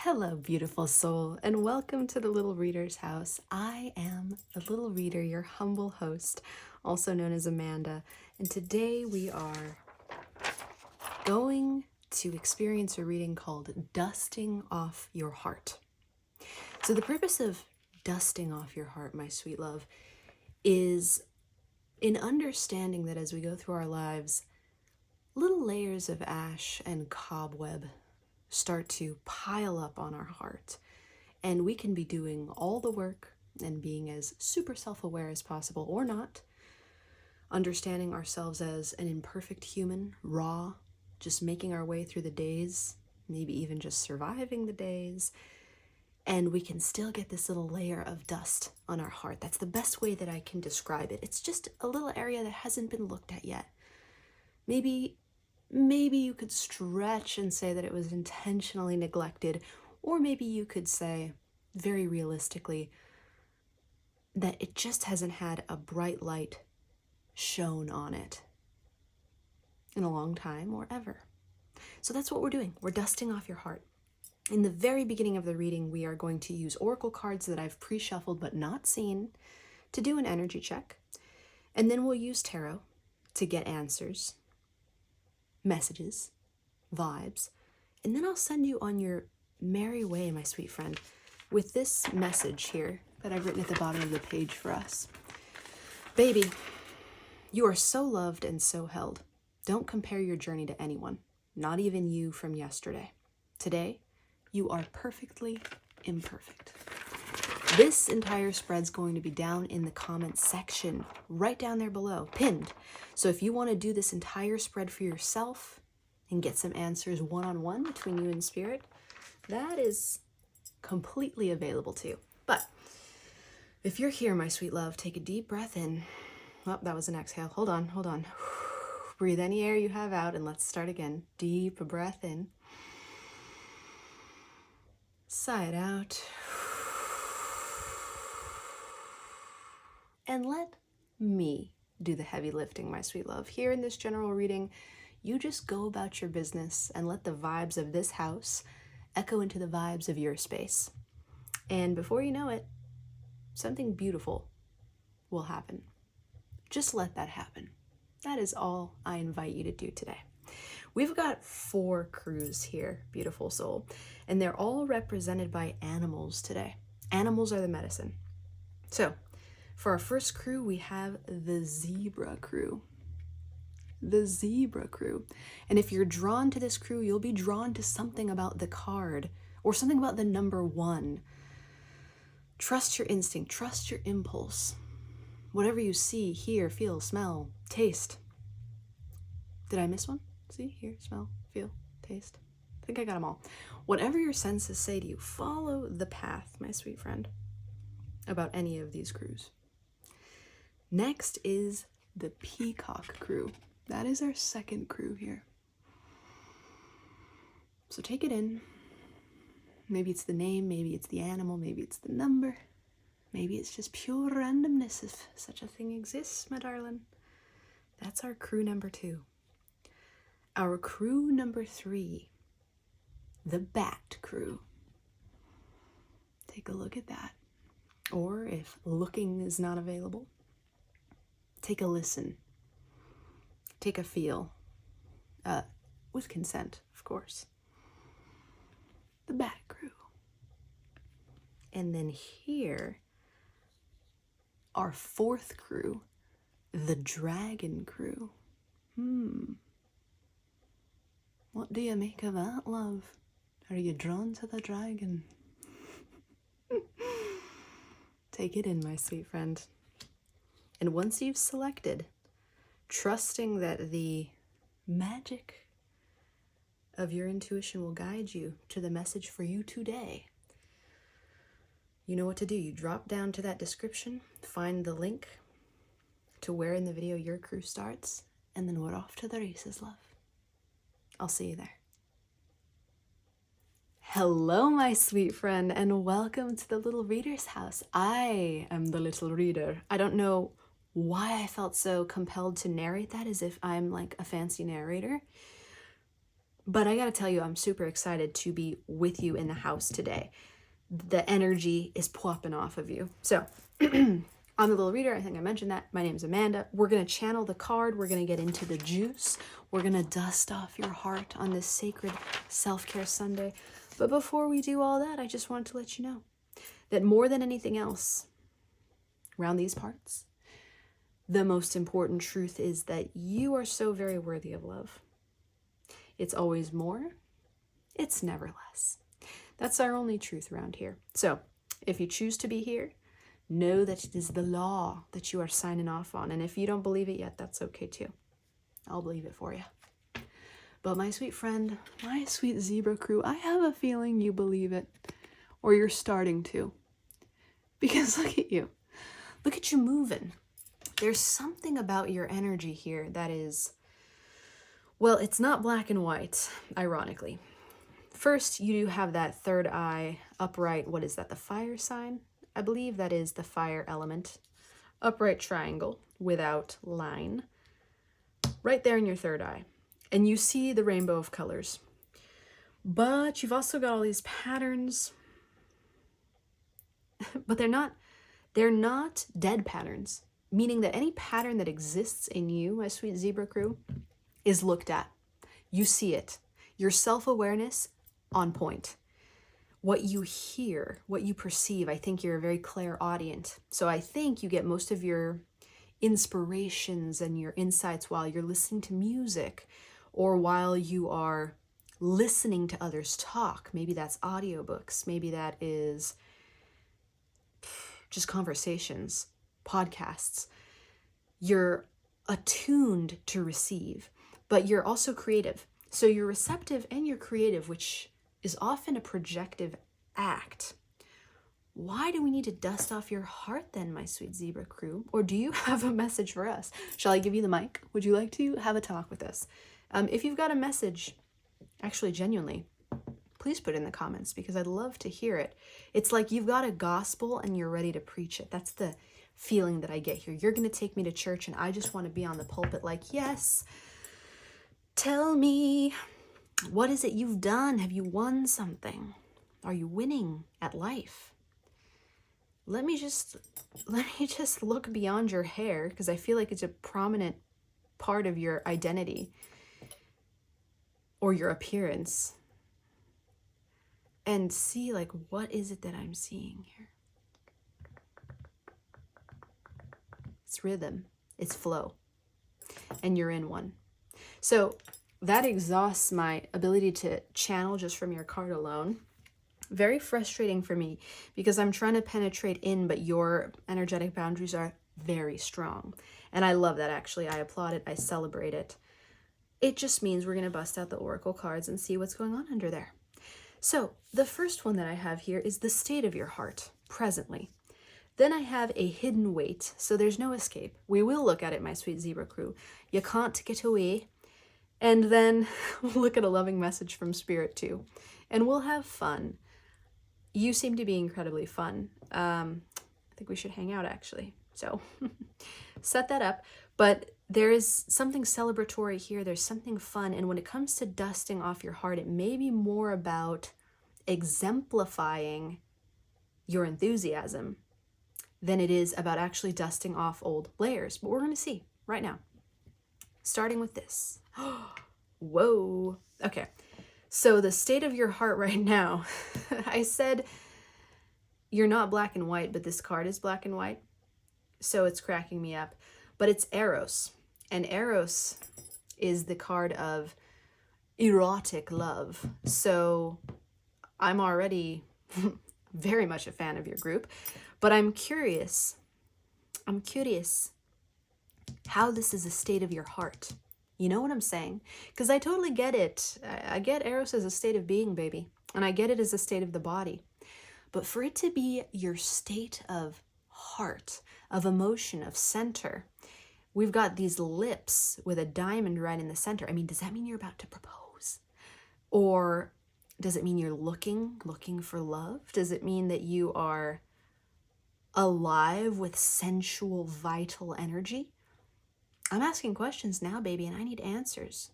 Hello, beautiful soul, and welcome to the Little Reader's House. I am the Little Reader, your humble host, also known as Amanda, and today we are going to experience a reading called Dusting Off Your Heart. So the purpose of dusting off your heart, my sweet love, is in understanding that as we go through our lives, little layers of ash and cobweb start to pile up on our heart, and we can be doing all the work and being as super self-aware as possible or not, understanding ourselves as an imperfect human, raw, just making our way through the days, maybe even just surviving the days, and we can still get this little layer of dust on our heart. That's the best way that I can describe it. It's just a little area that hasn't been looked at yet. Maybe you could stretch and say that it was intentionally neglected, or maybe you could say, very realistically, that it just hasn't had a bright light shone on it in a long time or ever. So that's what we're doing. We're dusting off your heart. In the very beginning of the reading, we are going to use oracle cards that I've pre-shuffled but not seen to do an energy check. And then we'll use tarot to get answers, messages, vibes, and then I'll send you on your merry way, my sweet friend, with this message here that I've written at the bottom of the page for us. Baby, you are so loved and so held. Don't compare your journey to anyone, not even you from yesterday. Today, you are perfectly imperfect. This entire spread's going to be down in the comments section, right down there below, pinned. So if you want to do this entire spread for yourself and get some answers one-on-one between you and Spirit, that is completely available to you. But if you're here, my sweet love, take a deep breath in. Oh, that was an exhale. Hold on. Breathe any air you have out, and let's start again. Deep breath in. Sigh it out. And let me do the heavy lifting, my sweet love. Here in this general reading, you just go about your business and let the vibes of this house echo into the vibes of your space. And before you know it, something beautiful will happen. Just let that happen. That is all I invite you to do today. We've got 4 crews here, beautiful soul, and they're all represented by animals today. Animals are the medicine. So, for our first crew, we have the zebra crew. The zebra crew. And if you're drawn to this crew, you'll be drawn to something about the card or something about the number 1. Trust your instinct, trust your impulse. Whatever you see, hear, feel, smell, taste. Did I miss one? See, hear, smell, feel, taste. I think I got them all. Whatever your senses say to you, follow the path, my sweet friend, about any of these crews. Next is the Peacock Crew. That is our second crew here. So take it in. Maybe it's the name, maybe it's the animal, maybe it's the number. Maybe it's just pure randomness if such a thing exists, my darling. That's our crew number 2. Our crew number 3, the Bat Crew. Take a look at that. Or if looking is not available, take a listen. Take a feel. With consent, of course. The Bat Crew. And then here, our 4th crew, the Dragon Crew. What do you make of that, love? Are you drawn to the dragon? Take it in, my sweet friend. And once you've selected, trusting that the magic of your intuition will guide you to the message for you today, you know what to do. You drop down to that description, find the link to where in the video your crew starts, and then we're off to the races, love. I'll see you there. Hello, my sweet friend, and welcome to the Little Reader's House. I am the Little Reader. I don't know why I felt so compelled to narrate that as if I'm like a fancy narrator. But I gotta tell you, I'm super excited to be with you in the house today. The energy is popping off of you. So I'm the little reader. I think I mentioned that. My name's Amanda. We're going to channel the card. We're going to get into the juice. We're going to dust off your heart on this sacred self-care Sunday. But before we do all that, I just wanted to let you know that more than anything else around these parts, the most important truth is that you are so very worthy of love. It's always more. It's never less. That's our only truth around here. So if you choose to be here, know that it is the law that you are signing off on. And if you don't believe it yet, that's okay too. I'll believe it for you. But my sweet friend, my sweet zebra crew, I have a feeling you believe it. Or you're starting to. Because look at you. Look at you moving. There's something about your energy here that is, well, it's not black and white, ironically. First, you do have that third eye upright. What is that? The fire sign? I believe that is the fire element. Upright triangle without line. Right there in your third eye. And you see the rainbow of colors. But you've also got all these patterns. But they're not dead patterns. Meaning that any pattern that exists in you, my sweet zebra crew, is looked at. You see it. Your self-awareness on point. What you hear, what you perceive, I think you're a very clairaudient. So I think you get most of your inspirations and your insights while you're listening to music or while you are listening to others talk. Maybe that's audiobooks. Maybe that is just conversations, podcasts. You're attuned to receive, but you're also creative. So you're receptive and you're creative, which is often a projective act. Why do we need to dust off your heart then, my sweet zebra crew? Or do you have a message for us? Shall I give you the mic? Would you like to have a talk with us? If you've got a message, actually genuinely, please put it in the comments because I'd love to hear it. It's like you've got a gospel and you're ready to preach it. That's the feeling that I get here. You're going to take me to church and I just want to be on the pulpit like, yes, tell me, what is it you've done? Have you won something? Are you winning at life? Let me just look beyond your hair because I feel like it's a prominent part of your identity or your appearance and see like, what is it that I'm seeing here? It's rhythm, it's flow, and you're in one. So that exhausts my ability to channel just from your card alone. Very frustrating for me because I'm trying to penetrate in, but your energetic boundaries are very strong. And I love that, actually. I applaud it. I celebrate it. It just means we're going to bust out the oracle cards and see what's going on under there. So the first one that I have here is the state of your heart presently. Then I have a hidden weight, so there's no escape. We will look at it, my sweet zebra crew. You can't get away. And then we'll look at a loving message from Spirit too. And we'll have fun. You seem to be incredibly fun. I think we should hang out, actually. So set that up. But there is something celebratory here. There's something fun. And when it comes to dusting off your heart, it may be more about exemplifying your enthusiasm than it is about actually dusting off old layers. But we're going to see right now. Starting with this. Whoa. Okay. So the state of your heart right now, I said you're not black and white, but this card is black and white. So it's cracking me up. But it's Eros. And Eros is the card of erotic love. So I'm already very much a fan of your group. But I'm curious how this is a state of your heart. You know what I'm saying? Because I totally get it. I get Eros as a state of being, baby. And I get it as a state of the body. But for it to be your state of heart, of emotion, of center, we've got these lips with a diamond right in the center. I mean, does that mean you're about to propose? Or does it mean you're looking for love? Does it mean that you are alive with sensual, vital energy? I'm asking questions now, baby, and I need answers.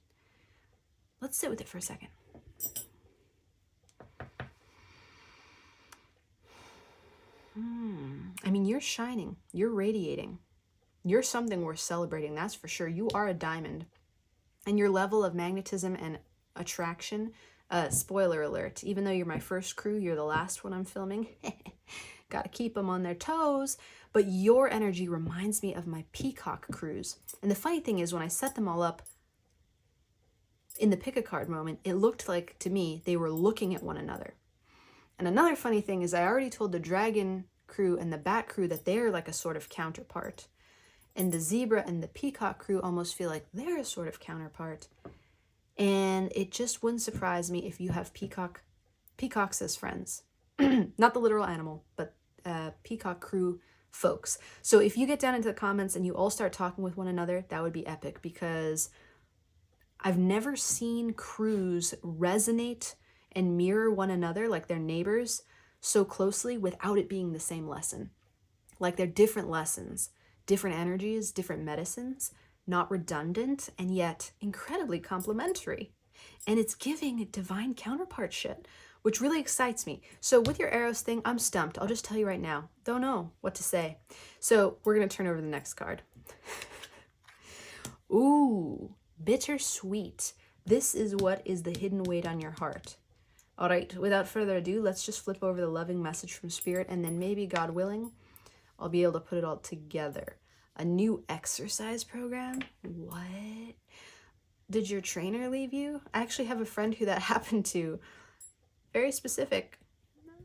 Let's sit with it for a second. I mean, you're shining. You're radiating. You're something worth celebrating, that's for sure. You are a diamond. And your level of magnetism and attraction, spoiler alert, even though you're my first crew, you're the last one I'm filming. Gotta keep them on their toes. But your energy reminds me of my Peacock Crews. And the funny thing is, when I set them all up in the pick a card moment, it looked like, to me, they were looking at one another. And another funny thing is I already told the Dragon Crew and the Bat Crew that they're like a sort of counterpart. And the Zebra and the Peacock Crew almost feel like they're a sort of counterpart. And it just wouldn't surprise me if you have peacocks as friends. Not the literal animal, but Peacock Crew folks. So if you get down into the comments and you all start talking with one another, that would be epic, because I've never seen crews resonate and mirror one another like their neighbors so closely without it being the same lesson. Like they're different lessons, different energies, different medicines, not redundant, and yet incredibly complementary. And it's giving divine counterpart shit, which really excites me. So with your Eros thing, I'm stumped. I'll just tell you right now. Don't know what to say. So we're going to turn over the next card. Ooh, bittersweet. This is what is the hidden weight on your heart. All right, without further ado, let's just flip over the loving message from Spirit, and then maybe, God willing, I'll be able to put it all together. A new exercise program? What? Did your trainer leave you? I actually have a friend who that happened to. Very specific.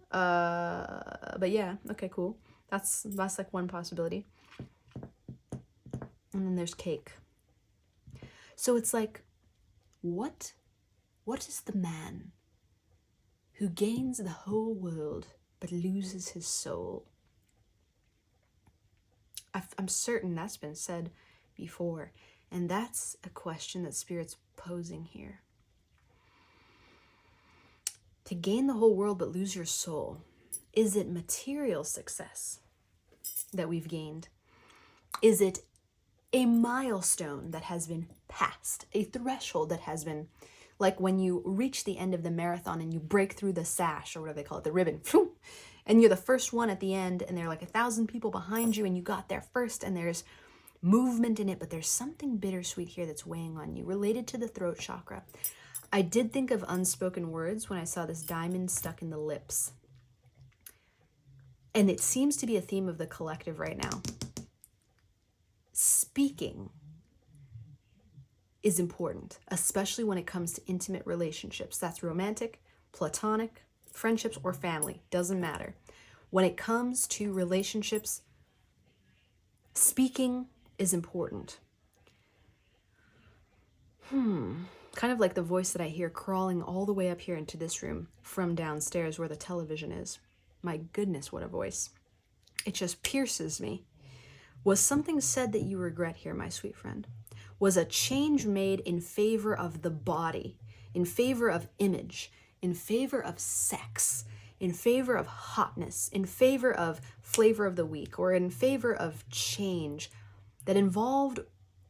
But yeah, okay, cool. That's like one possibility. And then there's cake. So it's like, what is the man who gains the whole world but loses his soul? I'm certain that's been said before, and that's a question that Spirit's posing here. To gain the whole world but lose your soul, is it material success that we've gained? Is it a milestone that has been passed, a threshold that has been, like when you reach the end of the marathon and you break through the sash, or whatever they call it, the ribbon, and you're the first one at the end, and there are like 1,000 people behind you, and you got there first, and there's movement in it, but there's something bittersweet here that's weighing on you, related to the throat chakra. I did think of unspoken words when I saw this diamond stuck in the lips. And it seems to be a theme of the collective right now. Speaking is important, especially when it comes to intimate relationships. That's romantic, platonic, friendships, or family. Doesn't matter. When it comes to relationships, speaking is important. Kind of like the voice that I hear crawling all the way up here into this room from downstairs where the television is. My goodness, what a voice. It just pierces me. Was something said that you regret here, my sweet friend? Was a change made in favor of the body, in favor of image, in favor of sex, in favor of hotness, in favor of flavor of the week, or in favor of change that involved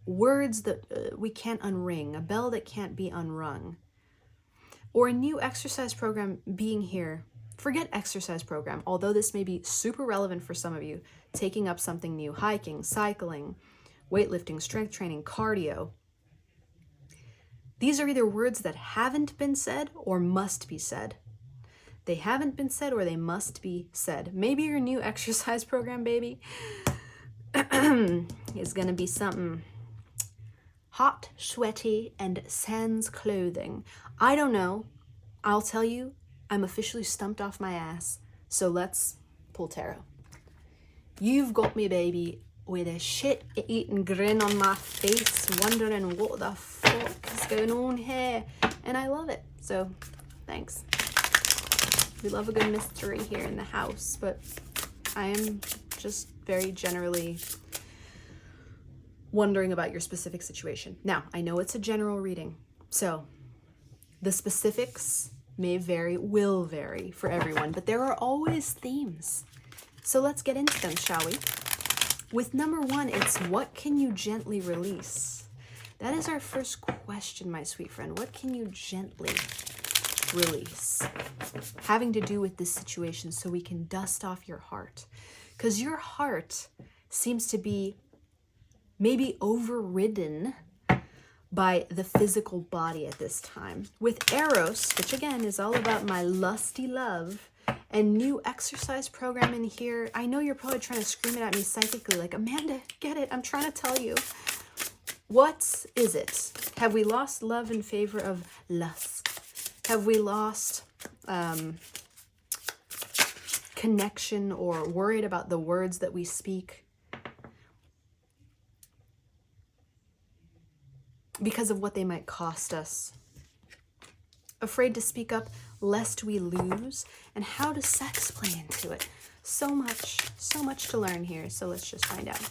words that we can't unring, a bell that can't be unrung, or a new exercise program being here? Forget exercise program, although this may be super relevant for some of you, taking up something new, hiking, cycling, weightlifting, strength training, cardio. These are either words that haven't been said or must be said. They haven't been said or they must be said. Maybe your new exercise program, baby, is going to be something hot, sweaty, and sans clothing. I don't know. I'll tell you, I'm officially stumped off my ass. So let's pull tarot. You've got me, baby, with a shit-eating grin on my face, wondering what the fuck is going on here. And I love it. So thanks. We love a good mystery here in the house, but I am just very generally wondering about your specific situation. Now, I know it's a general reading, so the specifics may vary, will vary for everyone, but there are always themes. So let's get into them, shall we? With number one, it's what can you gently release? That is our first question, my sweet friend. What can you gently release? Having to do with this situation so we can dust off your heart. Because your heart seems to be maybe overridden by the physical body at this time. With Eros, which again is all about my lusty love, and new exercise program in here. I know you're probably trying to scream it at me psychically, like, Amanda, get it, I'm trying to tell you. What is it? Have we lost love in favor of lust? Have we lost connection or worried about the words that we speak because of what they might cost us? Afraid to speak up lest we lose? And how does sex play into it? So much to learn here. So let's just find out.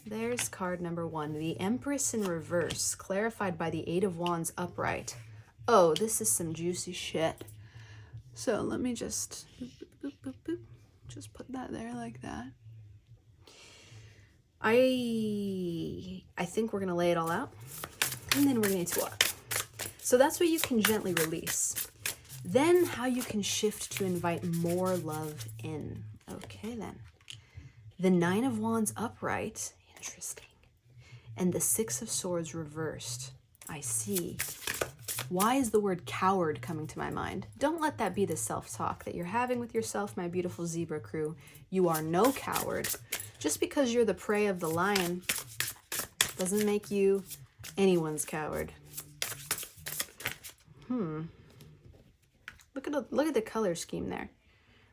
There's card number 1, the Empress in reverse, clarified by the 8 of Wands upright. Oh, this is some juicy shit. So let me just boop, boop, boop, just put that there like that. I think we're gonna lay it all out, and then we're gonna talk. So that's what you can gently release. Then how you can shift to invite more love in. Okay, then. The 9 of Wands upright. Interesting. And the 6 of Swords reversed. I see. Why is the word coward coming to my mind? Don't let that be the self-talk that you're having with yourself, my beautiful zebra crew. You are no coward. Just because you're the prey of the lion doesn't make you anyone's coward. Look at the color scheme there.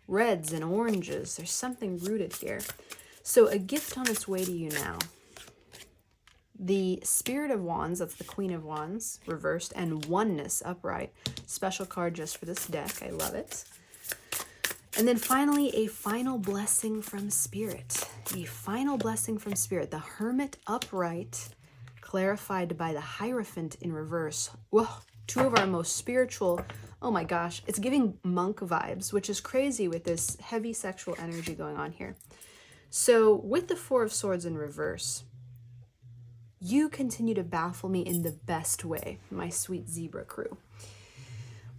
Reds and oranges. There's something rooted here. So a gift on its way to you now. The Spirit of Wands, that's the Queen of Wands, reversed, and Oneness upright. Special card just for this deck. I love it. And then finally, a final blessing from Spirit. A final blessing from Spirit. The Hermit upright, clarified by the Hierophant in reverse. Whoa, 2 of our most spiritual, oh my gosh, it's giving monk vibes, which is crazy with this heavy sexual energy going on here. So with the 4 of Swords in reverse, you continue to baffle me in the best way, my sweet zebra crew.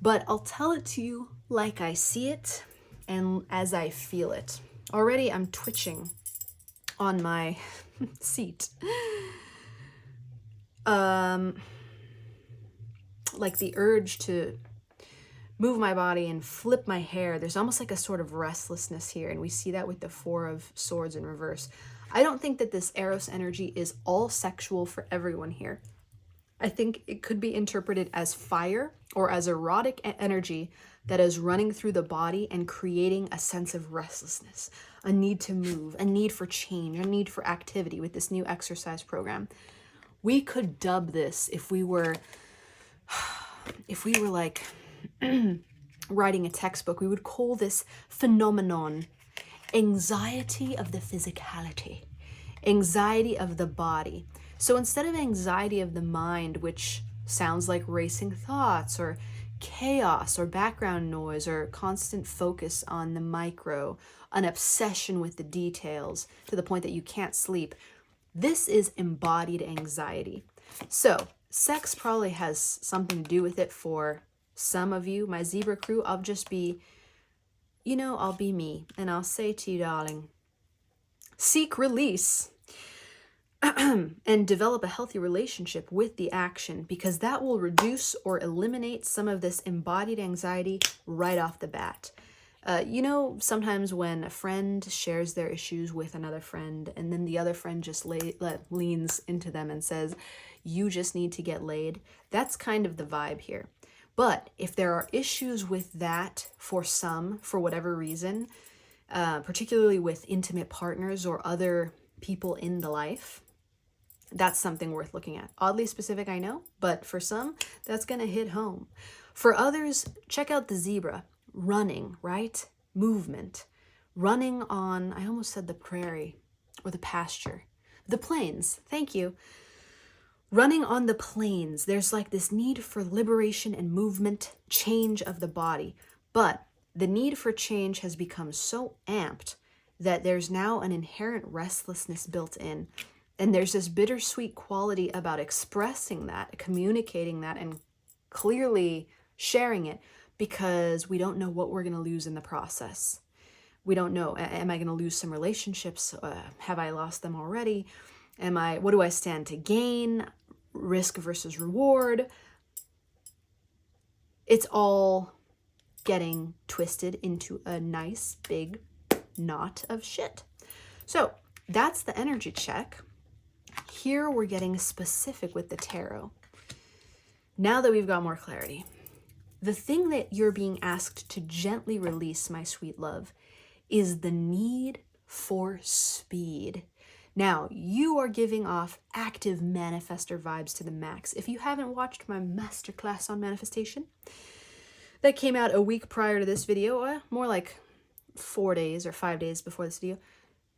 But I'll tell it to you like I see it and as I feel it. Already I'm twitching on my seat. Like the urge to move my body and flip my hair. There's almost like a sort of restlessness here, and we see that with the 4 of Swords in reverse. I don't think that this Eros energy is all sexual for everyone here. I think it could be interpreted as fire or as erotic energy that is running through the body and creating a sense of restlessness, a need to move, a need for change, a need for activity with this new exercise program. We could dub this if we were like writing a textbook, we would call this phenomenon anxiety of the physicality, anxiety of the body. So instead of anxiety of the mind, which sounds like racing thoughts or chaos or background noise or constant focus on the micro, an obsession with the details to the point that you can't sleep, this is embodied anxiety. So sex probably has something to do with it for some of you. My zebra crew, I'll just be, I'll be me. And I'll say to you, darling, seek release and develop a healthy relationship with the action, because that will reduce or eliminate some of this embodied anxiety right off the bat. Sometimes when a friend shares their issues with another friend and then the other friend just leans into them and says, you just need to get laid. That's kind of the vibe here. But if there are issues with that for some, for whatever reason, particularly with intimate partners or other people in the life, that's something worth looking at. Oddly specific, I know, but for some, that's going to hit home. For others, check out the zebra. Running, right? Movement. Running on, I almost said the prairie or the pasture. The plains, thank you. Running on the plains, there's like this need for liberation and movement, change of the body. But the need for change has become so amped that there's now an inherent restlessness built in. And there's this bittersweet quality about expressing that, communicating that, and clearly sharing it, because we don't know what we're going to lose in the process. We don't know, am I going to lose some relationships? Have I lost them already? What do I stand to gain? Risk versus reward. It's all getting twisted into a nice big knot of shit. So that's the energy check. Here we're getting specific with the tarot. Now that we've got more clarity, the thing that you're being asked to gently release, my sweet love, is the need for speed. Now, you are giving off active manifestor vibes to the max. If you haven't watched my masterclass on manifestation, that came out a week prior to this video, more like 4 days or 5 days before this video,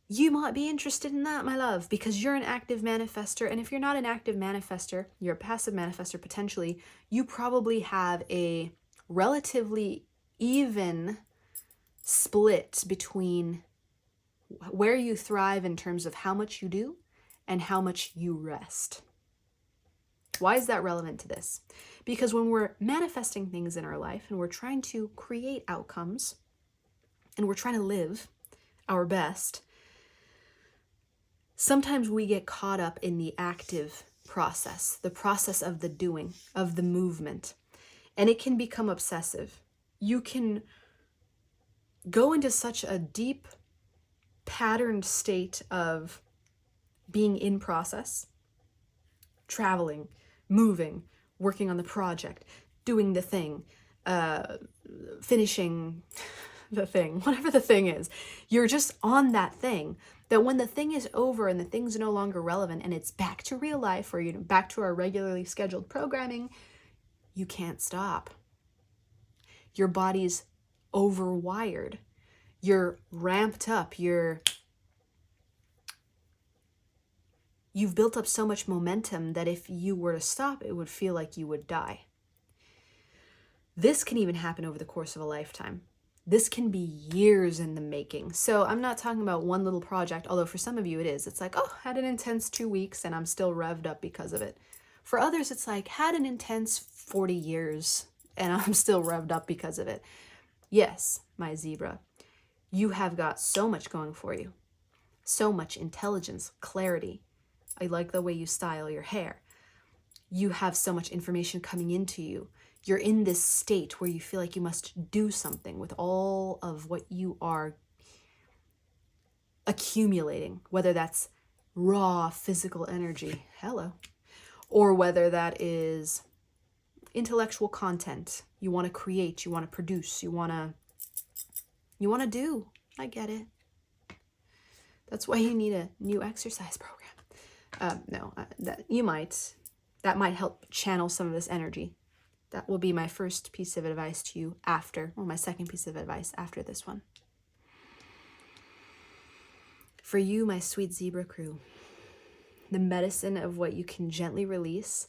you might be interested in that, my love, because you're an active manifestor. And if you're not an active manifestor, you're a passive manifestor potentially, you probably have a relatively even split between where you thrive in terms of how much you do and how much you rest. Why is that relevant to this? Because when we're manifesting things in our life and we're trying to create outcomes and we're trying to live our best, sometimes we get caught up in the active process, the process of the doing, of the movement, and it can become obsessive. You can go into such a deep patterned state of being in process, traveling, moving, working on the project, doing the thing, finishing the thing, whatever the thing is. You're just on that thing, that when the thing is over and the thing's no longer relevant and it's back to real life, or back to our regularly scheduled programming, you can't stop. Your body's overwired. You're ramped up. You've built up so much momentum that if you were to stop, it would feel like you would die. This can even happen over the course of a lifetime. This can be years in the making. So I'm not talking about one little project, although for some of you it is. It's like, oh, had an intense 2 weeks and I'm still revved up because of it. For others, it's like, had an intense 40 years and I'm still revved up because of it. Yes, my zebra, you have got so much going for you. So much intelligence, clarity. I like the way you style your hair. You have so much information coming into you. You're in this state where you feel like you must do something with all of what you are accumulating, whether that's raw physical energy, hello, or whether that is intellectual content. You want to create, you want to produce, you want to do. I get it. That's why you need a new exercise program. That might help channel some of this energy. That will be my first piece of advice to you my second piece of advice after this one. For you, my sweet zebra crew, the medicine of what you can gently release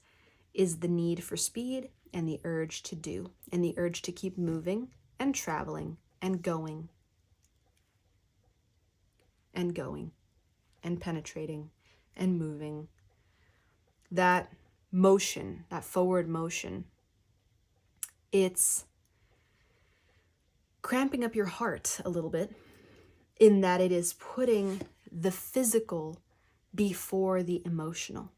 is the need for speed and the urge to do, and the urge to keep moving and traveling and going and going and penetrating and moving. That motion, that forward motion, it's cramping up your heart a little bit, in that it is putting the physical before the emotional.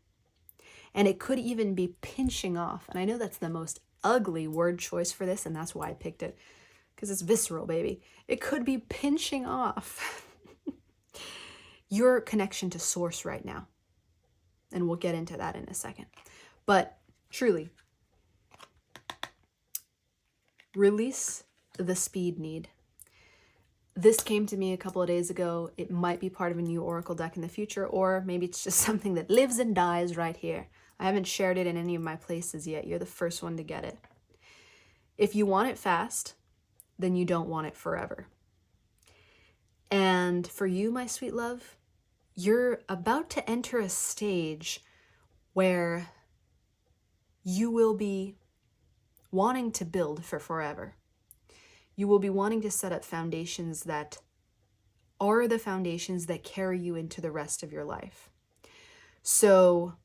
And it could even be pinching off. And I know that's the most ugly word choice for this, and that's why I picked it, because it's visceral, baby. It could be pinching off your connection to source right now. And we'll get into that in a second. But truly, release the speed need. This came to me a couple of days ago. It might be part of a new oracle deck in the future, or maybe it's just something that lives and dies right here. I haven't shared it in any of my places yet. You're the first one to get it. If you want it fast, then you don't want it forever. And for you, my sweet love, you're about to enter a stage where you will be wanting to build for forever. You will be wanting to set up foundations that are the foundations that carry you into the rest of your life. So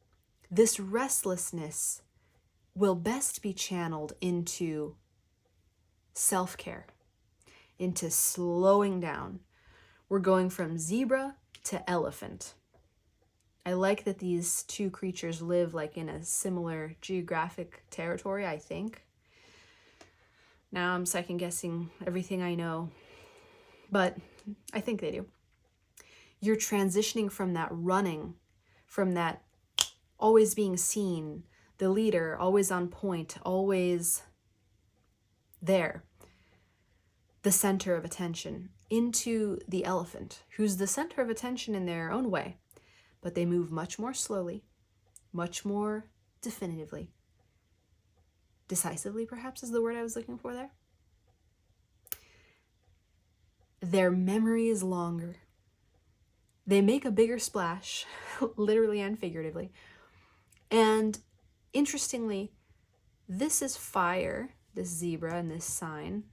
this restlessness will best be channeled into self-care, into slowing down. We're going from zebra to elephant. I like that these two creatures live like in a similar geographic territory, I think. Now I'm second guessing everything I know, but I think they do. You're transitioning from that running, from that always being seen, the leader, always on point, always there, the center of attention, into the elephant, who's the center of attention in their own way, but they move much more slowly, much more definitively. Decisively, perhaps, is the word I was looking for there. Their memory is longer. They make a bigger splash, literally and figuratively. And interestingly, this is fire, this zebra and this sign.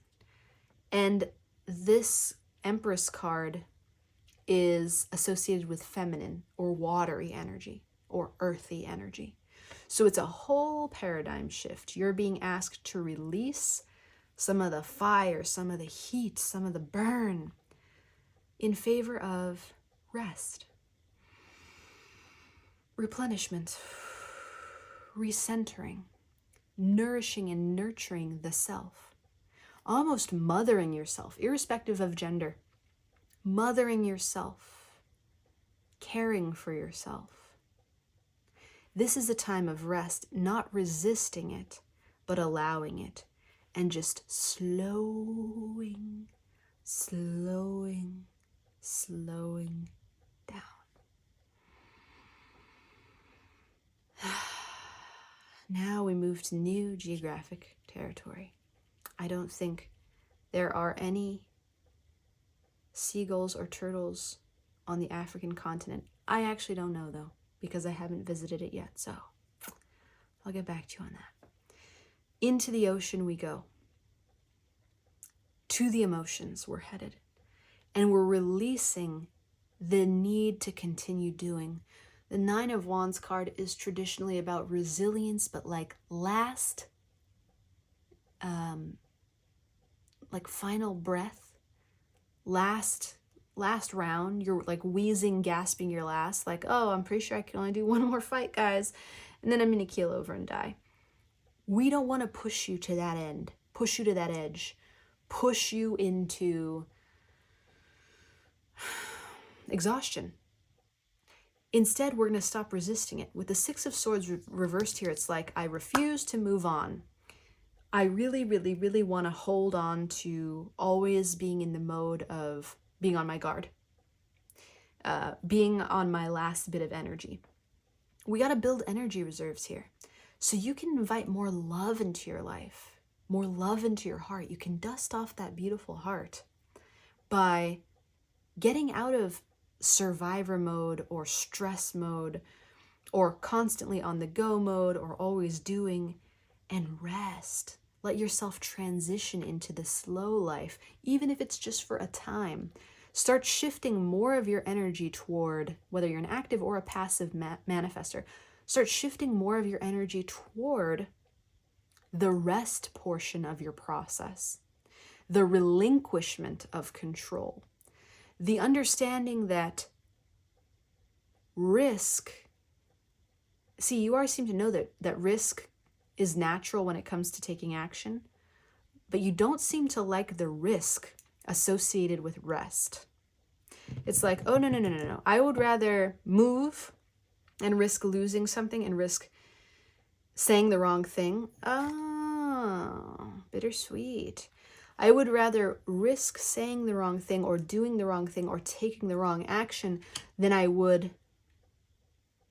And this Empress card is associated with feminine or watery energy or earthy energy. So it's a whole paradigm shift. You're being asked to release some of the fire, some of the heat, some of the burn in favor of rest, replenishment, recentering, nourishing and nurturing the self, almost mothering yourself, irrespective of gender, mothering yourself, caring for yourself. This is a time of rest, not resisting it, but allowing it, and just slowing down. Now we move to new geographic territory. I don't think there are any seagulls or turtles on the African continent. I actually don't know, though, because I haven't visited it yet, so I'll get back to you on that. Into the ocean we go. To the emotions we're headed. And we're releasing the need to continue doing. The Nine of Wands card is traditionally about resilience, but like final breath, last round, you're like wheezing, gasping your last, like, oh, I'm pretty sure I can only do one more fight, guys, and then I'm gonna keel over and die. We don't want to push you to that end, push you to that edge, push you into exhaustion. Instead, we're going to stop resisting it. With the Six of Swords reversed here, it's like, I refuse to move on. I really, really, really want to hold on to always being in the mode of being on my guard, being on my last bit of energy. We got to build energy reserves here so you can invite more love into your life, more love into your heart. You can dust off that beautiful heart by getting out of survivor mode or stress mode or constantly on the go mode or always doing, and rest. Let yourself transition into the slow life, even if it's just for a time. Start shifting more of your energy toward, whether you're an active or a passive manifester, start shifting more of your energy toward the rest portion of your process, the relinquishment of control, the understanding that risk, see, you already seem to know that risk is natural when it comes to taking action, but you don't seem to like the risk associated with rest. It's like, oh, no. I would rather move and risk losing something and risk saying the wrong thing. Oh, bittersweet. I would rather risk saying the wrong thing or doing the wrong thing or taking the wrong action than I would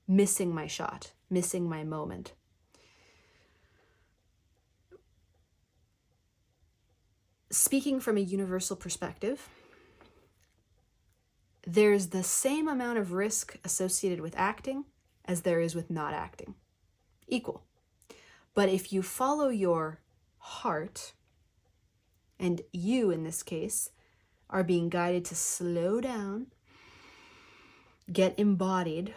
missing my shot, missing my moment. Speaking from a universal perspective, there's the same amount of risk associated with acting as there is with not acting. Equal. But if you follow your heart, and you in this case are being guided to slow down, get embodied,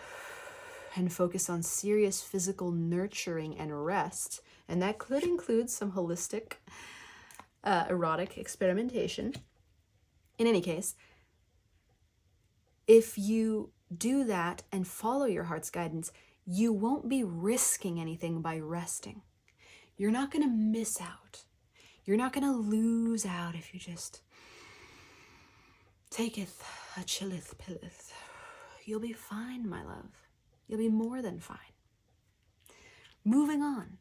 and focus on serious physical nurturing and rest, and that could include some holistic, erotic experimentation. In any case, if you do that and follow your heart's guidance, you won't be risking anything by resting. You're not going to miss out. You're not going to lose out if you just taketh a chilleth pilleth. You'll be fine, my love. You'll be more than fine. Moving on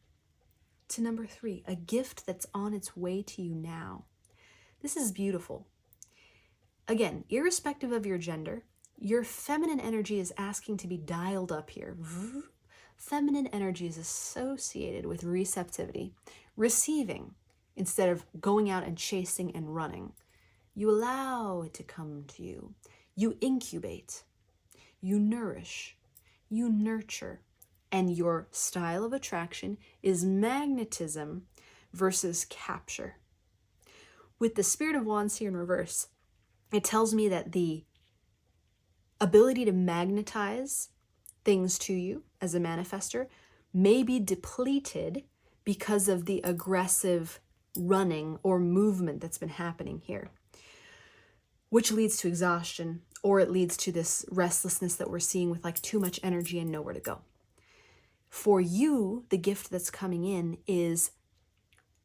to number 3, a gift that's on its way to you now. This is beautiful. Again, irrespective of your gender, your feminine energy is asking to be dialed up here. Feminine energy is associated with receptivity, receiving instead of going out and chasing and running. You allow it to come to you. You incubate, you nourish, you nurture, and your style of attraction is magnetism versus capture. With the Spirit of Wands here in reverse, it tells me that the ability to magnetize things to you as a manifester may be depleted because of the aggressive running or movement that's been happening here, which leads to exhaustion, or it leads to this restlessness that we're seeing with like too much energy and nowhere to go. For you, the gift that's coming in is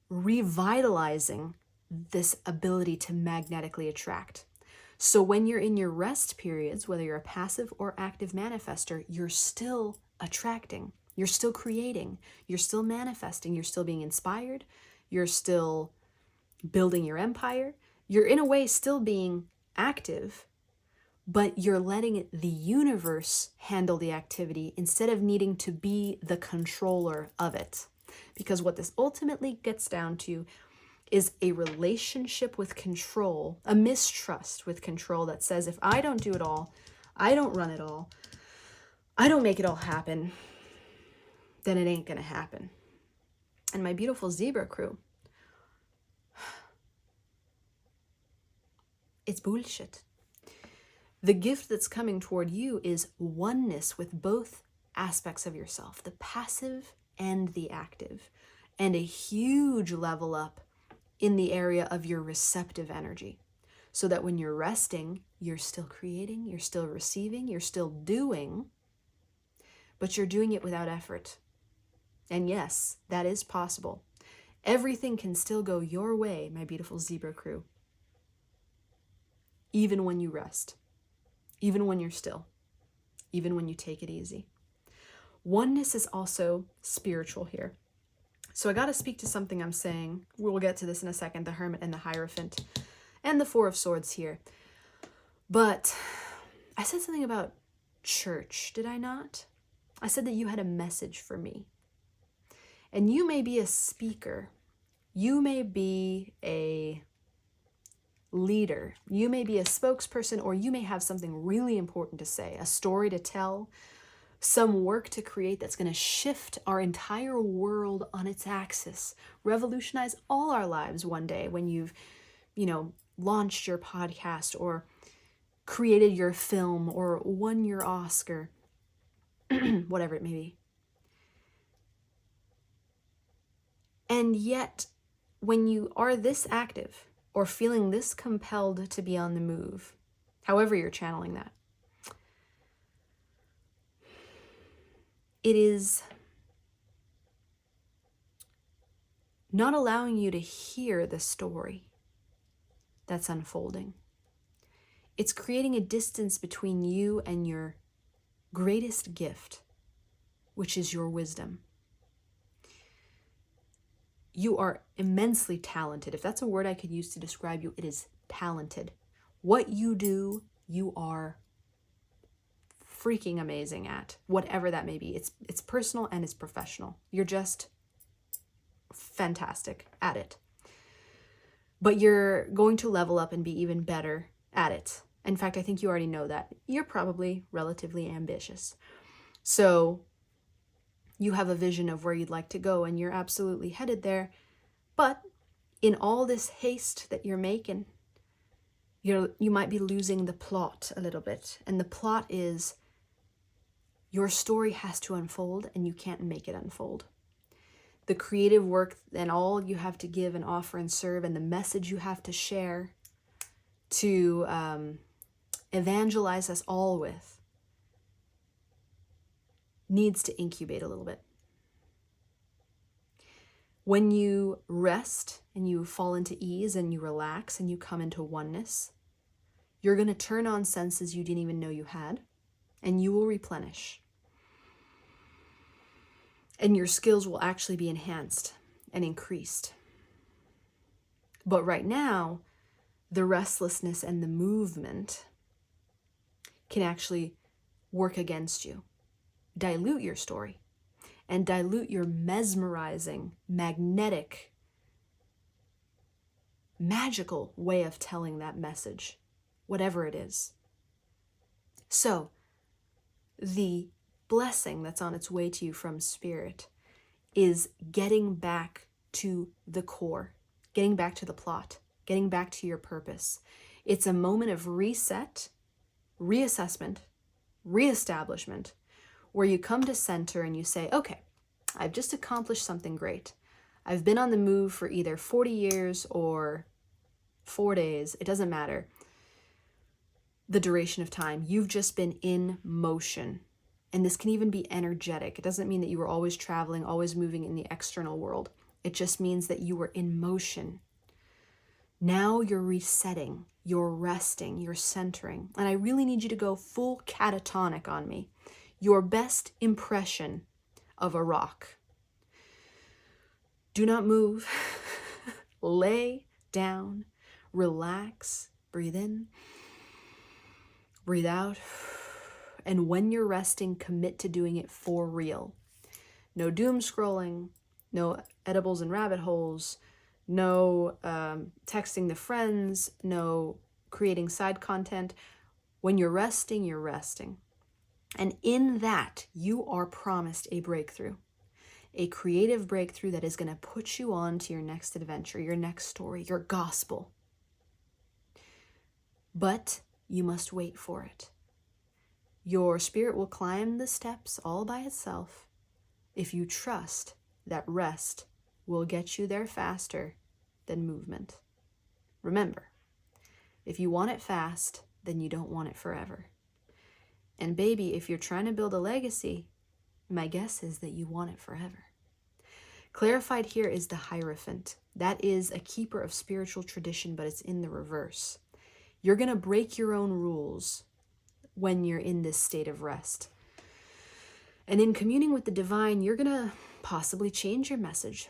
revitalizing this ability to magnetically attract. So when you're in your rest periods, whether you're a passive or active manifester, you're still attracting, you're still creating, you're still manifesting, you're still being inspired, you're still building your empire, you're in a way still being active, but you're letting the universe handle the activity instead of needing to be the controller of it. Because what this ultimately gets down to is a relationship with control, a mistrust with control that says, if I don't do it all, I don't run it all, I don't make it all happen, then it ain't gonna happen. And my beautiful zebra crew, it's bullshit. The gift that's coming toward you is oneness with both aspects of yourself, the passive and the active, and a huge level up in the area of your receptive energy, so that when you're resting, you're still creating, you're still receiving, you're still doing, but you're doing it without effort. And yes, that is possible. Everything can still go your way, my beautiful zebra crew, even when you rest, even when you're still, even when you take it easy. Oneness is also spiritual here. So I got to speak to something I'm saying. We'll get to this in a second, the Hermit and the Hierophant and the Four of Swords here. But I said something about church, did I not? I said that you had a message for me. And you may be a speaker. You may be a leader. You may be a spokesperson, or you may have something really important to say, a story to tell, some work to create that's going to shift our entire world on its axis, revolutionize all our lives one day when you've, launched your podcast or created your film or won your Oscar, whatever it may be. And yet, when you are this active or feeling this compelled to be on the move, however you're channeling that, it is not allowing you to hear the story that's unfolding. It's creating a distance between you and your greatest gift, which is your wisdom. You are immensely talented. If that's a word I could use to describe you, it is talented. What you do, you are freaking amazing at, whatever that may be. It's personal and it's professional. You're just fantastic at it. But you're going to level up and be even better at it. In fact, I think you already know that. You're probably relatively ambitious. So you have a vision of where you'd like to go, and you're absolutely headed there. But in all this haste that you're making, you might be losing the plot a little bit. And the plot is Your story has to unfold, and you can't make it unfold. The creative work and all you have to give and offer and serve, and the message you have to share to evangelize us all with, needs to incubate a little bit. When you rest and you fall into ease and you relax and you come into oneness, you're going to turn on senses you didn't even know you had, and you will replenish. And your skills will actually be enhanced and increased. But right now, the restlessness and the movement can actually work against you, dilute your story, and dilute your mesmerizing, magnetic, magical way of telling that message, whatever it is. So, the blessing that's on its way to you from Spirit is getting back to the core, getting back to the plot, getting back to your purpose. It's a moment of reset, reassessment, reestablishment, where you come to center and you say, okay, I've just accomplished something great. I've been on the move for either 40 years or 4 days. It doesn't matter the duration of time. You've just been in motion. And this can even be energetic. It doesn't mean that you were always traveling, always moving in the external world. It just means that you were in motion. Now you're resetting, you're resting, you're centering. And I really need you to go full catatonic on me. Your best impression of a rock. Do not move. Lay down, relax, breathe in, breathe out. And when you're resting, commit to doing it for real. No doom scrolling, no edibles and rabbit holes, no texting the friends, no creating side content. When you're resting, you're resting. And in that, you are promised a breakthrough, a creative breakthrough that is going to put you on to your next adventure, your next story, your gospel. But you must wait for it. Your spirit will climb the steps all by itself if you trust that rest will get you there faster than movement. Remember, if you want it fast, then you don't want it forever. And baby, if you're trying to build a legacy, my guess is that you want it forever. Clarified here is the Hierophant. That is a keeper of spiritual tradition, but it's in the reverse. You're going to break your own rules when you're in this state of rest. And in communing with the divine, you're going to possibly change your message.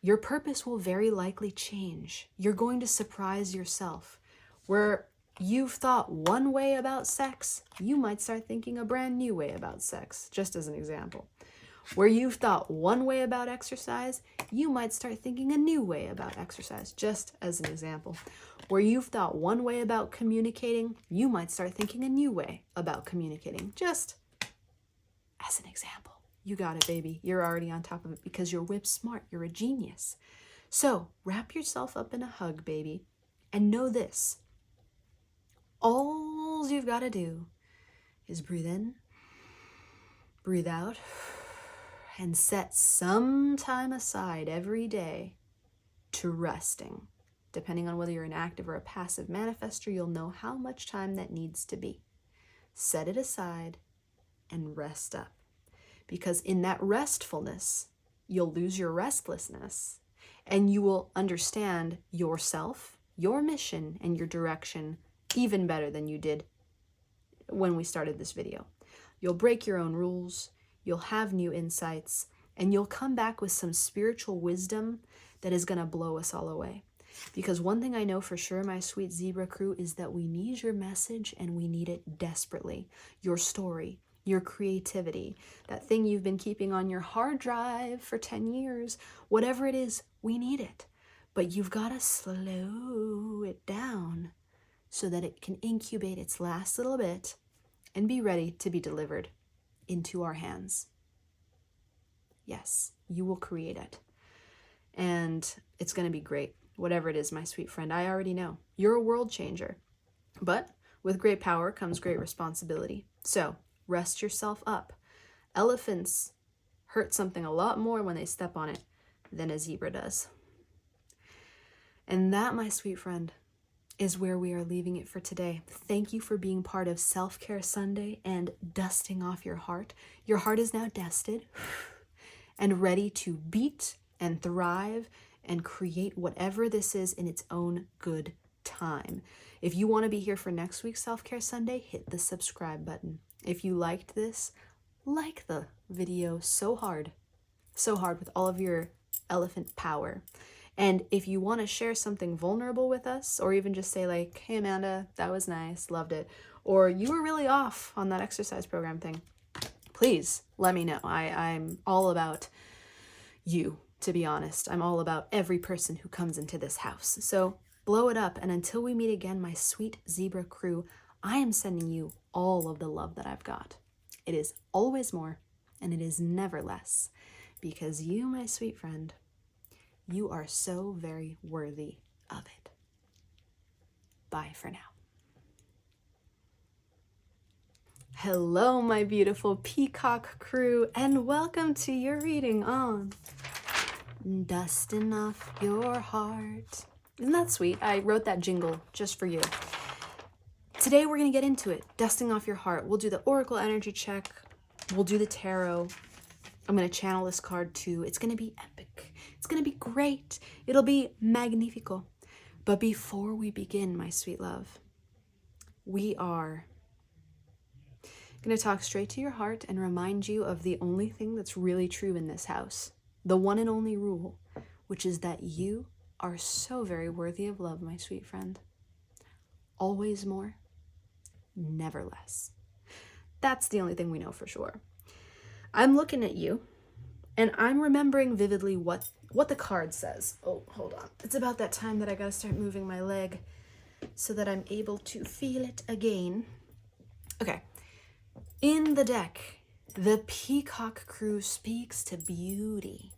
Your purpose will very likely change. You're going to surprise yourself. Where you've thought one way about sex, you might start thinking a brand new way about sex, just as an example. Where you've thought one way about exercise, you might start thinking a new way about exercise, just as an example. Where you've thought one way about communicating, you might start thinking a new way about communicating, just as an example. You got it, baby. You're already on top of it because you're whip smart. You're a genius. So wrap yourself up in a hug, baby, and know this. All you've got to do is breathe in, breathe out, and set some time aside every day to resting. Depending on whether you're an active or a passive manifester, you'll know how much time that needs to be. Set it aside and rest up. Because in that restfulness, you'll lose your restlessness and you will understand yourself, your mission, and your direction even better than you did when we started this video. You'll break your own rules, you'll have new insights, and you'll come back with some spiritual wisdom that is going to blow us all away. Because one thing I know for sure, my sweet zebra crew, is that we need your message and we need it desperately. Your story, your creativity, that thing you've been keeping on your hard drive for 10 years, whatever it is, we need it. But you've got to slow it down so that it can incubate its last little bit and be ready to be delivered into our hands. Yes, you will create it. And it's going to be great. Whatever it is, my sweet friend, I already know. You're a world changer. But with great power comes great responsibility. So rest yourself up. Elephants hurt something a lot more when they step on it than a zebra does. And that, my sweet friend, is where we are leaving it for today. Thank you for being part of Self-Care Sunday and dusting off your heart. Your heart is now dusted and ready to beat and thrive and create whatever this is in its own good time. If you want to be here for next week's Self-Care Sunday, hit the subscribe button. If you liked this, like the video so hard with all of your elephant power. And if you want to share something vulnerable with us, or even just say like, hey Amanda, that was nice, loved it, or you were really off on that exercise program thing, please let me know. I'm all about you, to be honest. I'm all about every person who comes into this house. So blow it up, and until we meet again, my sweet zebra crew, I am sending you all of the love that I've got. It is always more, and it is never less, because you, my sweet friend, you are so very worthy of it. Bye for now. Hello, my beautiful Peacock Crew, and welcome to your reading on Dusting Off Your Heart. Isn't that sweet? I wrote that jingle just for you. Today we're going to get into it. Dusting off your heart. We'll do the oracle energy check. We'll do the tarot. I'm going to channel this card too. It's going to be epic. It's going to be great. It'll be magnifico. But before we begin, my sweet love, we are going to talk straight to your heart and remind you of the only thing that's really true in this house. The one and only rule, which is that you are so very worthy of love, my sweet friend. Always more, never less. That's the only thing we know for sure. I'm looking at you, and I'm remembering vividly what the card says. Oh, hold on. It's about that time that I gotta start moving my leg so that I'm able to feel it again. Okay. In the deck, the Peacock Crew speaks to beauty.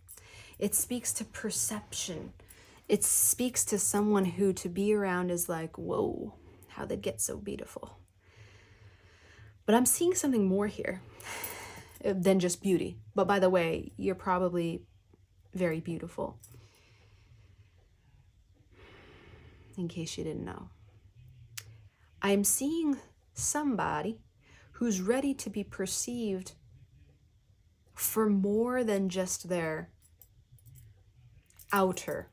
It speaks to perception. It speaks to someone who to be around is like, whoa, how they get so beautiful. But I'm seeing something more here than just beauty. But by the way, you're probably very beautiful, in case you didn't know. I'm seeing somebody who's ready to be perceived for more than just their outer,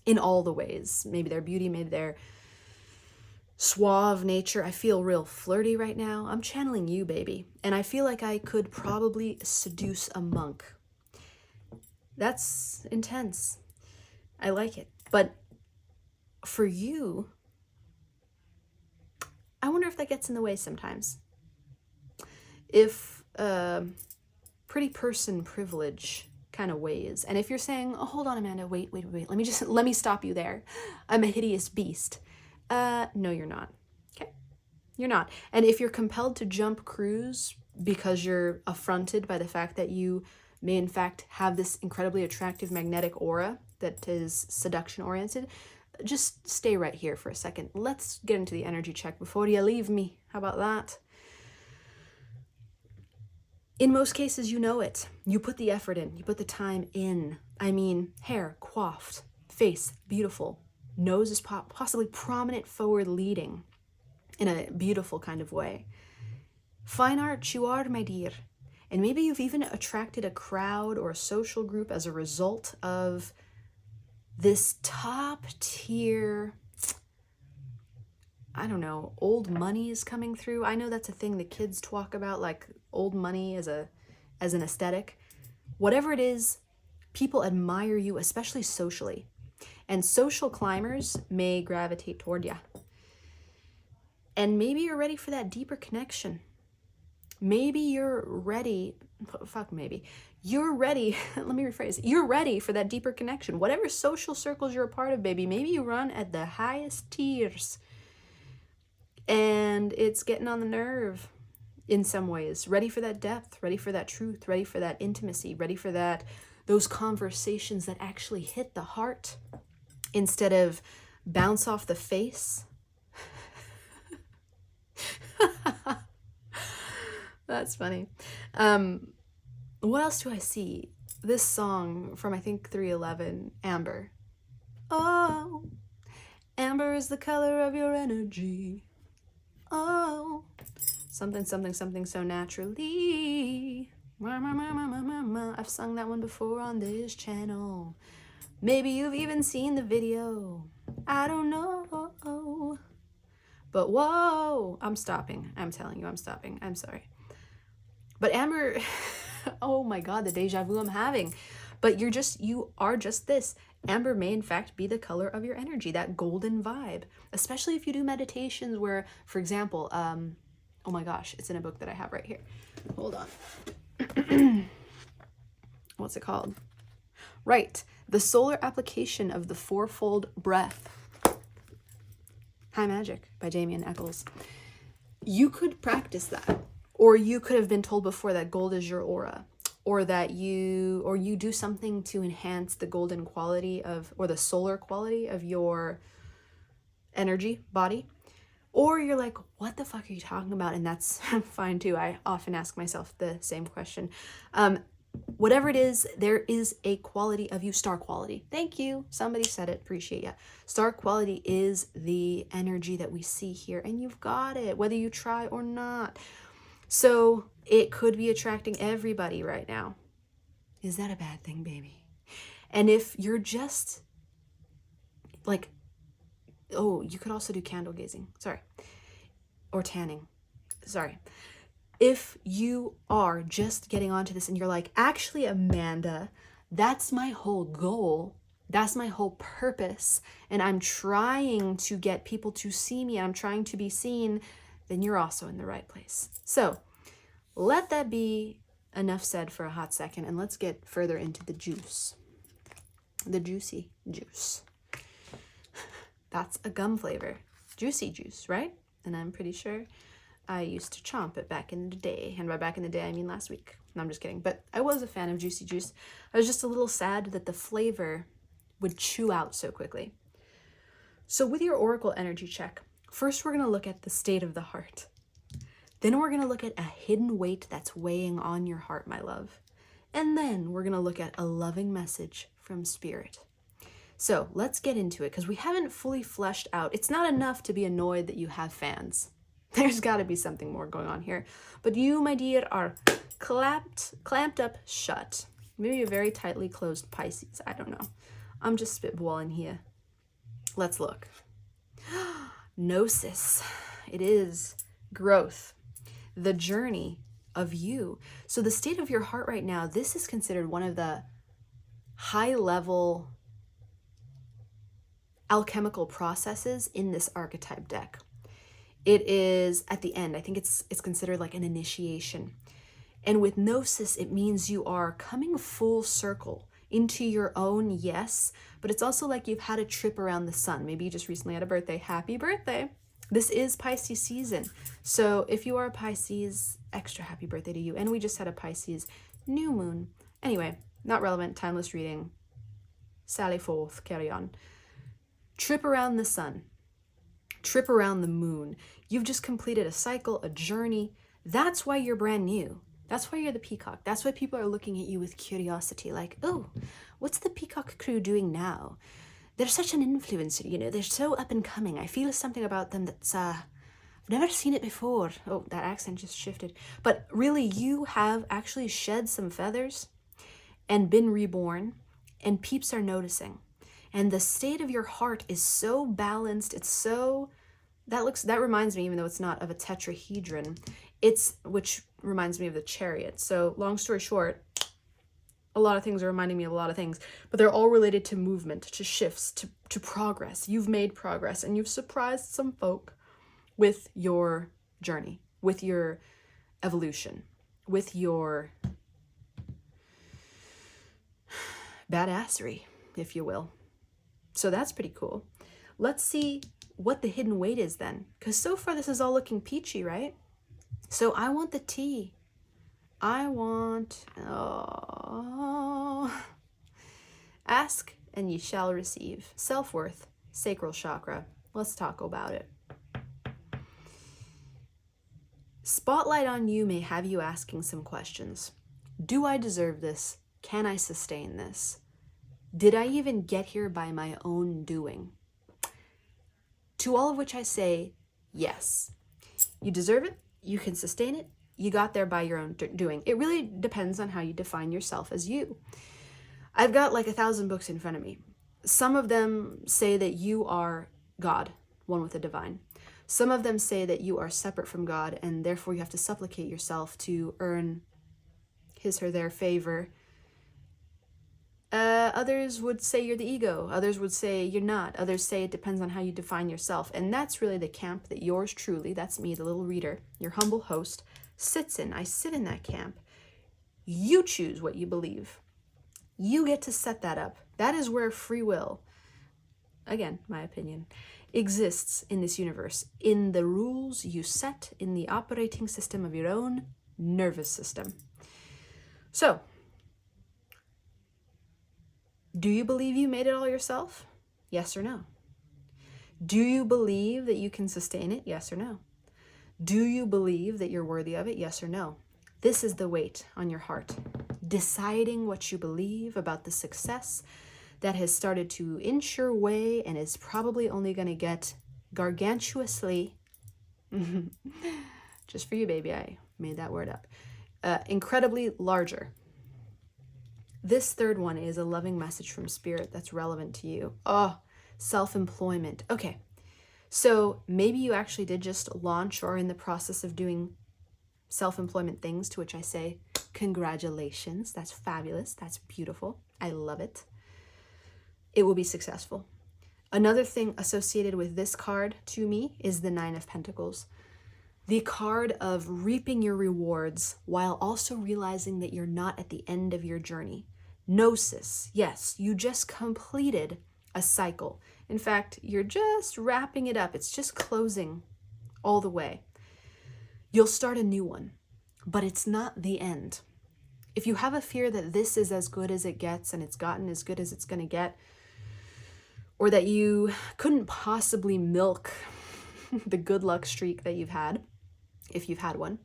in all the ways. Maybe their beauty, maybe their suave nature. I feel real flirty right now. I'm channeling you, baby. And I feel like I could probably seduce a monk. That's intense. I like it. But for you, I wonder if that gets in the way sometimes. If pretty person privilege kind of weighs. And if you're saying, oh, hold on, Amanda, wait, let me stop you there. I'm a hideous beast. No, you're not. Okay? You're not. And if you're compelled to jump crews because you're affronted by the fact that you may in fact have this incredibly attractive magnetic aura that is seduction oriented, just stay right here for a second. Let's get into the energy check before you leave me. How about that? In most cases, you know it. You put the effort in. You put the time in. I mean, hair coiffed, face beautiful, nose is possibly prominent forward leading in a beautiful kind of way. Fine art you are, my dear. And maybe you've even attracted a crowd or a social group as a result of this top tier, I don't know, old money is coming through. I know that's a thing the kids talk about, like old money as an aesthetic. Whatever it is, people admire you, especially socially. And social climbers may gravitate toward you. And maybe you're ready for that deeper connection. Maybe you're ready, you're ready, let me rephrase, you're ready for that deeper connection. Whatever social circles you're a part of, baby, maybe you run at the highest tiers. And it's getting on the nerve in some ways. Ready for that depth, ready for that truth, ready for that intimacy, ready for those conversations that actually hit the heart instead of bounce off the face. That's funny. What else do I see? This song from, I think, 311, Amber. Oh, amber is the color of your energy. Oh, something, something, something so naturally. I've sung that one before on this channel. Maybe you've even seen the video. I don't know. But whoa, I'm stopping. I'm telling you, I'm stopping. I'm sorry. But Amber, oh my God, the deja vu I'm having. But you are just this. Amber may in fact be the color of your energy, that golden vibe. Especially if you do meditations where, for example, oh my gosh, it's in a book that I have right here. Hold on. What's it called? Right, The Solar Application of the Fourfold Breath. High Magic by Damien Eccles. You could practice that. Or you could have been told before that gold is your aura. Or that you do something to enhance the golden quality of, or the solar quality of your energy, body. Or you're like, what the fuck are you talking about? And that's fine too. I often ask myself the same question. Whatever it is, there is a quality of you, star quality. Thank you. Somebody said it. Appreciate ya. Star quality is the energy that we see here, and you've got it, whether you try or not. So it could be attracting everybody right now. Is that a bad thing, baby? And if you're just like, oh, you could also do candle gazing. Sorry. Or tanning. Sorry. If you are just getting onto this and you're like, actually, Amanda, that's my whole goal. That's my whole purpose. And I'm trying to get people to see me. And I'm trying to be seen. Then you're also in the right place. So let that be enough said for a hot second. And let's get further into the juice. The juicy juice. That's a gum flavor. Juicy juice, right? And I'm pretty sure I used to chomp it back in the day. And by back in the day, I mean last week. No, I'm just kidding. But I was a fan of juicy juice. I was just a little sad that the flavor would chew out so quickly. So with your oracle energy check, first we're going to look at the state of the heart. Then we're going to look at a hidden weight that's weighing on your heart, my love. And then we're going to look at a loving message from spirit. So let's get into it because we haven't fully fleshed out. It's not enough to be annoyed that you have fans. There's got to be something more going on here. But you, my dear, are clamped up shut. Maybe a very tightly closed Pisces. I don't know. I'm just spitballing here. Let's look. Gnosis. It is growth. The journey of you. So the state of your heart right now, this is considered one of the high-level alchemical processes in this archetype deck. It is at the end. I think it's considered like an initiation. And with Gnosis, it means you are coming full circle into your own yes, but it's also like you've had a trip around the sun. Maybe you just recently had a birthday. Happy birthday. This is Pisces season. So if you are a Pisces, extra happy birthday to you. And we just had a Pisces new moon. Anyway, not relevant, timeless reading. Sally forth, carry on. Trip around the sun. Trip around the moon. You've just completed a cycle, a journey. That's why you're brand new. That's why you're the peacock. That's why people are looking at you with curiosity, like, oh, what's the Peacock Crew doing now? They're such an influencer, you know, they're so up and coming. I feel something about them that's, I've never seen it before. Oh, that accent just shifted. But really, you have actually shed some feathers and been reborn, and peeps are noticing. And the state of your heart is so balanced. It's so, that reminds me, even though it's not, of a tetrahedron, which reminds me of the chariot. So long story short, a lot of things are reminding me of a lot of things, but they're all related to movement, to shifts, to progress. You've made progress and you've surprised some folk with your journey, with your evolution, with your badassery, if you will. So that's pretty cool. Let's see what the hidden weight is then, because so far this is all looking peachy, right? So I want the tea. I want, ask and ye shall receive. Self-worth, sacral chakra. Let's talk about it. Spotlight on you may have you asking some questions. Do I deserve this? Can I sustain this? Did I even get here by my own doing? To all of which I say, yes. You deserve it. You can sustain it. You got there by your own doing. It really depends on how you define yourself as you. I've got like 1,000 books in front of me. Some of them say that you are God, one with the divine. Some of them say that you are separate from God, and therefore you have to supplicate yourself to earn his or their favor. Others would say you're the ego. Others would say you're not. Others say it depends on how you define yourself. And that's really the camp that yours truly, that's me, the little reader, your humble host, sits in. I sit in that camp. You choose what you believe. You get to set that up. That is where free will, again, my opinion, exists in this universe, in the rules you set in the operating system of your own nervous system. So, do you believe you made it all yourself? Yes or no? Do you believe that you can sustain it? Yes or no? Do you believe that you're worthy of it? Yes or no? This is the weight on your heart. Deciding what you believe about the success that has started to inch your way and is probably only going to get gargantuously, just for you, baby, I made that word up, incredibly larger. This third one is a loving message from Spirit that's relevant to you. Oh, self-employment. Okay, so maybe you actually did just launch or are in the process of doing self-employment things, to which I say, congratulations. That's fabulous. That's beautiful. I love it. It will be successful. Another thing associated with this card to me is the Nine of Pentacles. The card of reaping your rewards while also realizing that you're not at the end of your journey. Gnosis. Yes, you just completed a cycle. In fact, you're just wrapping it up. It's just closing all the way. You'll start a new one, but it's not the end. If you have a fear that this is as good as it gets and it's gotten as good as it's going to get, or that you couldn't possibly milk the good luck streak that you've had, if you've had one,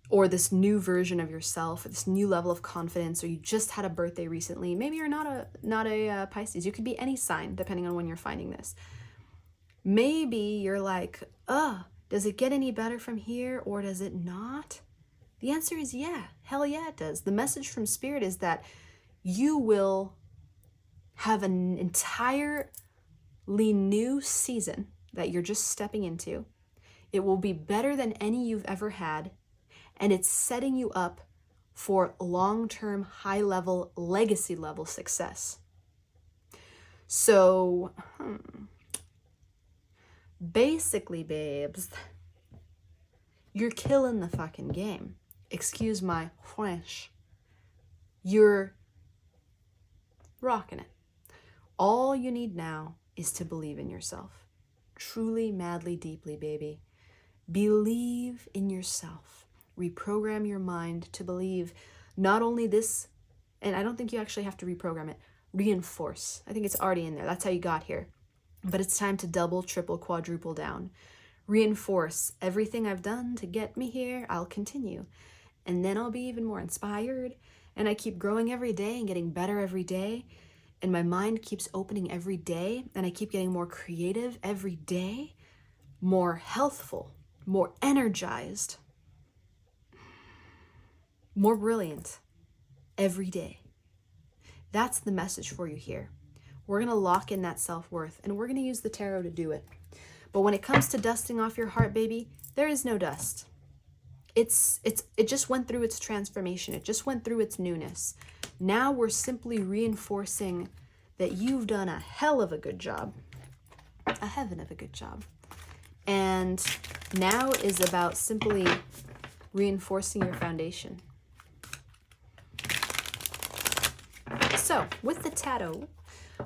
or this new version of yourself, or this new level of confidence, or you just had a birthday recently, maybe you're not a Pisces, you could be any sign depending on when you're finding this. Maybe you're like, does it get any better from here or does it not? The answer is yeah, hell yeah it does. The message from Spirit is that you will have an entirely new season that you're just stepping into. It will be better than any you've ever had, and it's setting you up for long-term, high-level, legacy-level success. So, basically, babes, you're killing the fucking game. Excuse my French. You're rocking it. All you need now is to believe in yourself. Truly, madly, deeply, baby. Believe in yourself. Reprogram your mind to believe not only this, and I don't think you actually have to reprogram it, reinforce. I think it's already in there. That's how you got here. But it's time to double, triple, quadruple down. Reinforce everything I've done to get me here. I'll continue. And then I'll be even more inspired. And I keep growing every day and getting better every day. And my mind keeps opening every day. And I keep getting more creative every day. More healthful. More energized. More brilliant every day. That's the message for you here. We're going to lock in that self-worth, and we're going to use the tarot to do it. But when it comes to dusting off your heart, baby, there is no dust. It just went through its transformation. It just went through its newness. Now we're simply reinforcing that you've done a hell of a good job. A heaven of a good job. And now is about simply reinforcing your foundation. So, with the tarot,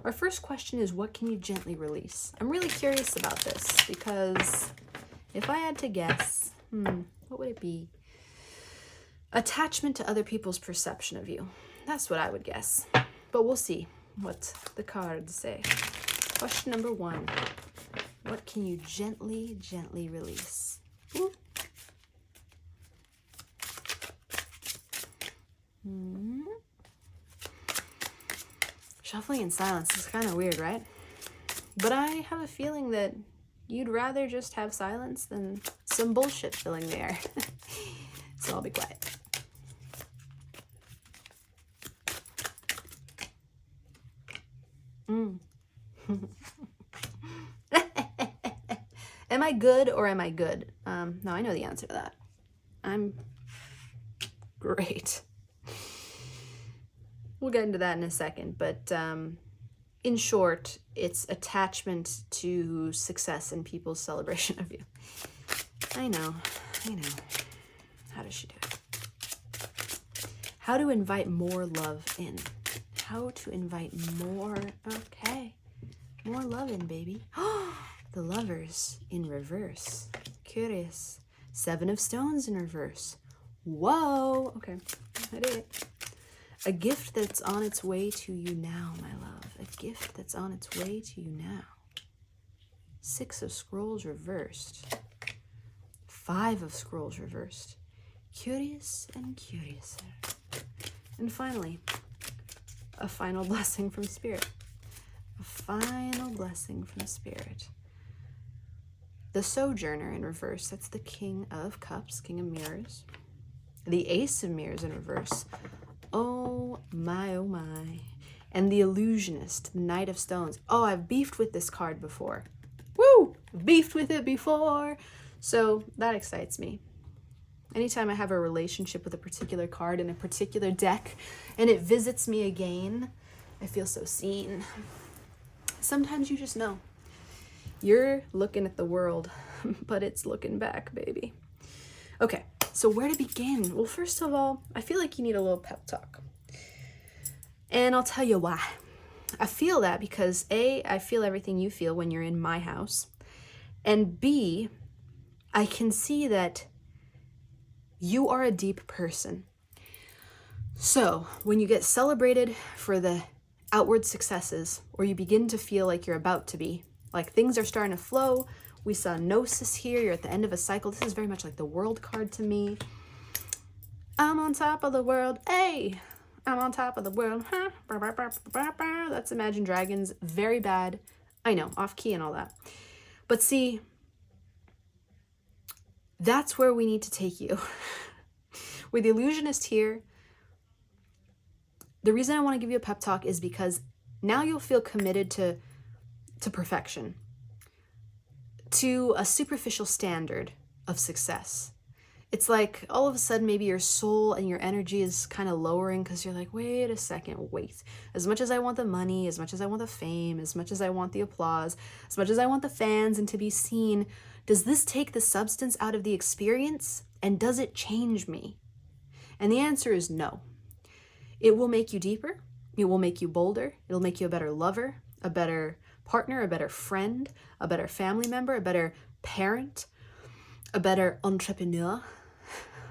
our first question is, what can you gently release? I'm really curious about this because if I had to guess, what would it be? Attachment to other people's perception of you. That's what I would guess. But we'll see what the cards say. Question number 1. What can you gently, gently release? Ooh. Shuffling in silence is kind of weird, right? But I have a feeling that you'd rather just have silence than some bullshit filling the air. So I'll be quiet. Am I good or am I good? No, I know the answer to that. I'm great. We'll get into that in a second, but in short, it's attachment to success and people's celebration of you. I know. How does she do it? How to invite more love in. How to invite more, okay. More love in, baby. The Lovers in reverse. Curious. 7 of Stones in reverse. Whoa. Okay, I did it. A gift that's on its way to you now, my love. A gift that's on its way to you now. 6 of Scrolls reversed. 5 of Scrolls reversed. Curious and curiouser. And finally, a final blessing from Spirit. A final blessing from Spirit. The Sojourner in reverse. That's the King of Cups, King of Mirrors. The Ace of Mirrors in reverse. Oh my, oh my. And the Illusionist, the Knight of Stones. Oh, I've beefed with this card before. Woo! Beefed with it before. So that excites me. Anytime I have a relationship with a particular card in a particular deck and it visits me again, I feel so seen. Sometimes you just know. You're looking at the world, but it's looking back, baby. Okay, so where to begin? Well, first of all, I feel like you need a little pep talk. And I'll tell you why. I feel that because A, I feel everything you feel when you're in my house. And B, I can see that you are a deep person. So when you get celebrated for the outward successes, or you begin to feel like you're about to be, like things are starting to flow, we saw Gnosis here, you're at the end of a cycle. This is very much like the World card to me. I'm on top of the world, hey! I'm on top of the world, huh? That's Imagine Dragons, very bad. I know, off key and all that. But see, that's where we need to take you. With the Illusionist here, the reason I want to give you a pep talk is because now you'll feel committed to perfection, to a superficial standard of success. It's like all of a sudden maybe your soul and your energy is kind of lowering because you're like, wait a second, wait. As much as I want the money, as much as I want the fame, as much as I want the applause, as much as I want the fans and to be seen, does this take the substance out of the experience? And does it change me? And the answer is no. It will make you deeper. It will make you bolder. It'll make you a better lover, a better partner, a better friend, a better family member, a better parent, a better entrepreneur,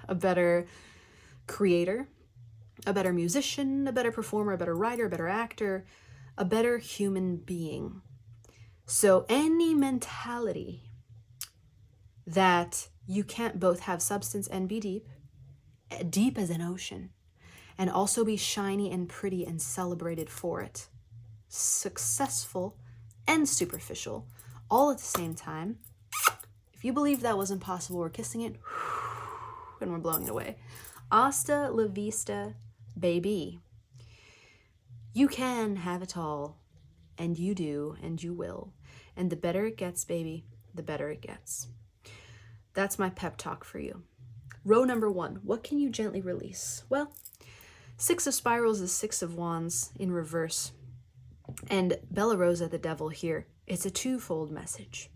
a better creator, a better musician, a better performer, a better writer, a better actor, a better human being. So any mentality that you can't both have substance and be deep, deep as an ocean, and also be shiny and pretty and celebrated for it, successful and superficial, all at the same time. If you believe that wasn't possible, we're kissing it and we're blowing it away. Hasta la vista, baby. You can have it all, and you do, and you will. And the better it gets, baby, the better it gets. That's my pep talk for you. Row number 1, what can you gently release? Well, 6 of Spirals is 6 of Wands in reverse. And Bella Rosa, the devil here, it's a twofold message.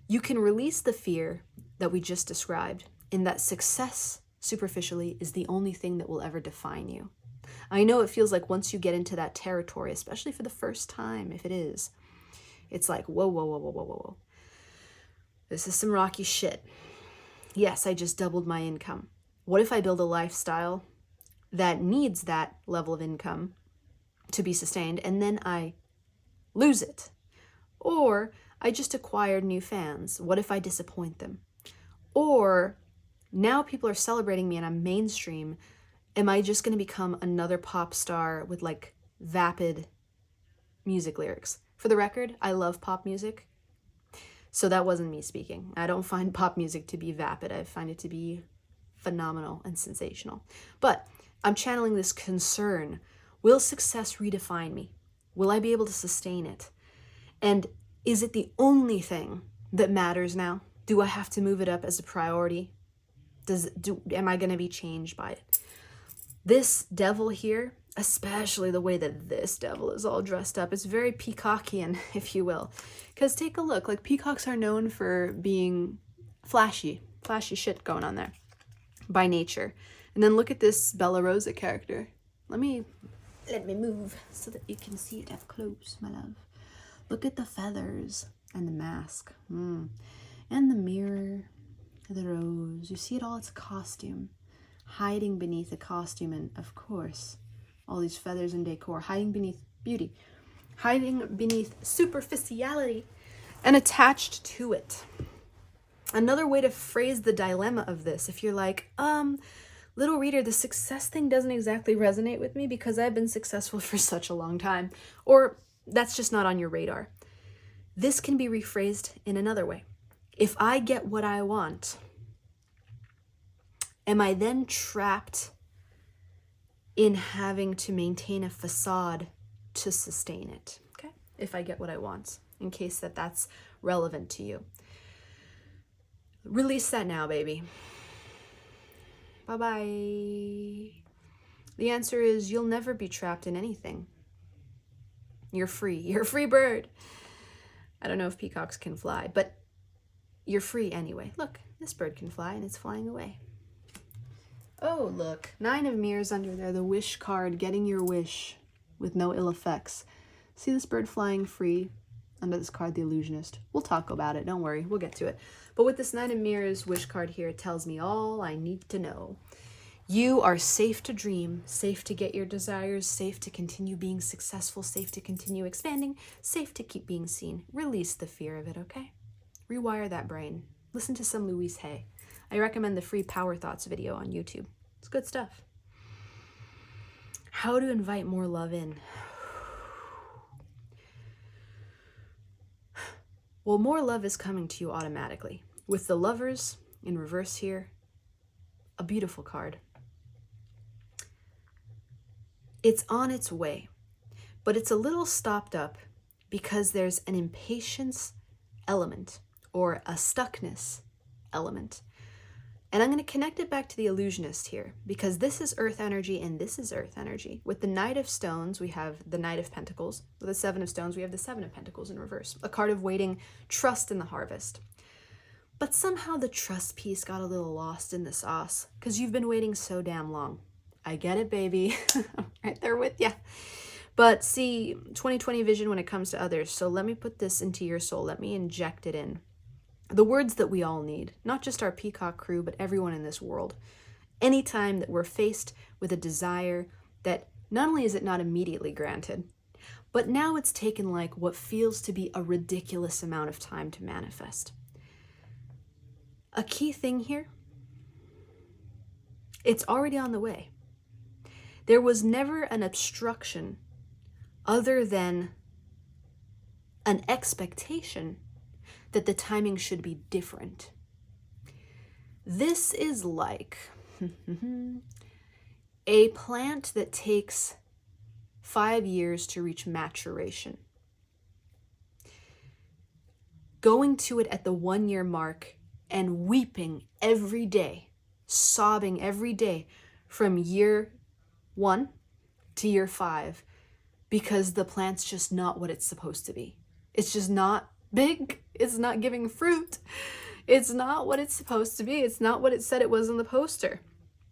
You can release the fear that we just described in that success, superficially, is the only thing that will ever define you. I know it feels like once you get into that territory, especially for the first time, if it is, it's like, whoa, whoa, whoa, whoa, whoa, whoa. This is some rocky shit. Yes, I just doubled my income. What if I build a lifestyle that needs that level of income to be sustained, and then I lose it? Or I just acquired new fans. What if I disappoint them? Or now people are celebrating me and I'm mainstream, Am I just going to become another pop star with like vapid music lyrics? For the record, I love pop music. So that wasn't me speaking. I don't find pop music to be vapid. I find it to be phenomenal and sensational. But I'm channeling this concern. Will success redefine me? Will I be able to sustain it? And is it the only thing that matters now? Do I have to move it up as a priority? Am I going to be changed by it? This devil here, especially the way that this devil is all dressed up, is very peacockian, if you will. Because take a look, like peacocks are known for being flashy shit going on there by nature. And then look at this Bella Rosa character. Let me move so that you can see it up close, my love. Look at the feathers and the mask. And the mirror, the rose. You see it all, it's a costume. Hiding beneath a costume, and of course, all these feathers and decor, hiding beneath beauty, hiding beneath superficiality, and attached to it. Another way to phrase the dilemma of this, if you're like, little reader, the success thing doesn't exactly resonate with me because I've been successful for such a long time, or that's just not on your radar. This can be rephrased in another way. If I get what I want, am I then trapped in having to maintain a facade to sustain it? Okay, if I get what I want, in case that's relevant to you. Release that now, baby. Bye-bye. The answer is you'll never be trapped in anything. You're free. You're a free bird. I don't know if peacocks can fly, but you're free anyway. Look, this bird can fly and it's flying away. Oh, look, 9 of mirrors under there, the wish card, getting your wish with no ill effects. See this bird flying free under this card, the illusionist. We'll talk about it, don't worry, we'll get to it. But with this 9 of mirrors wish card here, it tells me all I need to know. You are safe to dream, safe to get your desires, safe to continue being successful, safe to continue expanding, safe to keep being seen. Release the fear of it, okay? Rewire that brain. Listen to some Louise Hay. I recommend the free Power Thoughts video on YouTube. It's good stuff. How to invite more love in. Well, more love is coming to you automatically. With the Lovers in reverse here, a beautiful card. It's on its way, but it's a little stopped up because there's an impatience element or a stuckness element. And I'm going to connect it back to the illusionist here because this is earth energy and this is earth energy. With the Knight of Stones, we have the Knight of Pentacles. With the 7 of Stones, we have the 7 of Pentacles in reverse. A card of waiting, trust in the harvest. But somehow the trust piece got a little lost in the sauce because you've been waiting so damn long. I get it, baby. I'm right there with ya. But see, 20/20 vision when it comes to others. So let me put this into your soul. Let me inject it in. The words that we all need, not just our Peacock Crew, but everyone in this world. Anytime that we're faced with a desire that not only is it not immediately granted, but now it's taken like what feels to be a ridiculous amount of time to manifest. A key thing here, it's already on the way. There was never an obstruction other than an expectation that the timing should be different. This is like a plant that takes 5 years to reach maturation. Going to it at the 1-year mark and weeping every day, sobbing every day from year 1 to year 5 because the plant's just not what it's supposed to be. It's just not big. It's not giving fruit. It's not what it's supposed to be. It's not what it said it was on the poster.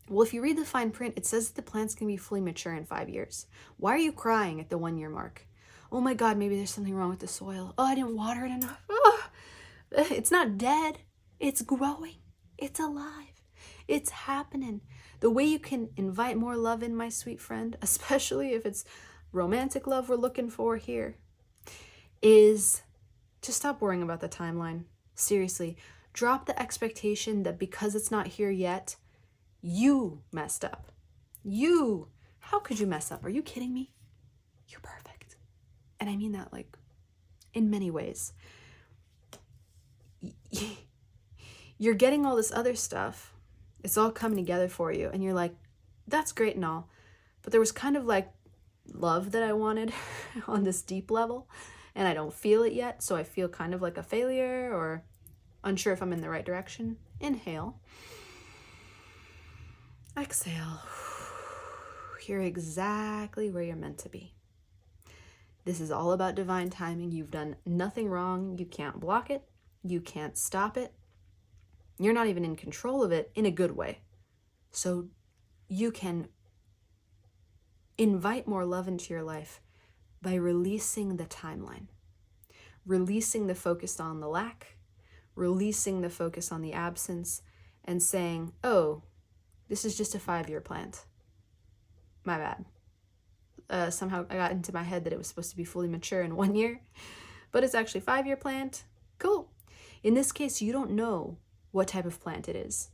Well, if you read the fine print, it says that the plant's going to be fully mature in 5 years. Why are you crying at the 1-year mark? Oh my God, maybe there's something wrong with the soil. Oh, I didn't water it enough. Oh, it's not dead. It's growing. It's alive. It's happening. The way you can invite more love in, my sweet friend, especially if it's romantic love we're looking for here, is to stop worrying about the timeline. Seriously, drop the expectation that because it's not here yet, you messed up. How could you mess up? Are you kidding me? You're perfect. And I mean that like in many ways. You're getting all this other stuff. It's all coming together for you. And you're like, that's great and all. But there was kind of like love that I wanted on this deep level. And I don't feel it yet. So I feel kind of like a failure or unsure if I'm in the right direction. Inhale. Exhale. You're exactly where you're meant to be. This is all about divine timing. You've done nothing wrong. You can't block it. You can't stop it. You're not even in control of it in a good way. So you can invite more love into your life by releasing the timeline, releasing the focus on the lack, releasing the focus on the absence, and saying, oh, this is just a 5-year plant. My bad. Somehow I got into my head that it was supposed to be fully mature in 1 year, but it's actually a 5-year plant. Cool. In this case, you don't know what type of plant it is,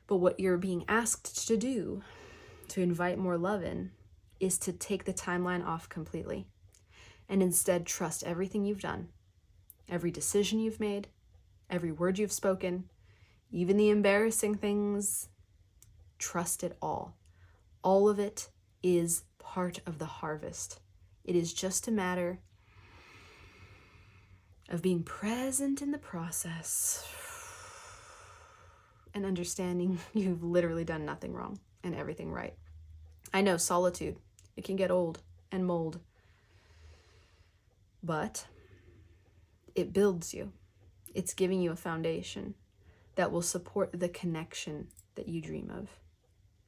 but what you're being asked to do to invite more love in is to take the timeline off completely and instead trust everything you've done, every decision you've made, every word you've spoken, even the embarrassing things. Trust it all. All of it is part of the harvest. It is just a matter of being present in the process and understanding you've literally done nothing wrong and everything right. I know, solitude, it can get old and mold, but it builds you. It's giving you a foundation that will support the connection that you dream of.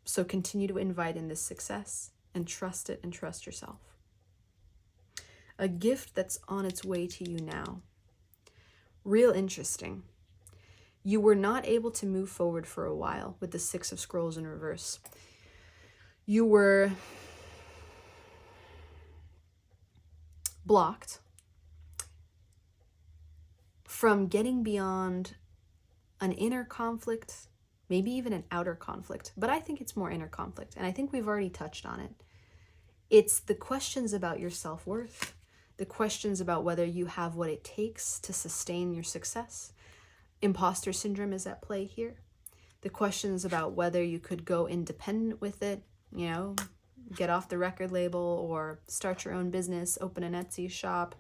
So continue to invite in this success and trust it and trust yourself. A gift that's on its way to you now. Real interesting. You were not able to move forward for a while with the 6 of Scrolls in reverse. You were blocked from getting beyond an inner conflict, maybe even an outer conflict, but I think it's more inner conflict, and I think we've already touched on it. It's the questions about your self-worth, the questions about whether you have what it takes to sustain your success. Imposter syndrome is at play here. The questions about whether you could go independent with it, get off the record label or start your own business, open an Etsy shop,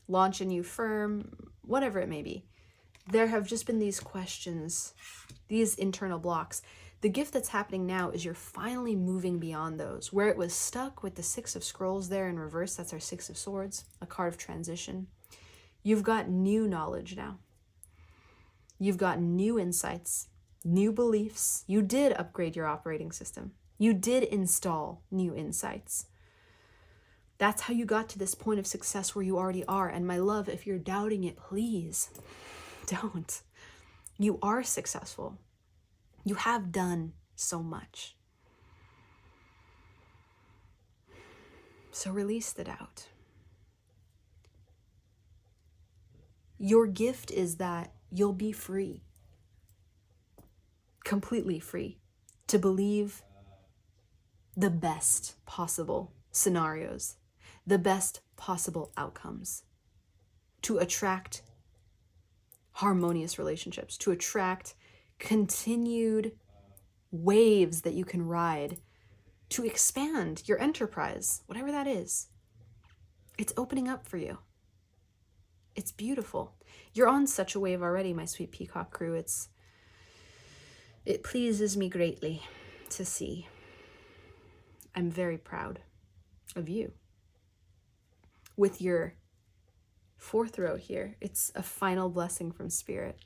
launch a new firm, whatever it may be. There have just been these questions, these internal blocks. The gift that's happening now is you're finally moving beyond those. Where it was stuck with the 6 of Scrolls there in reverse, that's our 6 of Swords, a card of transition. You've got new knowledge now. You've got new insights, new beliefs. You did upgrade your operating system. You did install new insights. That's how you got to this point of success where you already are. And my love, if you're doubting it, please don't. You are successful. You have done so much. So release the doubt. Your gift is that you'll be free, completely free, to believe the best possible scenarios, the best possible outcomes, to attract harmonious relationships, to attract continued waves that you can ride, to expand your enterprise, whatever that is. It's opening up for you. It's beautiful. You're on such a wave already, my sweet Peacock Crew. It pleases me greatly to see. I'm very proud of you. With your 4th row here, it's a final blessing from Spirit.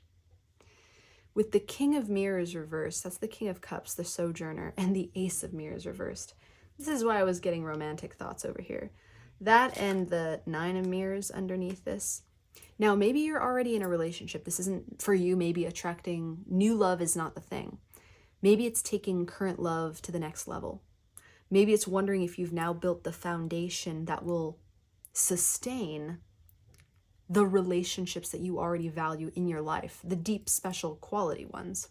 With the King of Mirrors reversed, that's the King of Cups, the Sojourner, and the Ace of Mirrors reversed. This is why I was getting romantic thoughts over here. That and the 9 of Mirrors underneath this. Now, maybe you're already in a relationship. This isn't for you. Maybe attracting new love is not the thing. Maybe it's taking current love to the next level. Maybe it's wondering if you've now built the foundation that will sustain the relationships that you already value in your life, the deep, special, quality ones.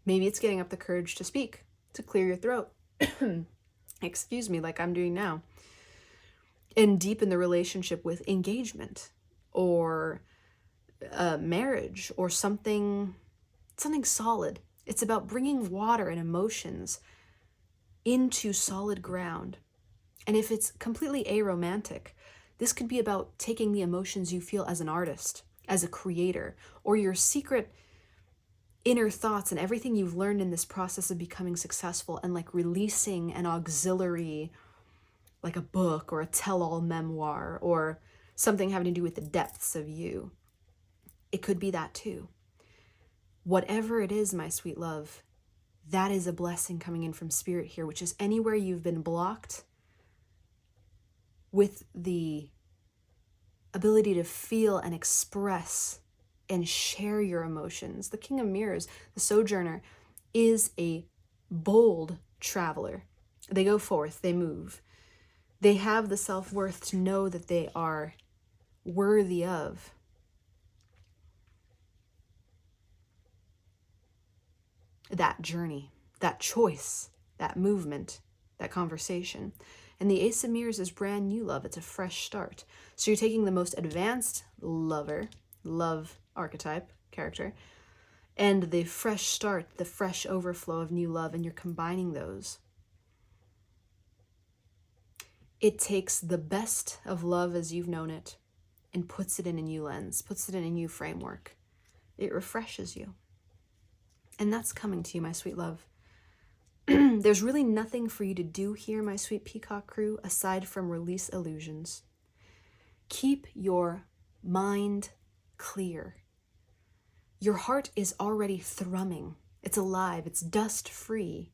Maybe it's getting up the courage to speak, to clear your throat. Excuse me, like I'm doing now. And deepen the relationship with engagement or marriage or something solid. It's about bringing water and emotions into solid ground. And if it's completely aromantic, this could be about taking the emotions you feel as an artist, as a creator, or your secret inner thoughts and everything you've learned in this process of becoming successful, and like releasing an auxiliary, like a book or a tell-all memoir or something having to do with the depths of you. It could be that too. Whatever it is, my sweet love, that is a blessing coming in from spirit here, which is anywhere you've been blocked with the ability to feel and express and share your emotions. The King of Mirrors, the Sojourner, is a bold traveler. They go forth, they move. They have the self-worth to know that they are worthy of that journey, that choice, that movement, that conversation. And the Ace of Mirrors is brand new love. It's a fresh start. So you're taking the most advanced love archetype, character, and the fresh start, the fresh overflow of new love, and you're combining those. It takes the best of love as you've known it and puts it in a new lens, puts it in a new framework. It refreshes you. And that's coming to you, my sweet love. There's really nothing for you to do here, my sweet Peacock Crew, aside from release illusions. Keep your mind clear. Your heart is already thrumming. It's alive. It's dust-free.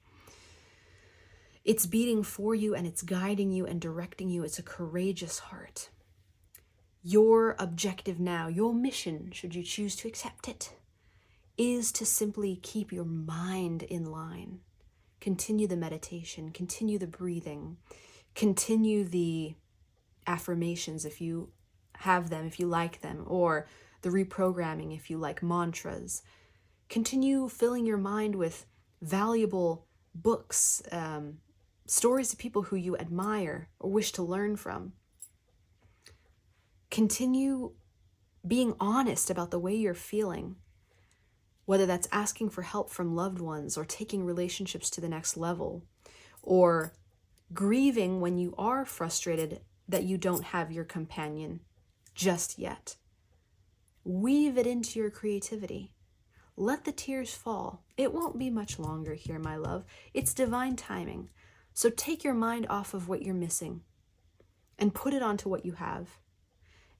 It's beating for you, and it's guiding you and directing you. It's a courageous heart. Your objective now, your mission, should you choose to accept it, is to simply keep your mind in line. Continue the meditation, continue the breathing, continue the affirmations if you have them, if you like them, or the reprogramming if you like mantras. Continue filling your mind with valuable books, stories of people who you admire or wish to learn from. Continue being honest about the way you're feeling, whether that's asking for help from loved ones or taking relationships to the next level, or grieving when you are frustrated that you don't have your companion just yet. Weave it into your creativity. Let the tears fall. It won't be much longer here, my love. It's divine timing. So take your mind off of what you're missing and put it onto what you have,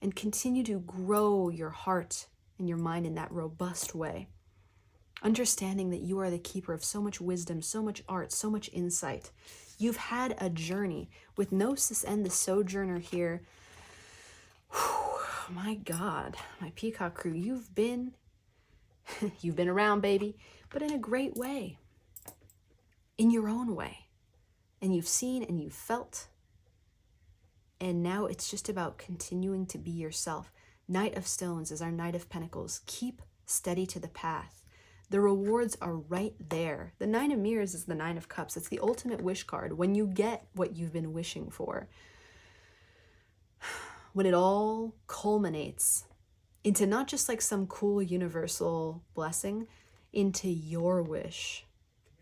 and continue to grow your heart and your mind in that robust way. Understanding that you are the keeper of so much wisdom, so much art, so much insight. You've had a journey with Gnosis and the Sojourner here. Whew, my God, my Peacock Crew, you've been around, baby, but in a great way, in your own way. And you've seen and you've felt. And now it's just about continuing to be yourself. Knight of Stones is our Knight of Pentacles. Keep steady to the path. The rewards are right there. The Nine of Mirrors is the Nine of Cups. It's the ultimate wish card. When you get what you've been wishing for, when it all culminates into not just like some cool universal blessing, into your wish.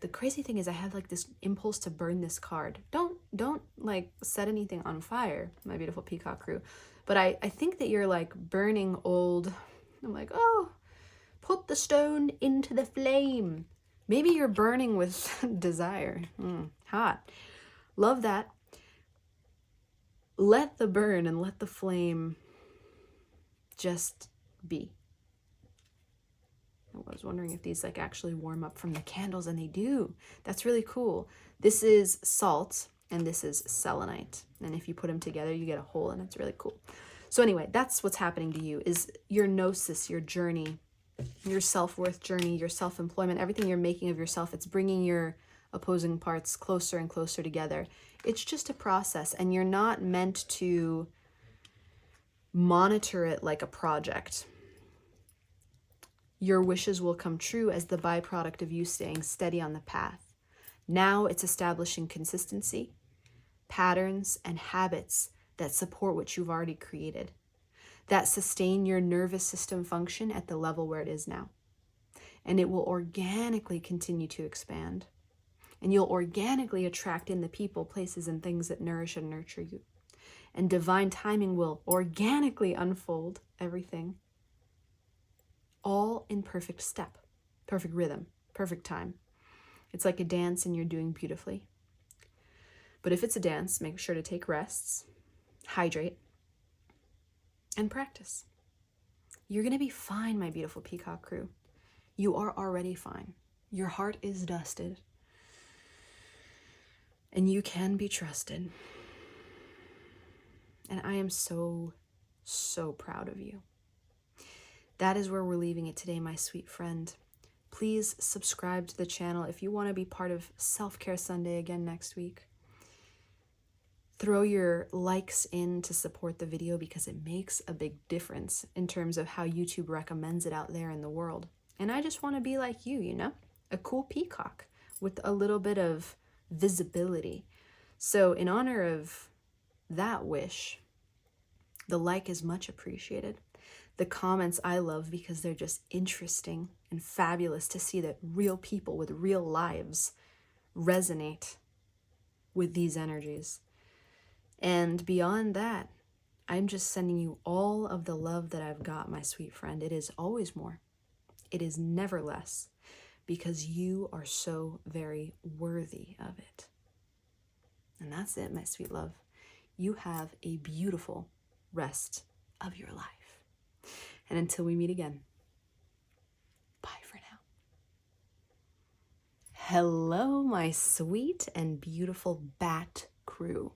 The crazy thing is I have like this impulse to burn this card. Don't like set anything on fire, my beautiful Peacock Crew. But I think that you're like burning old. I'm like, oh, put the stone into the flame. Maybe you're burning with desire. Hot. Love that. Let the burn and let the flame just be. I was wondering if these like actually warm up from the candles, and they do. That's really cool. This is salt and this is selenite. And if you put them together, you get a whole, and it's really cool. So anyway, that's what's happening to you, is your gnosis, your journey, your self-worth journey, your self-employment, everything you're making of yourself. It's bringing your opposing parts closer and closer together. It's just a process, and you're not meant to monitor it like a project. Your wishes will come true as the byproduct of you staying steady on the path. Now it's establishing consistency, patterns, and habits that support what you've already created, that sustain your nervous system function at the level where it is now. And it will organically continue to expand. And you'll organically attract in the people, places, and things that nourish and nurture you. And divine timing will organically unfold everything, all in perfect step, perfect rhythm, perfect time. It's like a dance and you're doing beautifully. But if it's a dance, make sure to take rests, hydrate, and practice. You're going to be fine, my beautiful Peacock Crew. You are already fine. Your heart is dusted. And you can be trusted. And I am so, so proud of you. That is where we're leaving it today, my sweet friend. Please subscribe to the channel if you want to be part of Self-Care Sunday again next week. Throw your likes in to support the video because it makes a big difference in terms of how YouTube recommends it out there in the world. And I just want to be like you, you know, a cool peacock with a little bit of visibility. So in honor of that wish, the like is much appreciated. The comments I love because they're just interesting and fabulous to see that real people with real lives resonate with these energies. And beyond that, I'm just sending you all of the love that I've got, my sweet friend. It is always more. It is never less, because you are so very worthy of it. And that's it, my sweet love. You have a beautiful rest of your life. And until we meet again, bye for now. Hello, my sweet and beautiful bat crew.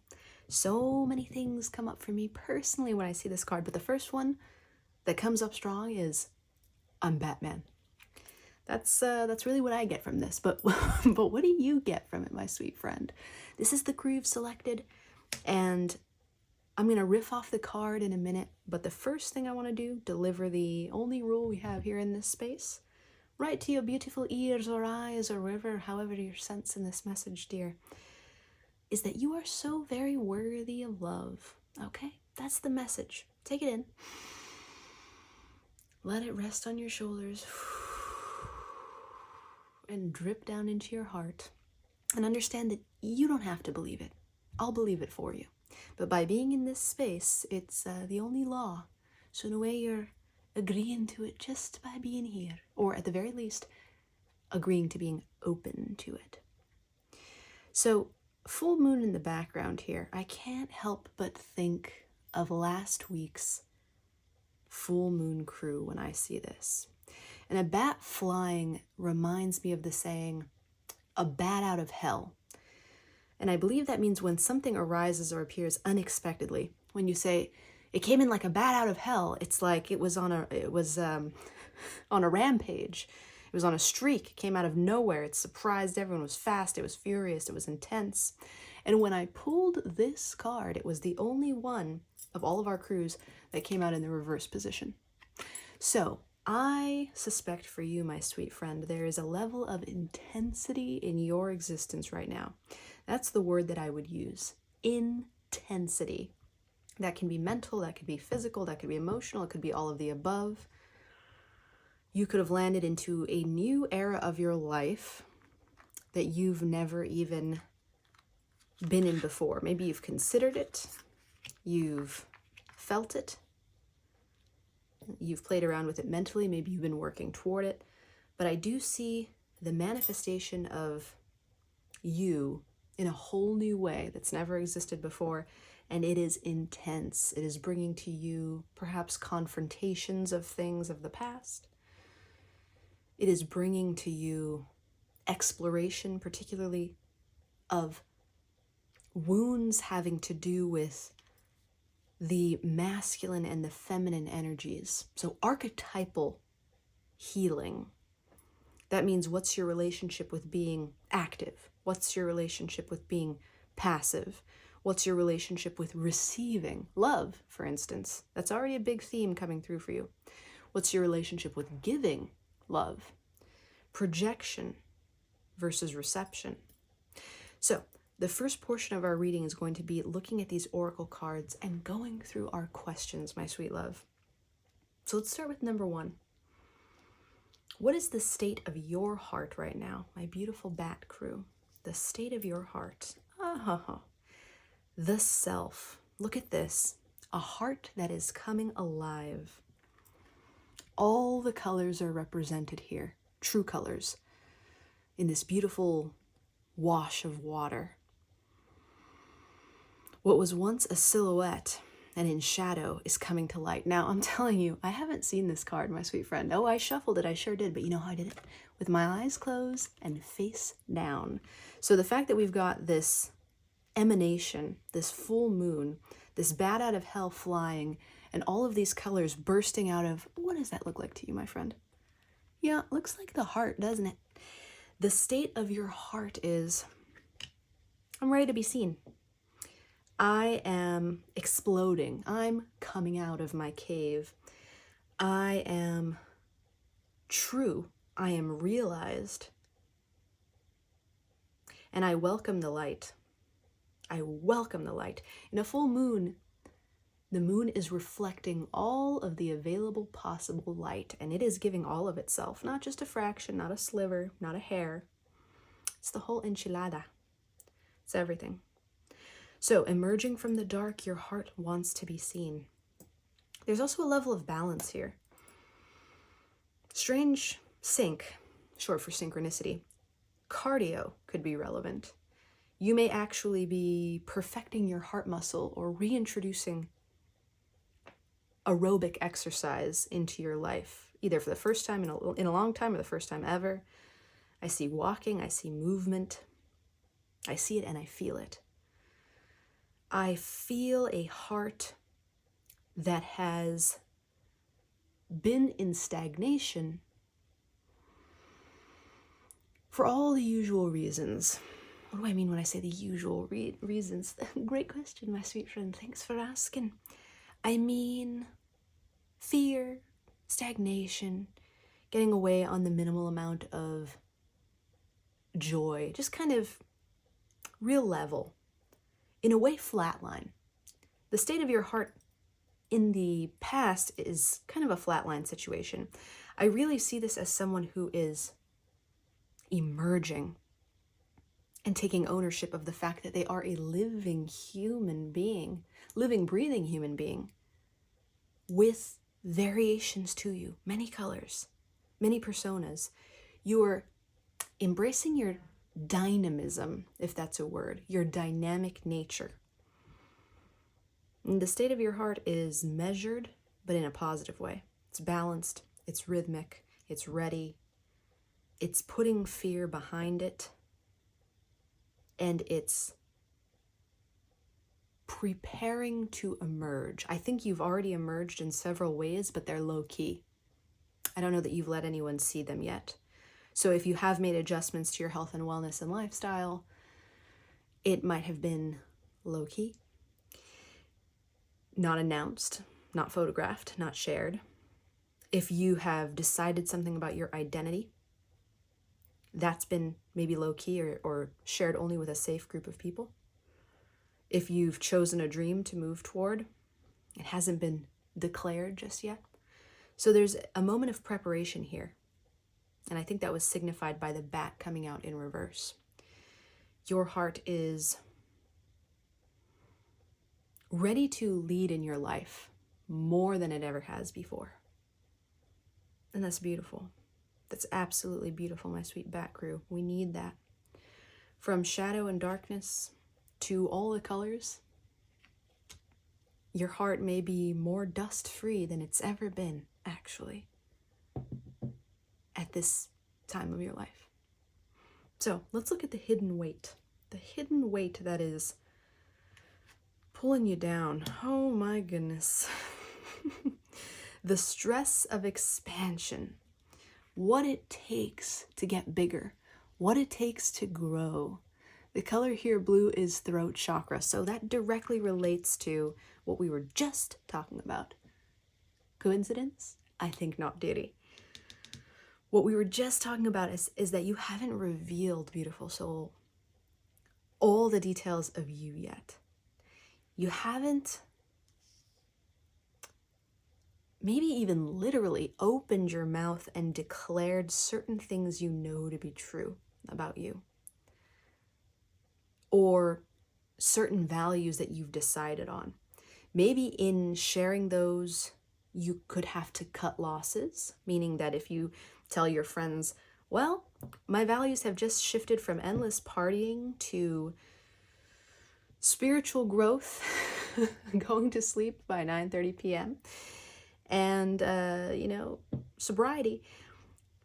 So many things come up for me personally when I see this card, but the first one that comes up strong is I'm Batman. That's really what I get from this, but what do you get from it, my sweet friend? This is the crew you've selected, and I'm going to riff off the card in a minute, but the first thing I want to do, deliver the only rule we have here in this space, right to your beautiful ears or eyes or wherever, however you're sensing this message, dear, is that you are so very worthy of love, okay? That's the message. Take it in. Let it rest on your shoulders and drip down into your heart. And understand that you don't have to believe it. I'll believe it for you. But by being in this space, it's the only law. So in a way, you're agreeing to it just by being here. Or at the very least, agreeing to being open to it. So, full moon in the background here. I can't help but think of last week's full moon crew when I see this. And a bat flying reminds me of the saying, a bat out of hell. And I believe that means when something arises or appears unexpectedly. When you say, it came in like a bat out of hell, it's like it was on a rampage. It was on a streak. It came out of nowhere. It surprised everyone. It was fast. It was furious. It was intense. And when I pulled this card, it was the only one of all of our crews that came out in the reverse position. So I suspect for you, my sweet friend, there is a level of intensity in your existence right now. That's the word that I would use. Intensity. That can be mental, that could be physical, that could be emotional, it could be all of the above. You could have landed into a new era of your life that you've never even been in before. Maybe you've considered it, you've felt it, you've played around with it mentally, maybe you've been working toward it, but I do see the manifestation of you in a whole new way that's never existed before, and it is intense. It is bringing to you perhaps confrontations of things of the past. It is bringing to you exploration, particularly of wounds having to do with the masculine and the feminine energies. So archetypal healing. That means what's your relationship with being active? What's your relationship with being passive? What's your relationship with receiving? Love, for instance. That's already a big theme coming through for you. What's your relationship with giving? love. Projection versus reception. So the first portion of our reading is going to be looking at these oracle cards and going through our questions, my sweet love. So let's start with number 1. What is the state of your heart right now, my beautiful bat crew? The state of your heart. The self. Look at this. A heart that is coming alive. All the colors are represented here. True colors. In this beautiful wash of water. What was once a silhouette and in shadow is coming to light. Now, I'm telling you, I haven't seen this card, my sweet friend. Oh, I shuffled it. I sure did. But you know how I did it? With my eyes closed and face down. So the fact that we've got this emanation, this full moon, this bat out of hell flying, and all of these colors bursting out of, what does that look like to you, my friend? Yeah, looks like the heart, doesn't it? The state of your heart is, I'm ready to be seen. I am exploding. I'm coming out of my cave. I am true. I am realized. And I welcome the light. I welcome the light. In a full moon, the moon is reflecting all of the available possible light, and it is giving all of itself, not just a fraction, not a sliver, not a hair. It's the whole enchilada. It's everything. So, emerging from the dark, your heart wants to be seen. There's also a level of balance here. Strange sync, short for synchronicity. Cardio could be relevant. You may actually be perfecting your heart muscle or reintroducing aerobic exercise into your life, either for the first time in a long time or the first time ever. I see walking, I see movement. I see it and I feel it. I feel a heart that has been in stagnation for all the usual reasons. What do I mean when I say the usual reasons? Great question, my sweet friend. Thanks for asking. I mean fear, stagnation, getting away on the minimal amount of joy, just kind of real level. In a way, flatline. The state of your heart in the past is kind of a flatline situation. I really see this as someone who is emerging and taking ownership of the fact that they are a living human being, living, breathing human being with variations to you, many colors, many personas. You're embracing your dynamism, if that's a word, your dynamic nature. And the state of your heart is measured, but in a positive way. It's balanced, it's rhythmic, it's ready, it's putting fear behind it, and it's preparing to emerge. I think you've already emerged in several ways, but they're low-key. I don't know that you've let anyone see them yet. So if you have made adjustments to your health and wellness and lifestyle, it might have been low-key, not announced, not photographed, not shared. If you have decided something about your identity, that's been maybe low-key or shared only with a safe group of people. If you've chosen a dream to move toward, it hasn't been declared just yet. So there's a moment of preparation here. And I think that was signified by the bat coming out in reverse. Your heart is ready to lead in your life more than it ever has before. And that's beautiful. That's absolutely beautiful, my sweet bat crew. We need that. From shadow and darkness to all the colors, your heart may be more dust-free than it's ever been, actually, at this time of your life. So let's look at the hidden weight. The hidden weight that is pulling you down. Oh my goodness. The stress of expansion. What it takes to get bigger. What it takes to grow. The color here, blue, is throat chakra. So that directly relates to what we were just talking about. Coincidence? I think not, dearie. what we were just talking about is that you haven't revealed, beautiful soul, all the details of you yet. You haven't maybe even literally opened your mouth and declared certain things you know to be true about you, or certain values that you've decided on. Maybe in sharing those, you could have to cut losses, meaning that if you tell your friends, well, my values have just shifted from endless partying to spiritual growth, going to sleep by 9:30 p.m., and, sobriety,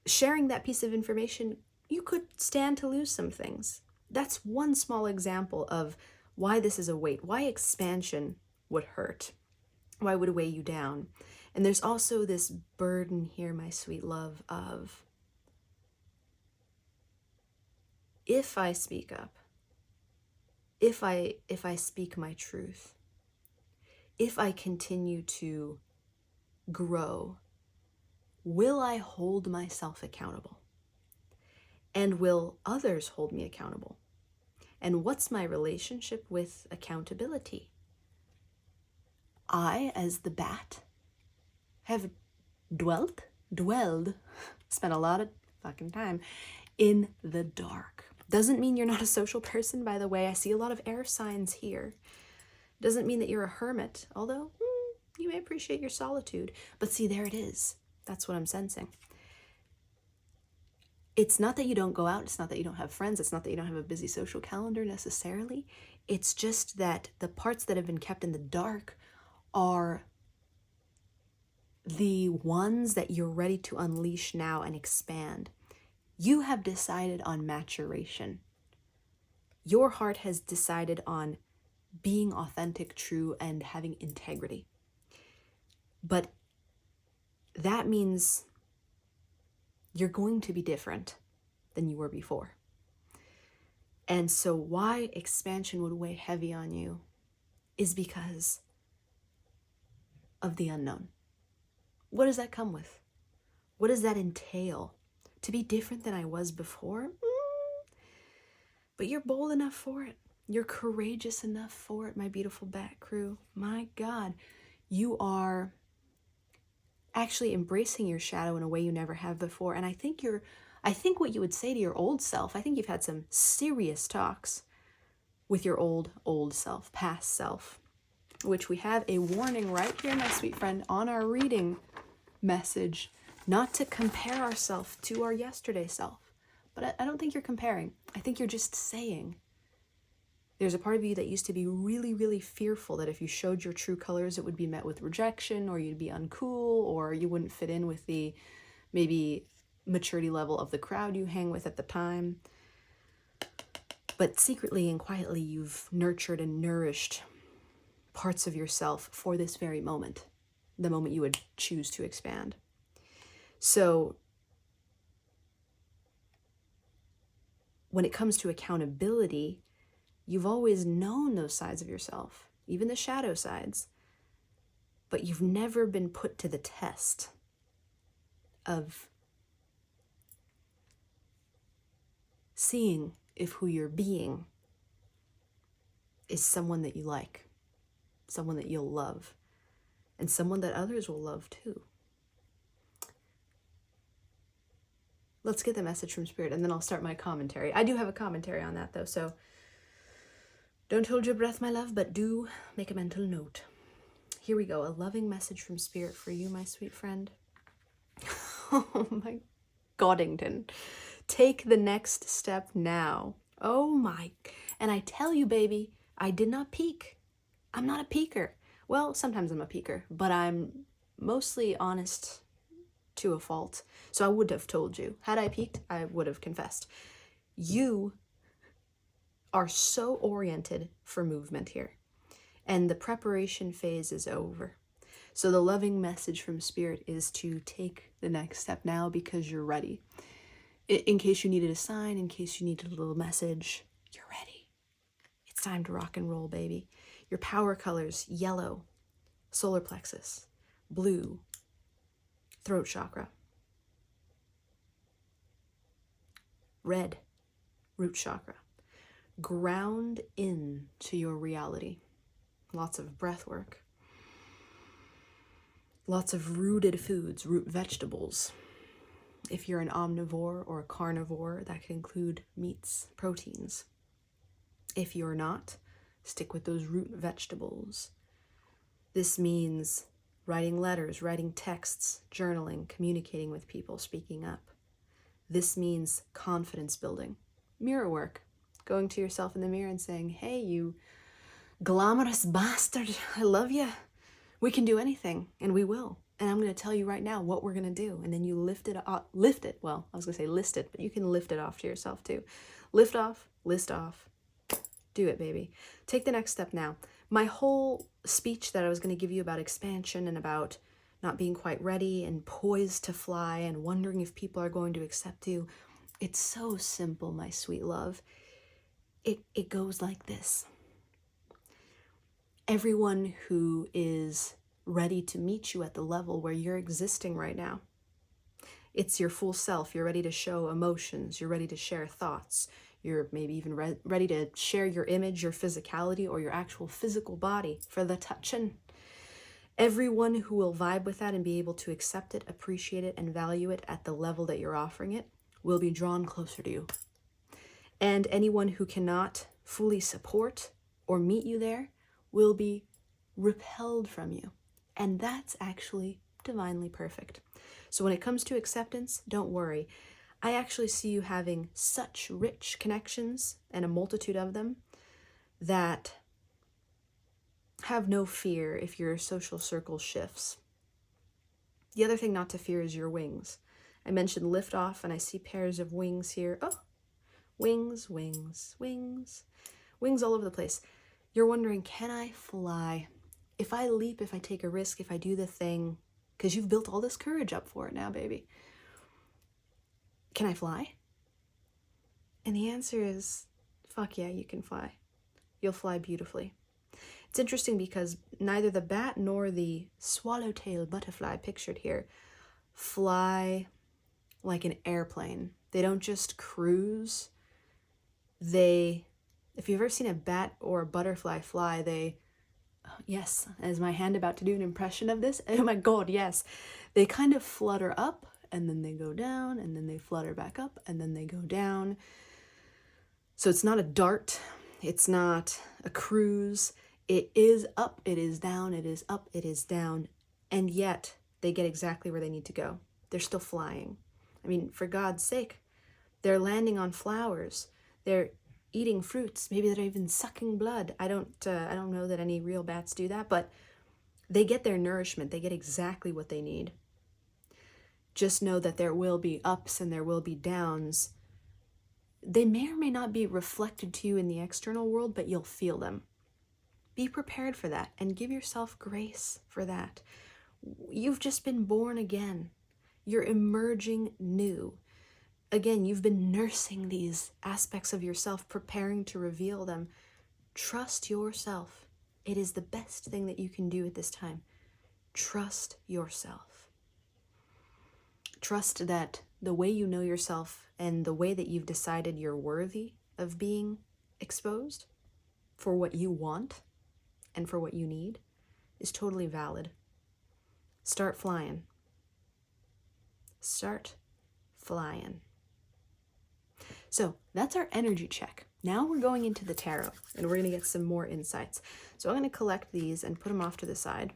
sharing that piece of information, you could stand to lose some things. That's one small example of why this is a weight, why expansion would hurt, why would it weigh you down. And there's also this burden here, my sweet love, of if I speak up, if I speak my truth, if I continue to grow, will I hold myself accountable? And will others hold me accountable? And what's my relationship with accountability? I, as the bat, have dwelled, spent a lot of fucking time in the dark. Doesn't mean you're not a social person, by the way. I see a lot of air signs here. Doesn't mean that you're a hermit, although you may appreciate your solitude. But see, there it is. That's what I'm sensing. It's not that you don't go out. It's not that you don't have friends. It's not that you don't have a busy social calendar necessarily. It's just that the parts that have been kept in the dark are the ones that you're ready to unleash now and expand. You have decided on maturation. Your heart has decided on being authentic, true, and having integrity. But that means you're going to be different than you were before. And so why expansion would weigh heavy on you is because of the unknown. What does that come with? What does that entail? To be different than I was before? But you're bold enough for it. You're courageous enough for it, my beautiful bat crew. My God, you are actually embracing your shadow in a way you never have before. And I think what you would say to your old self, I think you've had some serious talks with your old self, past self, which we have a warning right here, my sweet friend, on our reading message, not to compare ourselves to our yesterday self. But I don't think you're comparing. I think you're just saying, there's a part of you that used to be really, really fearful that if you showed your true colors, it would be met with rejection, or you'd be uncool, or you wouldn't fit in with the maybe maturity level of the crowd you hang with at the time. But secretly and quietly, you've nurtured and nourished parts of yourself for this very moment, the moment you would choose to expand. So when it comes to accountability, you've always known those sides of yourself, even the shadow sides, but you've never been put to the test of seeing if who you're being is someone that you like, someone that you'll love, and someone that others will love too. Let's get the message from Spirit, and then I'll start my commentary. I do have a commentary on that, though, so don't hold your breath, my love, but do make a mental note. Here we go, a loving message from Spirit for you, my sweet friend. Oh my Goddington. Take the next step now. Oh my. And I tell you, baby, I did not peek. I'm not a peeker. Well, sometimes I'm a peeker, but I'm mostly honest to a fault. So I would have told you. Had I peeked, I would have confessed. You are so oriented for movement here, and the preparation phase is over. So the loving message from Spirit is to take the next step now because you're ready. In case you needed a sign, in case you needed a little message, you're ready. It's time to rock and roll, baby. Your power colors: yellow, solar plexus; blue, throat chakra; red, root chakra. Ground in to your reality. Lots of breath work. Lots of rooted foods, root vegetables. If you're an omnivore or a carnivore, that can include meats, proteins. If you're not, stick with those root vegetables. This means writing letters, writing texts, journaling, communicating with people, speaking up. This means confidence building, mirror work, going to yourself in the mirror and saying, hey, you glamorous bastard, I love you. We can do anything, and we will. And I'm going to tell you right now what we're going to do. And then you lift it, well, I was going to say list it, but you can lift it off to yourself too. Lift off, list off. Do it, baby. Take the next step now. My whole speech that I was going to give you about expansion and about not being quite ready and poised to fly and wondering if people are going to accept you, it's so simple, my sweet love. It goes like this. Everyone who is ready to meet you at the level where you're existing right now, it's your full self. You're ready to show emotions. You're ready to share thoughts. You're maybe even ready to share your image, your physicality, or your actual physical body for the touching. Everyone who will vibe with that and be able to accept it, appreciate it, and value it at the level that you're offering it will be drawn closer to you. And anyone who cannot fully support or meet you there will be repelled from you. And that's actually divinely perfect. So when it comes to acceptance, don't worry. I actually see you having such rich connections and a multitude of them that have no fear if your social circle shifts. The other thing not to fear is your wings. I mentioned lift off, and I see pairs of wings here. Oh, wings, wings, wings, wings all over the place. You're wondering, can I fly? If I leap, if I take a risk, if I do the thing, because you've built all this courage up for it now, baby. Can I fly? And the answer is, fuck yeah, you can fly. You'll fly beautifully. It's interesting because neither the bat nor the swallowtail butterfly pictured here fly like an airplane. They don't just cruise. If you've ever seen a bat or a butterfly fly, yes, is my hand about to do an impression of this? Oh my God, yes. They kind of flutter up, and then they go down, and then they flutter back up, and then they go down. So it's not a dart. It's not a cruise. It is up, it is down, it is up, it is down. And yet they get exactly where they need to go. They're still flying. I mean, for God's sake, they're landing on flowers. They're eating fruits. Maybe they're even sucking blood. I don't know that any real bats do that, but they get their nourishment. They get exactly what they need. Just know that there will be ups and there will be downs. They may or may not be reflected to you in the external world, but you'll feel them. Be prepared for that and give yourself grace for that. You've just been born again. You're emerging new. Again, you've been nursing these aspects of yourself, preparing to reveal them. Trust yourself. It is the best thing that you can do at this time. Trust yourself. Trust that the way you know yourself and the way that you've decided you're worthy of being exposed for what you want and for what you need is totally valid. Start flying. Start flying. So that's our energy check. Now we're going into the tarot and we're going to get some more insights. So I'm going to collect these and put them off to the side.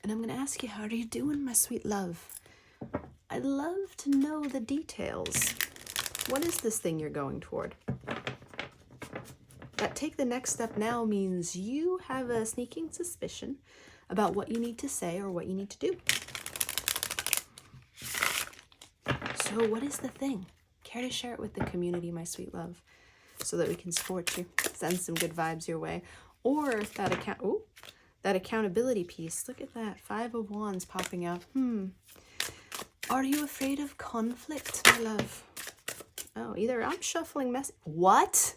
And I'm going to ask you, how are you doing, my sweet love? I'd love to know the details. What is this thing you're going toward? That take the next step now means you have a sneaking suspicion about what you need to say or what you need to do. So what is the thing? Care to share it with the community, my sweet love, so that we can support you, send some good vibes your way, or that accountability piece. Look at that, 5 of Wands popping up. Are you afraid of conflict, my love? Oh, either I'm shuffling What?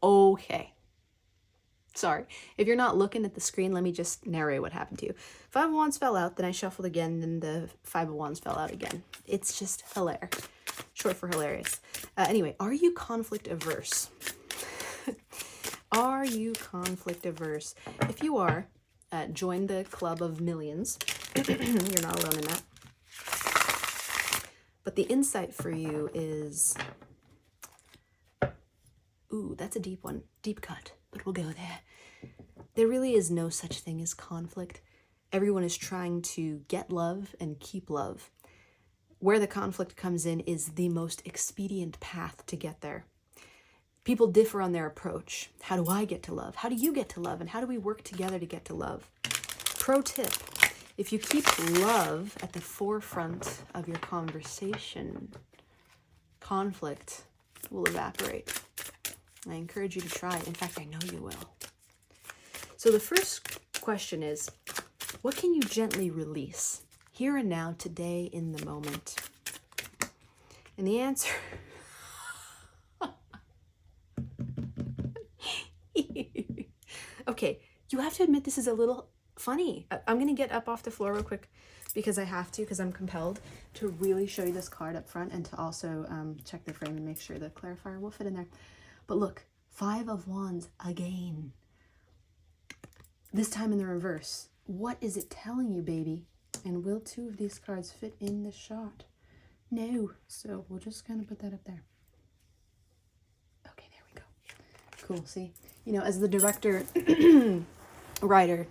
Okay. Sorry. If you're not looking at the screen, let me just narrate what happened to you. 5 of Wands fell out, then I shuffled again, then the 5 of Wands fell out again. It's just hilarious. short for hilarious. Anyway, are you conflict averse? Are you conflict averse? If you are, join the club of millions. You're not alone in that. But the insight for you is, ooh, that's a deep one, deep cut, but we'll go there. There really is no such thing as conflict. Everyone is trying to get love and keep love. Where the conflict comes in is the most expedient path to get there. People differ on their approach. How do I get to love? How do you get to love? And how do we work together to get to love? Pro tip, if you keep love at the forefront of your conversation, conflict will evaporate. I encourage you to try. In fact, I know you will. So the first question is, what can you gently release here and now, today, in the moment? And the answer... Okay, you have to admit this is a little funny. I'm going to get up off the floor real quick because I have to, because I'm compelled to really show you this card up front and to also check the frame and make sure the clarifier will fit in there. But look, 5 of Wands again. This time in the reverse. What is it telling you, baby? And will 2 of these cards fit in the shot? No. So we'll just kind of put that up there. Okay, there we go. Cool, see? You know, as the director, writer,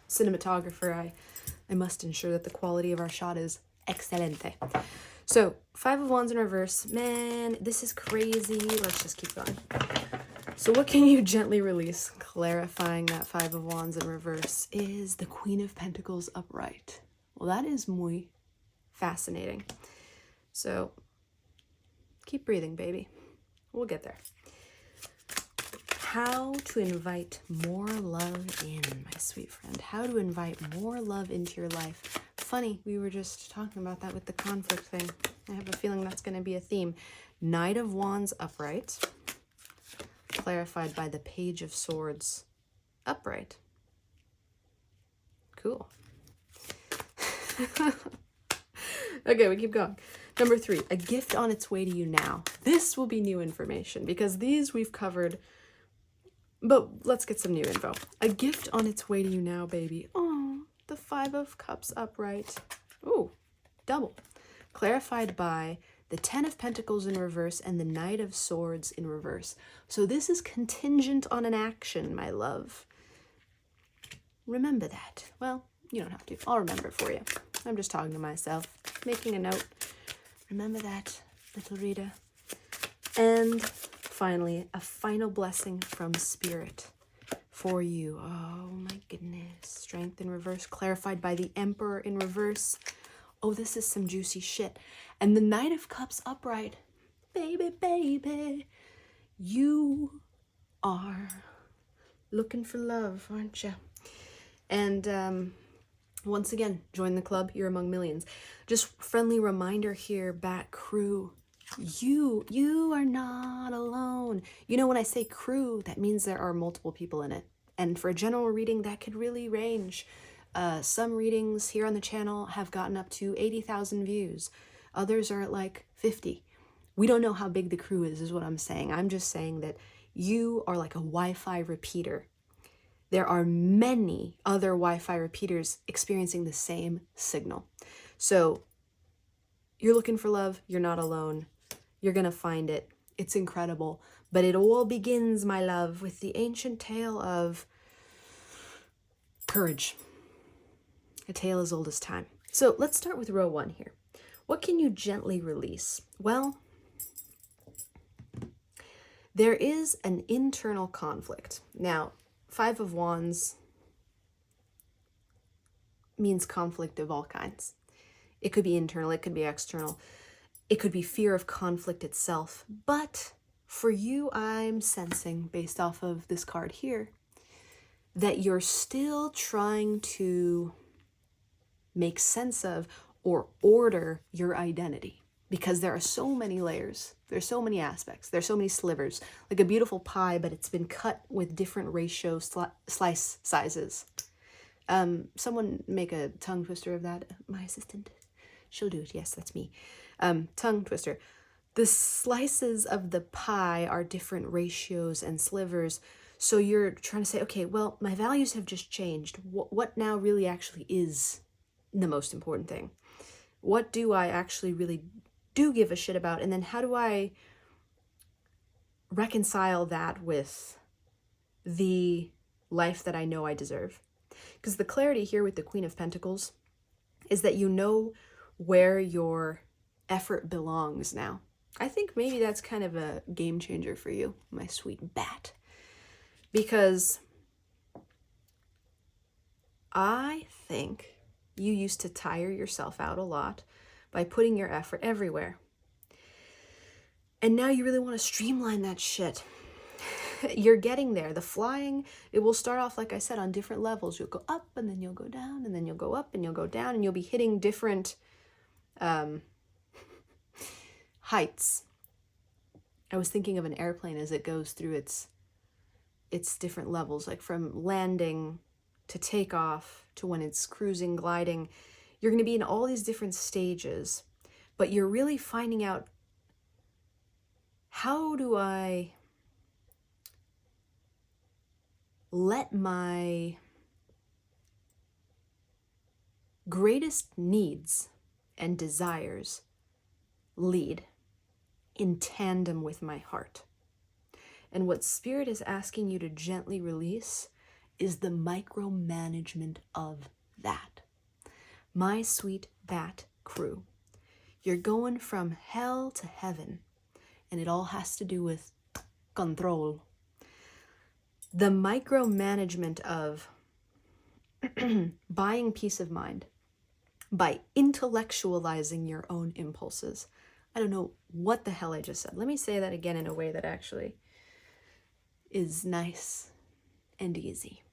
cinematographer, I must ensure that the quality of our shot is excelente. So, 5 of Wands in reverse. Man, this is crazy. Let's just keep going. So what can you gently release? Clarifying that 5 of Wands in reverse is the Queen of Pentacles upright. Well, that is muy fascinating. So, keep breathing, baby. We'll get there. How to invite more love in, my sweet friend. How to invite more love into your life. Funny, we were just talking about that with the conflict thing. I have a feeling that's going to be a theme. Knight of Wands upright. Clarified by the Page of Swords upright. Cool. Okay, we keep going. Number 3, a gift on its way to you now. This will be new information because these we've covered. But let's get some new info. A gift on its way to you now, baby. Oh, the 5 of Cups upright. Ooh, double. Clarified by the 10 of Pentacles in reverse and the Knight of Swords in reverse. So this is contingent on an action, my love. Remember that. Well, you don't have to. I'll remember it for you. I'm just talking to myself, making a note. Remember that, little Rita. And finally, a final blessing from Spirit for you. Oh my goodness. Strength in reverse, clarified by the Emperor in reverse. Oh, this is some juicy shit. And the Knight of Cups upright. Baby, baby, you are looking for love, aren't you? And once again, join the club. You're among millions. Just friendly reminder here, Bat Crew. You are not alone. You know, when I say crew, that means there are multiple people in it. And for a general reading, that could really range. Some readings here on the channel have gotten up to 80,000 views. Others are at like 50. We don't know how big the crew is what I'm saying. I'm just saying that you are like a Wi-Fi repeater. There are many other Wi-Fi repeaters experiencing the same signal. So you're looking for love. You're not alone. You're going to find it. It's incredible. But it all begins, my love, with the ancient tale of courage. A tale as old as time. So let's start with row 1 here. What can you gently release? Well, there is an internal conflict. Now, 5 of Wands means conflict of all kinds. It could be internal, it could be external. It could be fear of conflict itself. But for you, I'm sensing, based off of this card here, that you're still trying to make sense of or order your identity. Because there are so many layers. There's so many aspects. There's so many slivers. Like a beautiful pie, but it's been cut with different ratio slice sizes. Someone make a tongue twister of that. My assistant. She'll do it. Yes, that's me. Tongue twister. The slices of the pie are different ratios and slivers. So you're trying to say, okay, well, my values have just changed. What now really actually is the most important thing? What do I actually really do give a shit about? And then how do I reconcile that with the life that I know I deserve? Because the clarity here with the Queen of Pentacles is that you know where your effort belongs now. I think maybe that's kind of a game changer for you, my sweet bat. Because I think you used to tire yourself out a lot by putting your effort everywhere. And now you really want to streamline that shit. You're getting there. The flying, it will start off, like I said, on different levels. You'll go up and then you'll go down and then you'll go up and you'll go down and you'll be hitting different heights. I was thinking of an airplane as it goes through its different levels, like from landing to takeoff to when it's cruising, gliding. You're going to be in all these different stages, but you're really finding out, how do I let my greatest needs and desires lead in tandem with my heart? And what Spirit is asking you to gently release is the micromanagement of that. My sweet bat crew, you're going from hell to heaven, and it all has to do with control. The micromanagement of buying peace of mind by intellectualizing your own impulses. I don't know what the hell I just said. Let me say that again in a way that actually is nice and easy.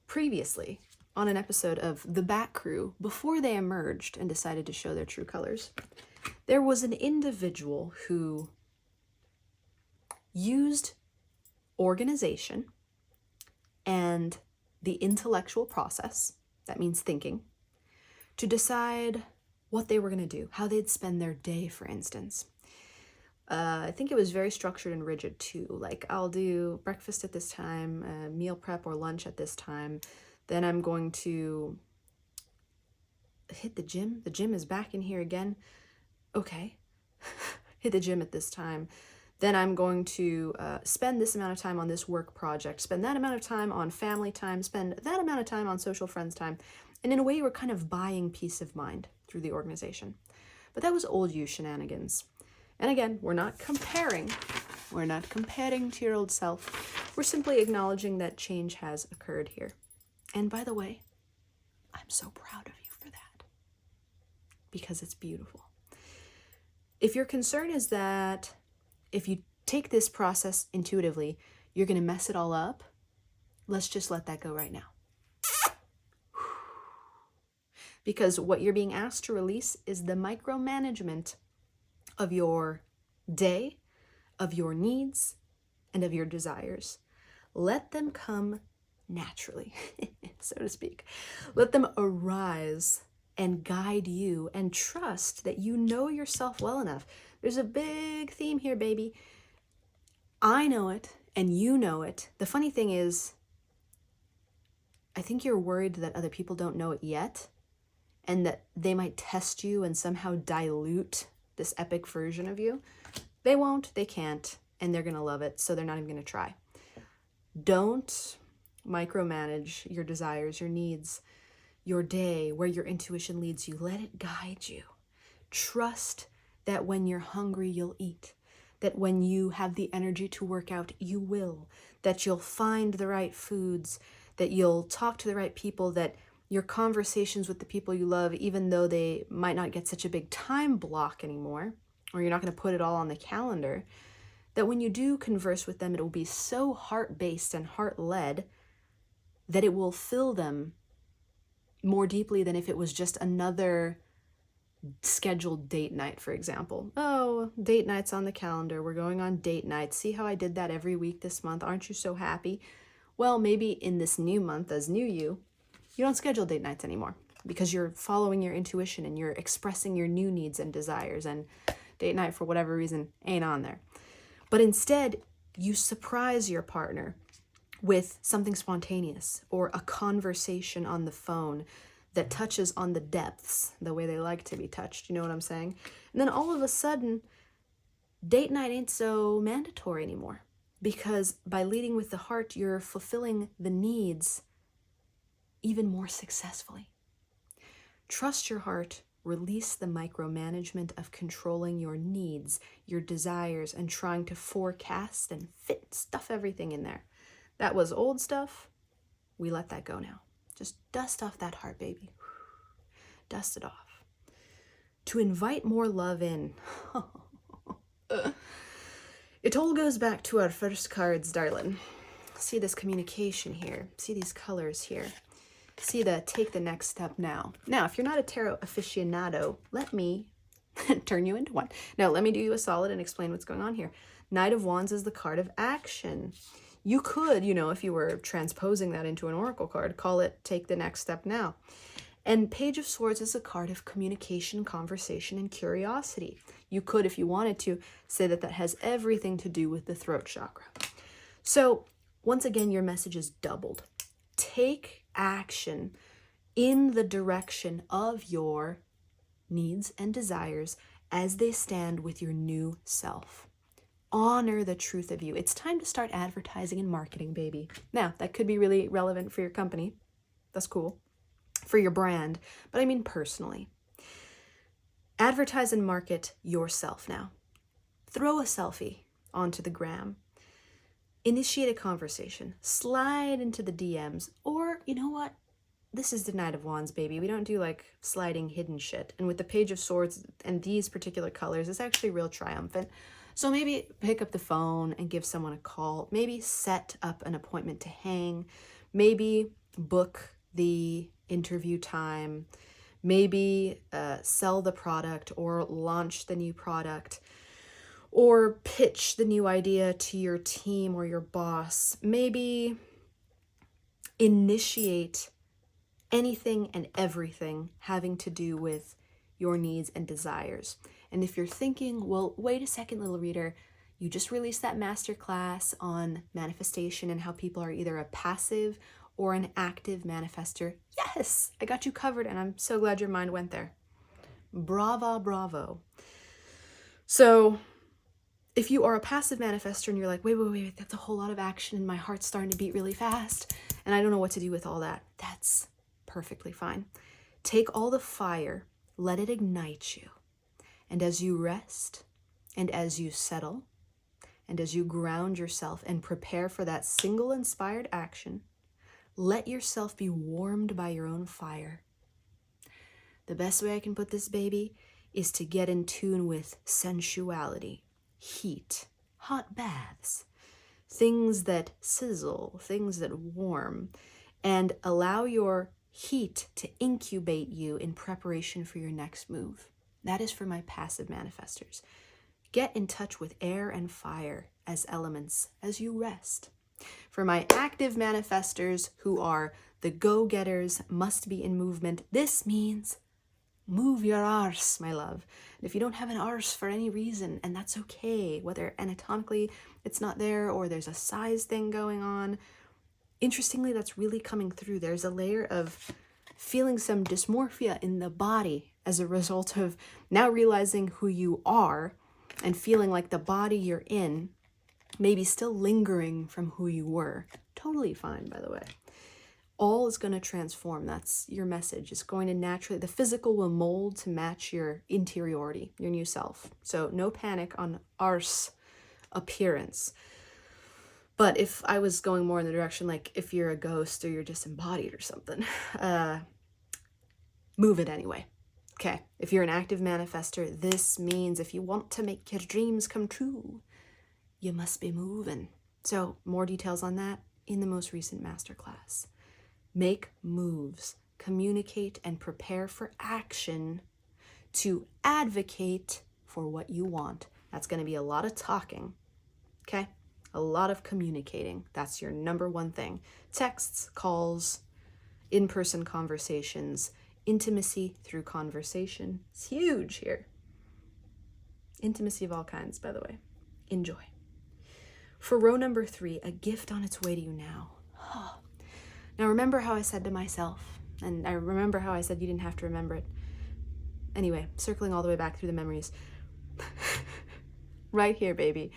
Previously, on an episode of The Bat Crew, before they emerged and decided to show their true colors, there was an individual who used organization and the intellectual process, that means thinking, to decide what they were going to do, how they'd spend their day, for instance. I think it was very structured and rigid too. Like, I'll do breakfast at this time, meal prep or lunch at this time. Then I'm going to hit the gym. The gym is back in here again. Okay. Hit the gym at this time. Then I'm going to spend this amount of time on this work project, spend that amount of time on family time, spend that amount of time on social friends time. And in a way, we're kind of buying peace of mind through the organization. But that was old you shenanigans. And again, we're not comparing. We're not comparing to your old self. We're simply acknowledging that change has occurred here. And by the way, I'm so proud of you for that, because it's beautiful. If your concern is that if you take this process intuitively, you're going to mess it all up, let's just let that go right now. Because what you're being asked to release is the micromanagement of your day, of your needs, and of your desires. Let them come naturally, so to speak. Let them arise and guide you, and trust that you know yourself well enough. There's a big theme here, baby. I know it, and you know it. The funny thing is, I think you're worried that other people don't know it yet, and that they might test you and somehow dilute this epic version of you. They won't, they can't, and they're gonna love it, so they're not even gonna try. Don't micromanage your desires, your needs, your day, where your intuition leads you. Let it guide you. Trust that when you're hungry, you'll eat. That when you have the energy to work out, you will. That you'll find the right foods, that you'll talk to the right people, that your conversations with the people you love, even though they might not get such a big time block anymore, or you're not going to put it all on the calendar, that when you do converse with them, it will be so heart-based and heart-led that it will fill them more deeply than if it was just another scheduled date night, for example. Oh, date night's on the calendar. We're going on date night. See how I did that every week this month? Aren't you so happy? Well, maybe in this new month as new you don't schedule date nights anymore because you're following your intuition and you're expressing your new needs and desires, and date night for whatever reason ain't on there. But instead, you surprise your partner with something spontaneous or a conversation on the phone that touches on the depths the way they like to be touched. You know what I'm saying? And then all of a sudden, date night ain't so mandatory anymore, because by leading with the heart, you're fulfilling the needs even more successfully. Trust your heart. Release the micromanagement of controlling your needs, your desires, and trying to forecast and stuff everything in there. That was old stuff. We let that go now. Just dust off that heart, baby. Dust it off. To invite more love in. It all goes back to our first cards, darling. See this communication here. See these colors here. See the take the next step now. Now, if you're not a tarot aficionado, let me turn you into one. No, let me do you a solid and explain what's going on here. Knight of Wands is the card of action. You could, if you were transposing that into an oracle card, call it take the next step now. And Page of Swords is a card of communication, conversation, and curiosity. You could, if you wanted to, say that that has everything to do with the throat chakra. So, once again, your message is doubled. Take action in the direction of your needs and desires as they stand with your new self. Honor the truth of you. It's time to start advertising and marketing, baby. Now, that could be really relevant for your company. That's cool. For your brand. But I mean personally. Advertise and market yourself now. Throw a selfie onto the gram. Initiate a conversation. Slide into the DMs. Or, you know what? This is the Knight of Wands, baby. We don't do like sliding hidden shit. And with the Page of Swords and these particular colors, it's actually real triumphant. So maybe pick up the phone and give someone a call. Maybe set up an appointment to hang. Maybe book the interview time. Maybe sell the product or launch the new product. Or pitch the new idea to your team or your boss. Maybe initiate anything and everything having to do with your needs and desires. And if you're thinking, well, wait a second, little reader, you just released that masterclass on manifestation and how people are either a passive or an active manifester. Yes, I got you covered, and I'm so glad your mind went there. Bravo, bravo. So, if you are a passive manifester and you're like, wait, that's a whole lot of action and my heart's starting to beat really fast and I don't know what to do with all that, that's perfectly fine. Take all the fire, let it ignite you. And as you rest and as you settle and as you ground yourself and prepare for that single inspired action, let yourself be warmed by your own fire. The best way I can put this, baby, is to get in tune with sensuality. Heat, hot baths, things that sizzle, things that warm, and allow your heat to incubate you in preparation for your next move. That is for my passive manifestors. Get in touch with air and fire as elements as you rest. For my active manifestors who are the go-getters, must be in movement, this means move your arse, my love. And if you don't have an arse for any reason, and that's okay, whether anatomically it's not there or there's a size thing going on, interestingly, that's really coming through. There's a layer of feeling some dysmorphia in the body as a result of now realizing who you are and feeling like the body you're in may be still lingering from who you were. Totally fine, by the way. All is going to transform. That's your message. It's going to naturally, the physical will mold to match your interiority, your new self. So no panic on arse appearance. But if I was going more in the direction, like if you're a ghost or you're disembodied or something, move it anyway. Okay, if you're an active manifester, this means if you want to make your dreams come true, you must be moving. So more details on that in the most recent masterclass. Make moves, communicate, and prepare for action to advocate for what you want. That's going to be a lot of talking, okay? A lot of communicating. That's your number one thing. Texts, calls, in-person conversations, intimacy through conversation. It's huge here. Intimacy of all kinds, by the way. Enjoy. For row number 3, a gift on its way to you now. Now remember how I said to myself, and I remember how I said you didn't have to remember it. Anyway, circling all the way back through the memories. Right here, baby.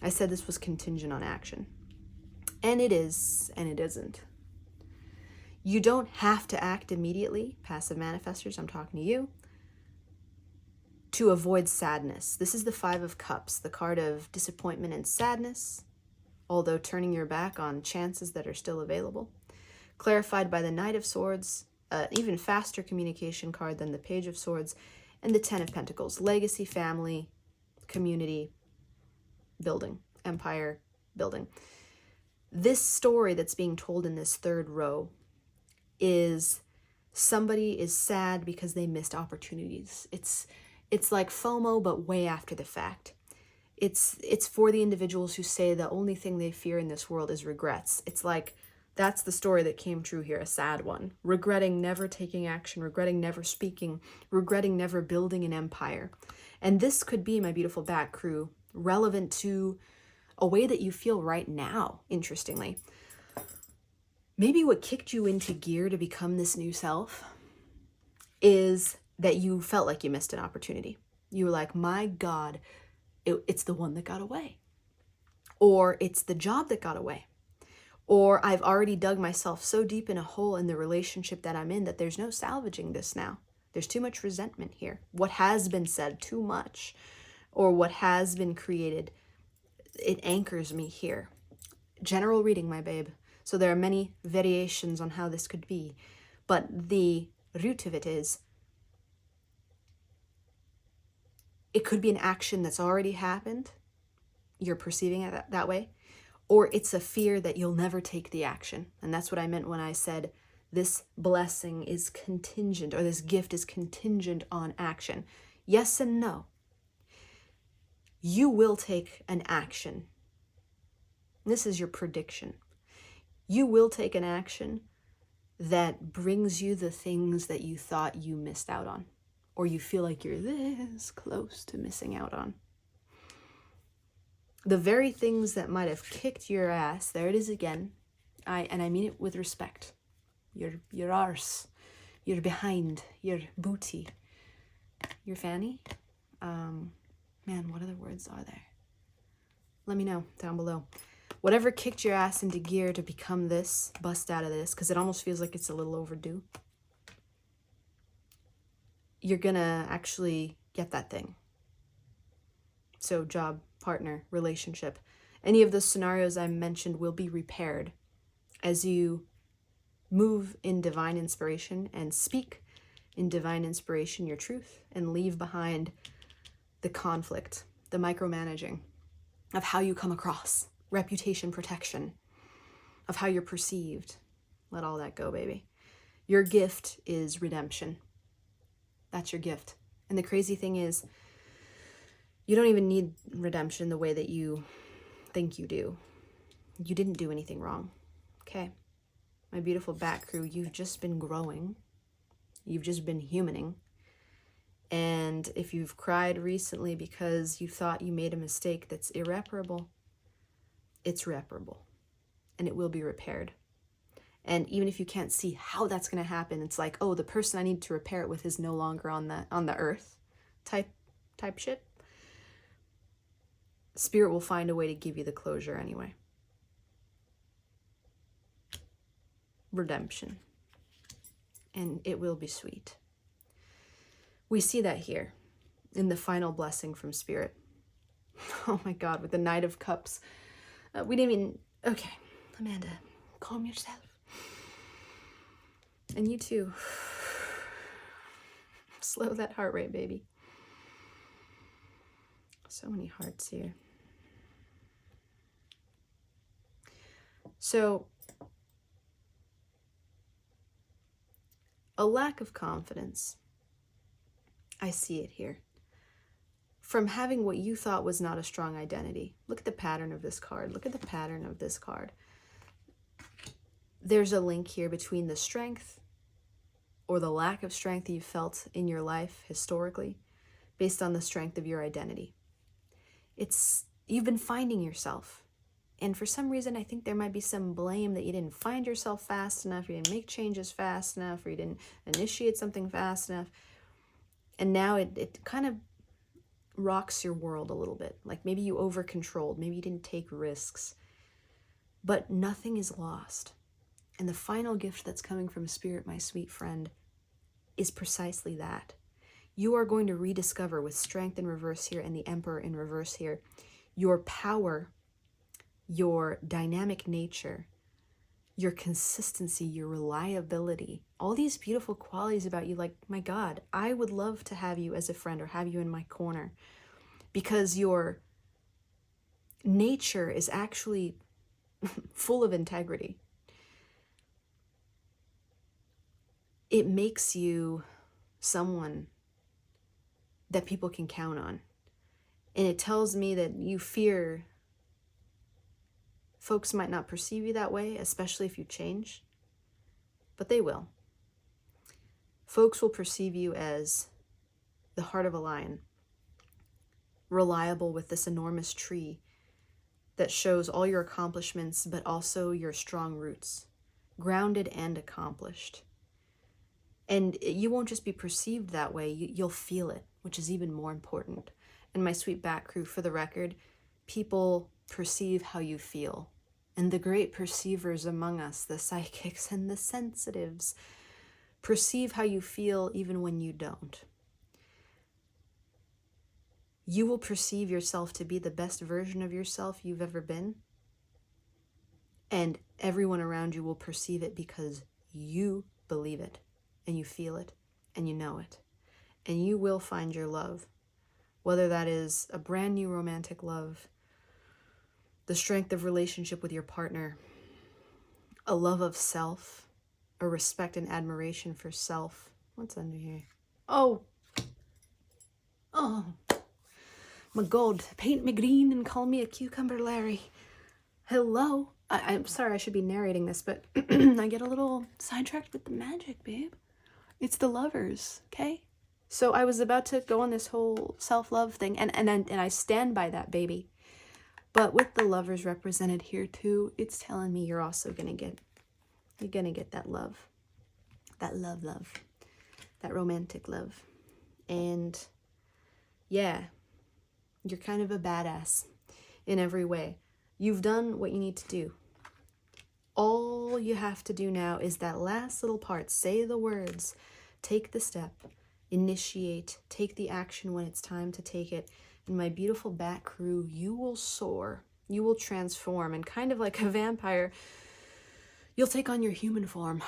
I said this was contingent on action. And it is, and it isn't. You don't have to act immediately, passive manifestors, I'm talking to you, to avoid sadness. This is the 5 of Cups, the card of disappointment and sadness, although turning your back on chances that are still available. Clarified by the Knight of Swords, even faster communication card than the Page of Swords, and the 10 of Pentacles, legacy, family, community, building, empire, building. This story that's being told in this 3rd row is somebody is sad because they missed opportunities. It's like FOMO, but way after the fact. It's for the individuals who say the only thing they fear in this world is regrets. It's like, that's the story that came true here, a sad one. Regretting never taking action, regretting never speaking, regretting never building an empire. And this could be, my beautiful Bat Crew, relevant to a way that you feel right now, interestingly. Maybe what kicked you into gear to become this new self is that you felt like you missed an opportunity. You were like, my God, it's the one that got away. Or it's the job that got away. Or I've already dug myself so deep in a hole in the relationship that I'm in that there's no salvaging this now. There's too much resentment here. What has been said, too much, or what has been created, it anchors me here. General reading, my babe. So there are many variations on how this could be. But the root of it is, it could be an action that's already happened. You're perceiving it that way. Or it's a fear that you'll never take the action. And that's what I meant when I said this blessing is contingent, or this gift is contingent on action. Yes and no. You will take an action. This is your prediction. You will take an action that brings you the things that you thought you missed out on, or you feel like you're this close to missing out on. The very things that might have kicked your ass, there it is again, I mean it with respect. Your arse, your behind, your booty, your fanny. Man, what other words are there? Let me know down below. Whatever kicked your ass into gear to become this, bust out of this, because it almost feels like it's a little overdue. You're gonna actually get that thing. So job, partner, relationship, any of those scenarios I mentioned will be repaired as you move in divine inspiration and speak in divine inspiration your truth, and leave behind the conflict, the micromanaging of how you come across, reputation protection, of how you're perceived. Let all that go, baby. Your gift is redemption. That's your gift. And the crazy thing is, you don't even need redemption the way that you think you do. You didn't do anything wrong. Okay? My beautiful Bat Crew, you've just been growing. You've just been humaning. And if you've cried recently because you thought you made a mistake that's irreparable, it's reparable. And it will be repaired. And even if you can't see how that's going to happen, it's like, oh, the person I need to repair it with is no longer on the earth type shit. Spirit will find a way to give you the closure anyway. Redemption. And it will be sweet. We see that here in the final blessing from Spirit. Oh my God, with the Knight of Cups. We didn't even... Okay, Amanda, calm yourself. And you too. Slow that heart rate, baby. So many hearts here. So, a lack of confidence. I see it here. from having what you thought was not a strong identity. Look at the pattern of this card. Look at the pattern of this card. There's a link here between the strength or the lack of strength you felt in your life historically based on the strength of your identity. You've been finding yourself. And for some reason, I think there might be some blame that you didn't find yourself fast enough, you didn't make changes fast enough, or you didn't initiate something fast enough. And now it kind of rocks your world a little bit. Like maybe you over-controlled, maybe you didn't take risks. But nothing is lost. And the final gift that's coming from Spirit, my sweet friend, is precisely that. You are going to rediscover with Strength in reverse here and the Emperor in reverse here, your power, your dynamic nature, your consistency, your reliability, all these beautiful qualities about you. Like, my God, I would love to have you as a friend or have you in my corner, because your nature is actually full of integrity. It makes you someone that people can count on. And it tells me that you fear folks might not perceive you that way, especially if you change, but they will. Folks will perceive you as the heart of a lion, reliable with this enormous tree that shows all your accomplishments, but also your strong roots, grounded and accomplished. And you won't just be perceived that way, you'll feel it, which is even more important. And my sweet Bat Crew, for the record, people perceive how you feel. And the great perceivers among us, the psychics and the sensitives, perceive how you feel even when you don't. You will perceive yourself to be the best version of yourself you've ever been. And everyone around you will perceive it because you believe it, and you feel it, and you know it. And you will find your love, whether that is a brand new romantic love, the strength of relationship with your partner, a love of self, a respect and admiration for self. What's under here? Oh, my God, paint me green and call me a cucumber Larry. Hello. I'm sorry, I should be narrating this, but I get a little sidetracked with the magic, babe. It's the lovers, okay? So I was about to go on this whole self-love thing, and I stand by that, baby. But with the lovers represented here too, it's telling me you're also gonna get that love, that love, that romantic love. And yeah, you're kind of a badass in every way. You've done what you need to do. All you have to do now is that last little part. Say the words, take the step, initiate, take the action when it's time to take it. And my beautiful Bat Crew, you will soar, you will transform, and kind of like a vampire, you'll take on your human form,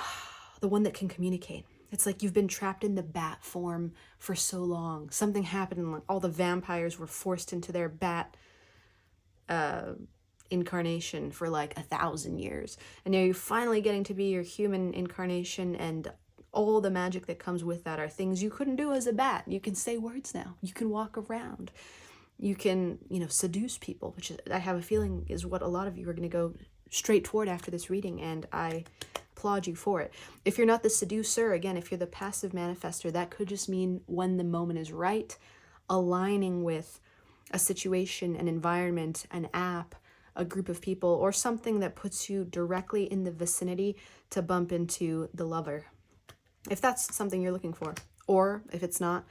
the one that can communicate. It's like you've been trapped in the bat form for so long. Something happened and like all the vampires were forced into their bat incarnation for like 1,000 years. And now you're finally getting to be your human incarnation, and all the magic that comes with that are things you couldn't do as a bat. You can say words now. You can walk around. You can, seduce people, which I have a feeling is what a lot of you are going to go straight toward after this reading, and I applaud you for it. If you're not the seducer, again, if you're the passive manifester, that could just mean when the moment is right, aligning with a situation, an environment, an app, a group of people, or something that puts you directly in the vicinity to bump into the lover. If that's something you're looking for, or if it's not,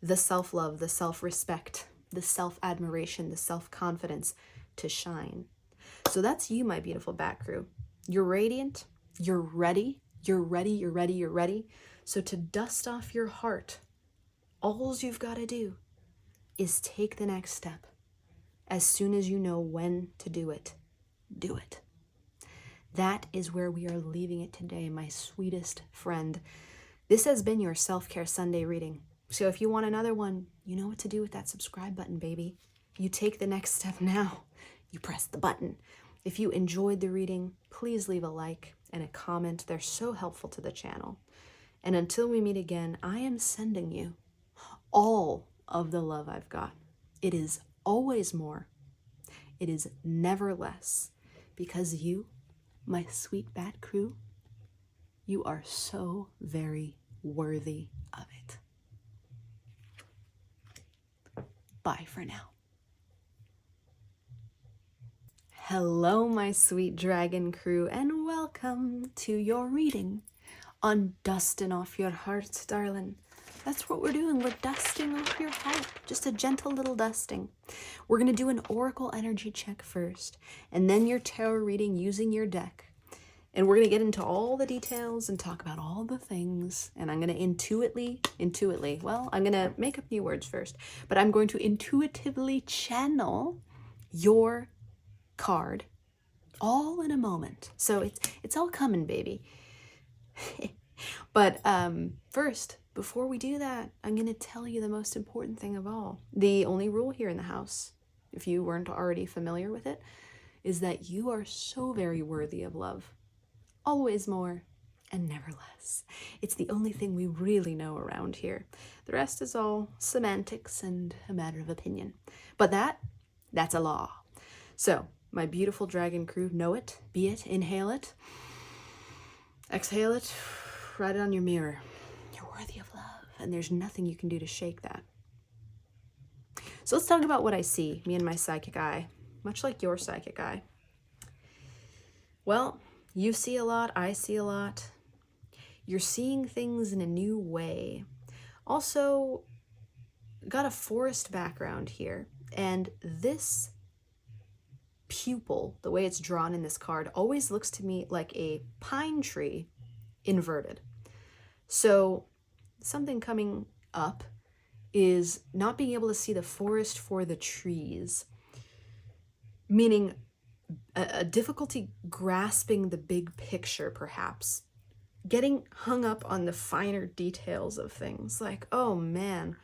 the self-love, the self-respect, the self-admiration, the self-confidence to shine. So that's you, my beautiful Bat Crew. You're radiant, you're ready, you're ready, you're ready, you're ready. So to dust off your heart, all you've got to do is take the next step. As soon as you know when to do it, do it. That is where we are leaving it today, my sweetest friend. This has been your Self-Care Sunday reading. So if you want another one, you know what to do with that subscribe button, baby. You take the next step now. You press the button. If you enjoyed the reading, please leave a like and a comment. They're so helpful to the channel. And until we meet again, I am sending you all of the love I've got. It is always more. It is never less. Because you, my sweet bat crew, you are so very worthy of it. Bye for now. Hello, my sweet dragon crew, and welcome to your reading on dusting off your heart, darling. That's what we're doing. We're dusting off your heart. Just a gentle little dusting. We're going to do an oracle energy check first, and then your tarot reading using your deck. And we're going to get into all the details and talk about all the things. And I'm going to intuitively, well, I'm going to make up new words first, but I'm going to intuitively channel your card all in a moment. So it's all coming, baby. But first, before we do that, I'm going to tell you the most important thing of all. The only rule here in the house, if you weren't already familiar with it, is that you are so very worthy of love. Always more and never less. It's the only thing we really know around here. The rest is all semantics and a matter of opinion. But that's a law. So, my beautiful dragon crew, know it, be it, inhale it, exhale it, write it on your mirror. You're worthy of love, and there's nothing you can do to shake that. So let's talk about what I see, me and my psychic eye, much like your psychic eye. Well, you see a lot, I see a lot. You're seeing things in a new way. Also, got a forest background here, and this pupil, the way it's drawn in this card, always looks to me like a pine tree inverted. So something coming up is not being able to see the forest for the trees, meaning a difficulty grasping the big picture, perhaps. Getting hung up on the finer details of things, like, oh man,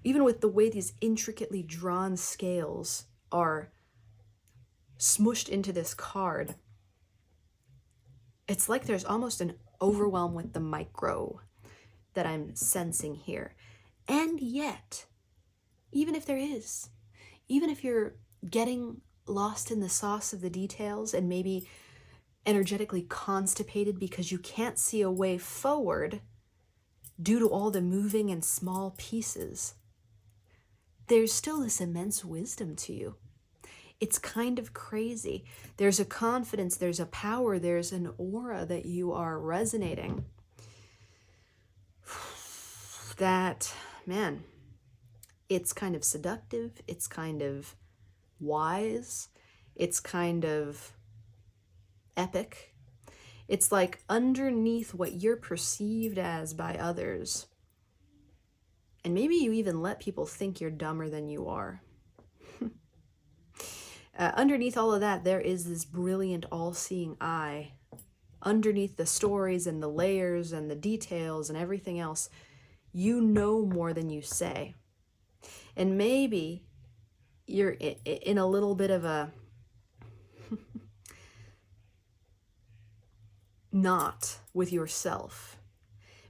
even with the way these intricately drawn scales are smushed into this card, it's like there's almost an overwhelm with the micro that I'm sensing here. And yet, even if there is, even if you're getting lost in the sauce of the details and maybe energetically constipated because you can't see a way forward due to all the moving and small pieces, there's still this immense wisdom to you. It's kind of crazy. There's a confidence, there's a power, there's an aura that you are resonating. That, man, it's kind of seductive, it's kind of wise, it's kind of epic. It's like underneath what you're perceived as by others. And maybe you even let people think you're dumber than you are. Underneath all of that, there is this brilliant all-seeing eye. Underneath the stories and the layers and the details and everything else, you know more than you say. And maybe you're in a little bit of a knot with yourself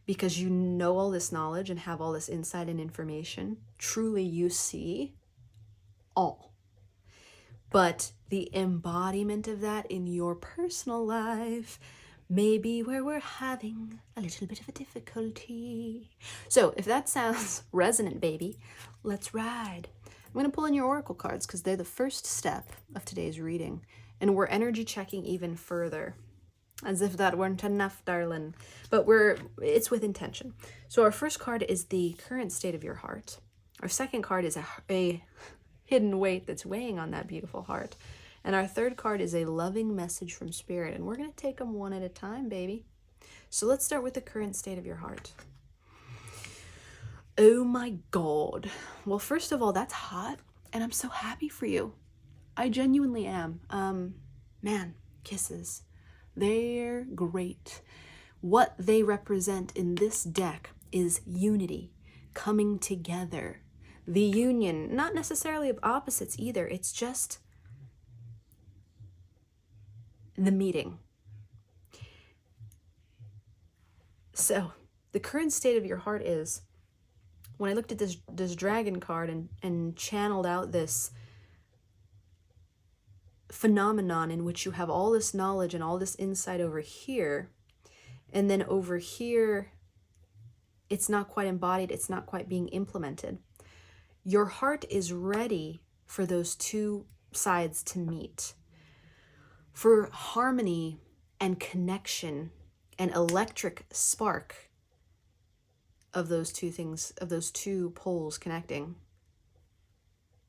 because you know all this knowledge and have all this insight and information. Truly, you see all. But the embodiment of that in your personal life may be where we're having a little bit of a difficulty. So if that sounds resonant, baby, let's ride. I'm going to pull in your oracle cards because they're the first step of today's reading. And we're energy checking even further. As if that weren't enough, darling. But it's with intention. So our first card is the current state of your heart. Our second card is a hidden weight that's weighing on that beautiful heart. And our third card is a loving message from spirit. And we're going to take them one at a time, baby. So let's start with the current state of your heart. Oh my God. Well, first of all, that's hot. And I'm so happy for you. I genuinely am. Man, kisses. They're great. What they represent in this deck is unity, coming together. The union, not necessarily of opposites either. It's just the meeting. So, the current state of your heart is when I looked at this dragon card and channeled out this phenomenon in which you have all this knowledge and all this insight over here, and then over here, it's not quite embodied, it's not quite being implemented. Your heart is ready for those two sides to meet, for harmony and connection and electric spark of those two things, of those two poles connecting,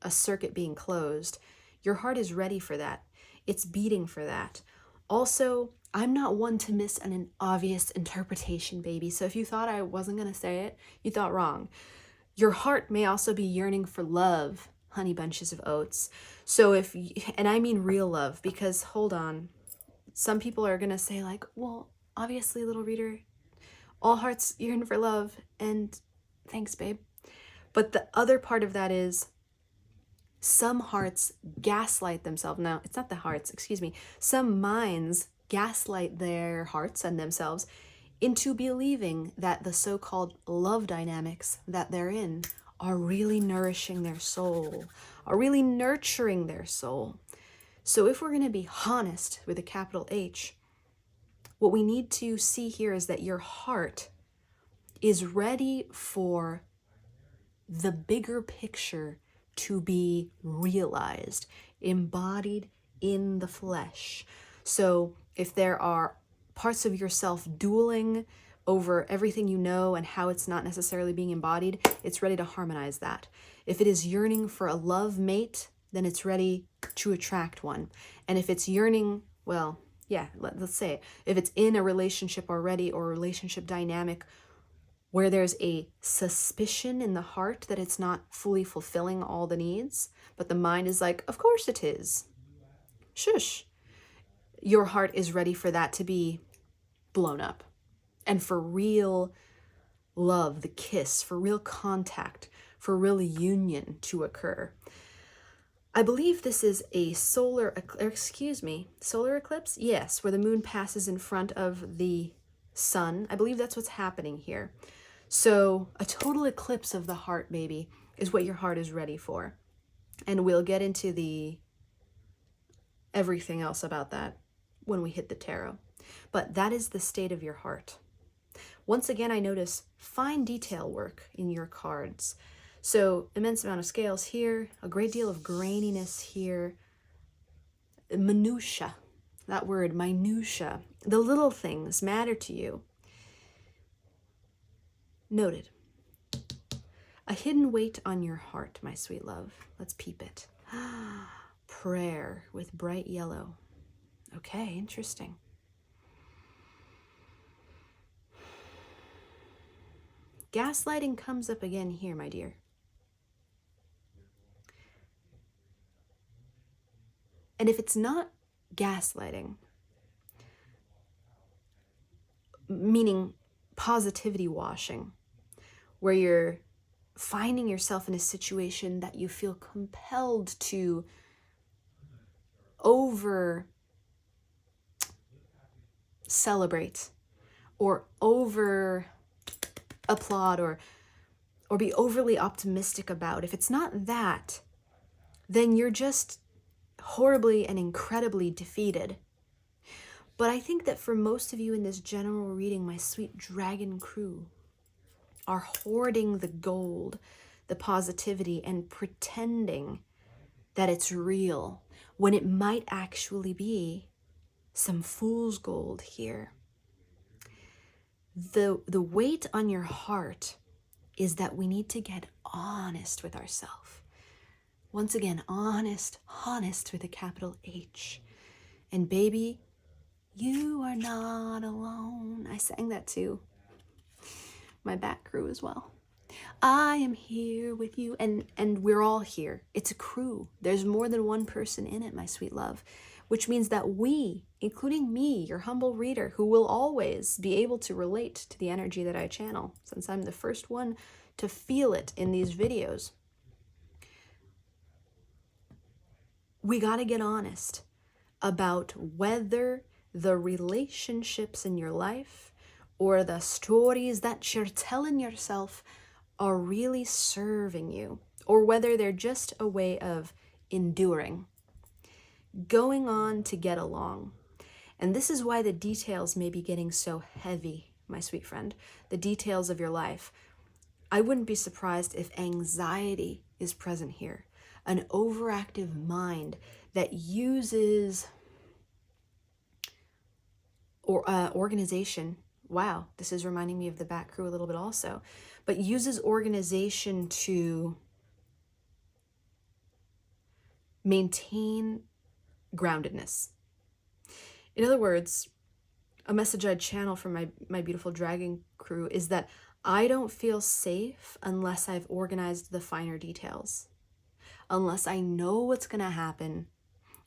a circuit being closed. Your heart is ready for that. It's beating for that. Also, I'm not one to miss an obvious interpretation, baby. So if you thought I wasn't going to say it, you thought wrong. Your heart may also be yearning for love, honey bunches of oats. So if, and I mean real love, because hold on, some people are going to say like, well, obviously, little reader, all hearts yearn for love, and thanks, babe. But the other part of that is some hearts gaslight themselves. Now, it's not the hearts, excuse me. Some minds gaslight their hearts and themselves into believing that the so-called love dynamics that they're in are really nourishing their soul, are really nurturing their soul. So if we're going to be honest with a capital H, what we need to see here is that your heart is ready for the bigger picture to be realized, embodied in the flesh. So if there are parts of yourself dueling over everything you know and how it's not necessarily being embodied, it's ready to harmonize that. If it is yearning for a love mate, then it's ready to attract one. And if it's yearning, well, yeah, let's say it. If it's in a relationship already or a relationship dynamic where there's a suspicion in the heart that it's not fully fulfilling all the needs, but the mind is like, of course it is. Shush. Your heart is ready for that to be blown up. And for real love, the kiss, for real contact, for real union to occur. I believe this is a solar eclipse? Yes, where the moon passes in front of the sun. I believe that's what's happening here. So a total eclipse of the heart, baby, is what your heart is ready for. And we'll get into the everything else about that when we hit the tarot. But that is the state of your heart. Once again, I notice fine detail work in your cards. So immense amount of scales here, a great deal of graininess here, minutia, that word, minutia. The little things matter to you. Noted. A hidden weight on your heart, my sweet love. Let's peep it. Prayer with bright yellow. Okay, interesting. Gaslighting comes up again here, my dear. And if it's not gaslighting, meaning positivity washing, where you're finding yourself in a situation that you feel compelled to over celebrate or over applaud or be overly optimistic about, if it's not that, then you're just horribly and incredibly defeated. But I think that for most of you in this general reading, my sweet dragon crew, are hoarding the gold, the positivity, and pretending that it's real, when it might actually be some fool's gold here. The weight on your heart is that we need to get honest with ourselves. Once again, honest with a capital H. And baby, you are not alone. I sang that too. My back crew as well. I am here with you, and we're all here. It's a crew. There's more than one person in it, my sweet love, which means that we, including me, your humble reader, who will always be able to relate to the energy that I channel, since I'm the first one to feel it in these videos, we got to get honest about whether the relationships in your life or the stories that you're telling yourself are really serving you, or whether they're just a way of enduring, going on to get along. And this is why the details may be getting so heavy, my sweet friend, the details of your life. I wouldn't be surprised if anxiety is present here, an overactive mind that uses organization. Wow, this is reminding me of the Bat Crew a little bit also, but uses organization to maintain groundedness. In other words, a message I'd channel from my beautiful dragon crew is that I don't feel safe unless I've organized the finer details, unless I know what's going to happen,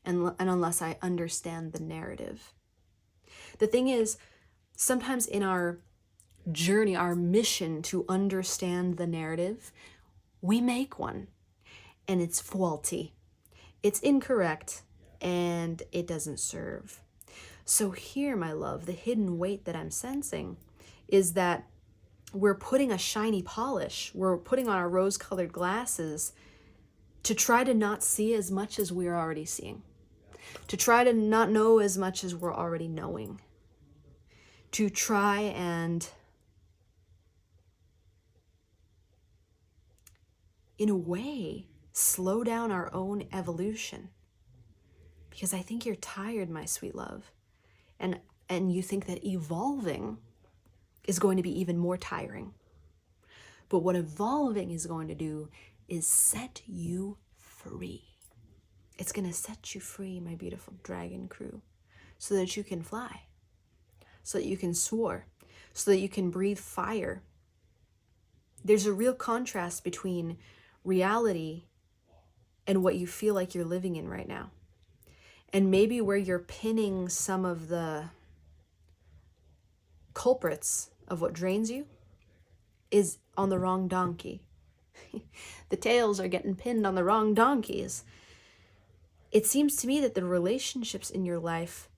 and unless I understand the narrative. The thing is, sometimes in our journey, our mission to understand the narrative, we make one, and it's faulty, it's incorrect, and it doesn't serve. So here, my love, the hidden weight that I'm sensing is that we're putting a shiny polish, we're putting on our rose-colored glasses to try to not see as much as we're already seeing, to try to not know as much as we're already knowing, to try and, in a way, slow down our own evolution. Because I think you're tired, my sweet love. And you think that evolving is going to be even more tiring. But what evolving is going to do is set you free. It's going to set you free, my beautiful dragon crew, so that you can fly, so that you can soar, so that you can breathe fire. There's a real contrast between reality and what you feel like you're living in right now. And maybe where you're pinning some of the culprits of what drains you is on the wrong donkey. The tails are getting pinned on the wrong donkeys. It seems to me that the relationships in your life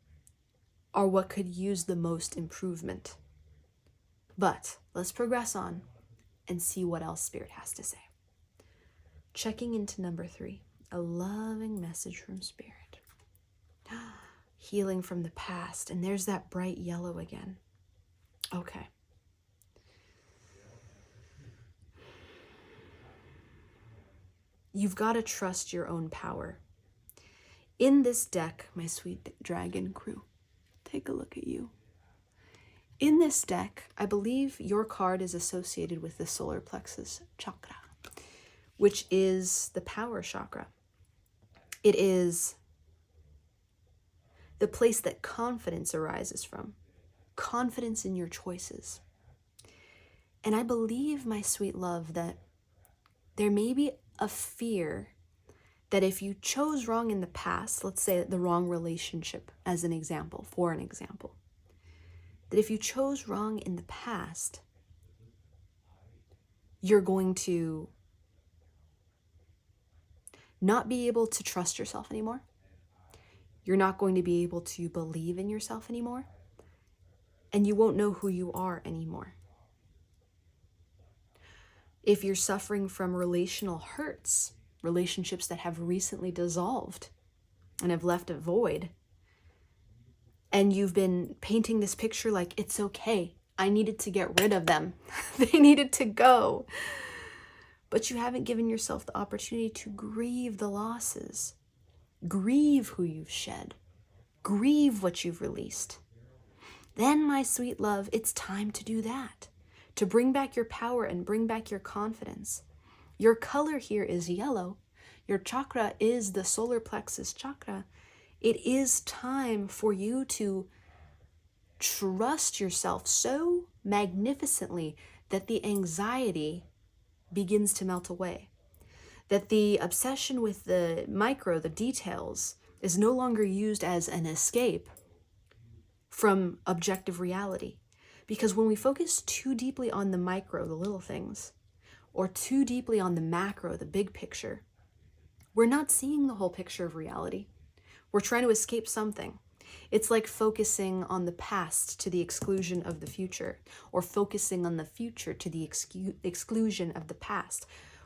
are what could use the most improvement. But let's progress on and see what else Spirit has to say. Checking into number 3, a loving message from Spirit. Healing from the past, and there's that bright yellow again. Okay. You've got to trust your own power. In this deck, my sweet dragon crew, take a look at you. In this deck, I believe your card is associated with the solar plexus chakra, which is the power chakra. It is the place that confidence arises from. Confidence in your choices. And I believe, my sweet love, that there may be a fear that if you chose wrong in the past, let's say the wrong relationship as an example, for an example, that if you chose wrong in the past, you're going to not be able to trust yourself anymore. You're not going to be able to believe in yourself anymore. And you won't know who you are anymore. If you're suffering from relational hurts, relationships that have recently dissolved and have left a void, and you've been painting this picture like, it's okay, I needed to get rid of them. They needed to go. But you haven't given yourself the opportunity to grieve the losses. Grieve who you've shed. Grieve what you've released. Then, my sweet love, it's time to do that. To bring back your power and bring back your confidence. Your color here is yellow. Your chakra is the solar plexus chakra. It is time for you to trust yourself so magnificently that the anxiety begins to melt away. That the obsession with the micro, the details, is no longer used as an escape from objective reality. Because when we focus too deeply on the micro, the little things, or too deeply on the macro, the big picture, we're not seeing the whole picture of reality. We're trying to escape something. It's like focusing on the past to the exclusion of the future, or focusing on the future to the exclusion of the past,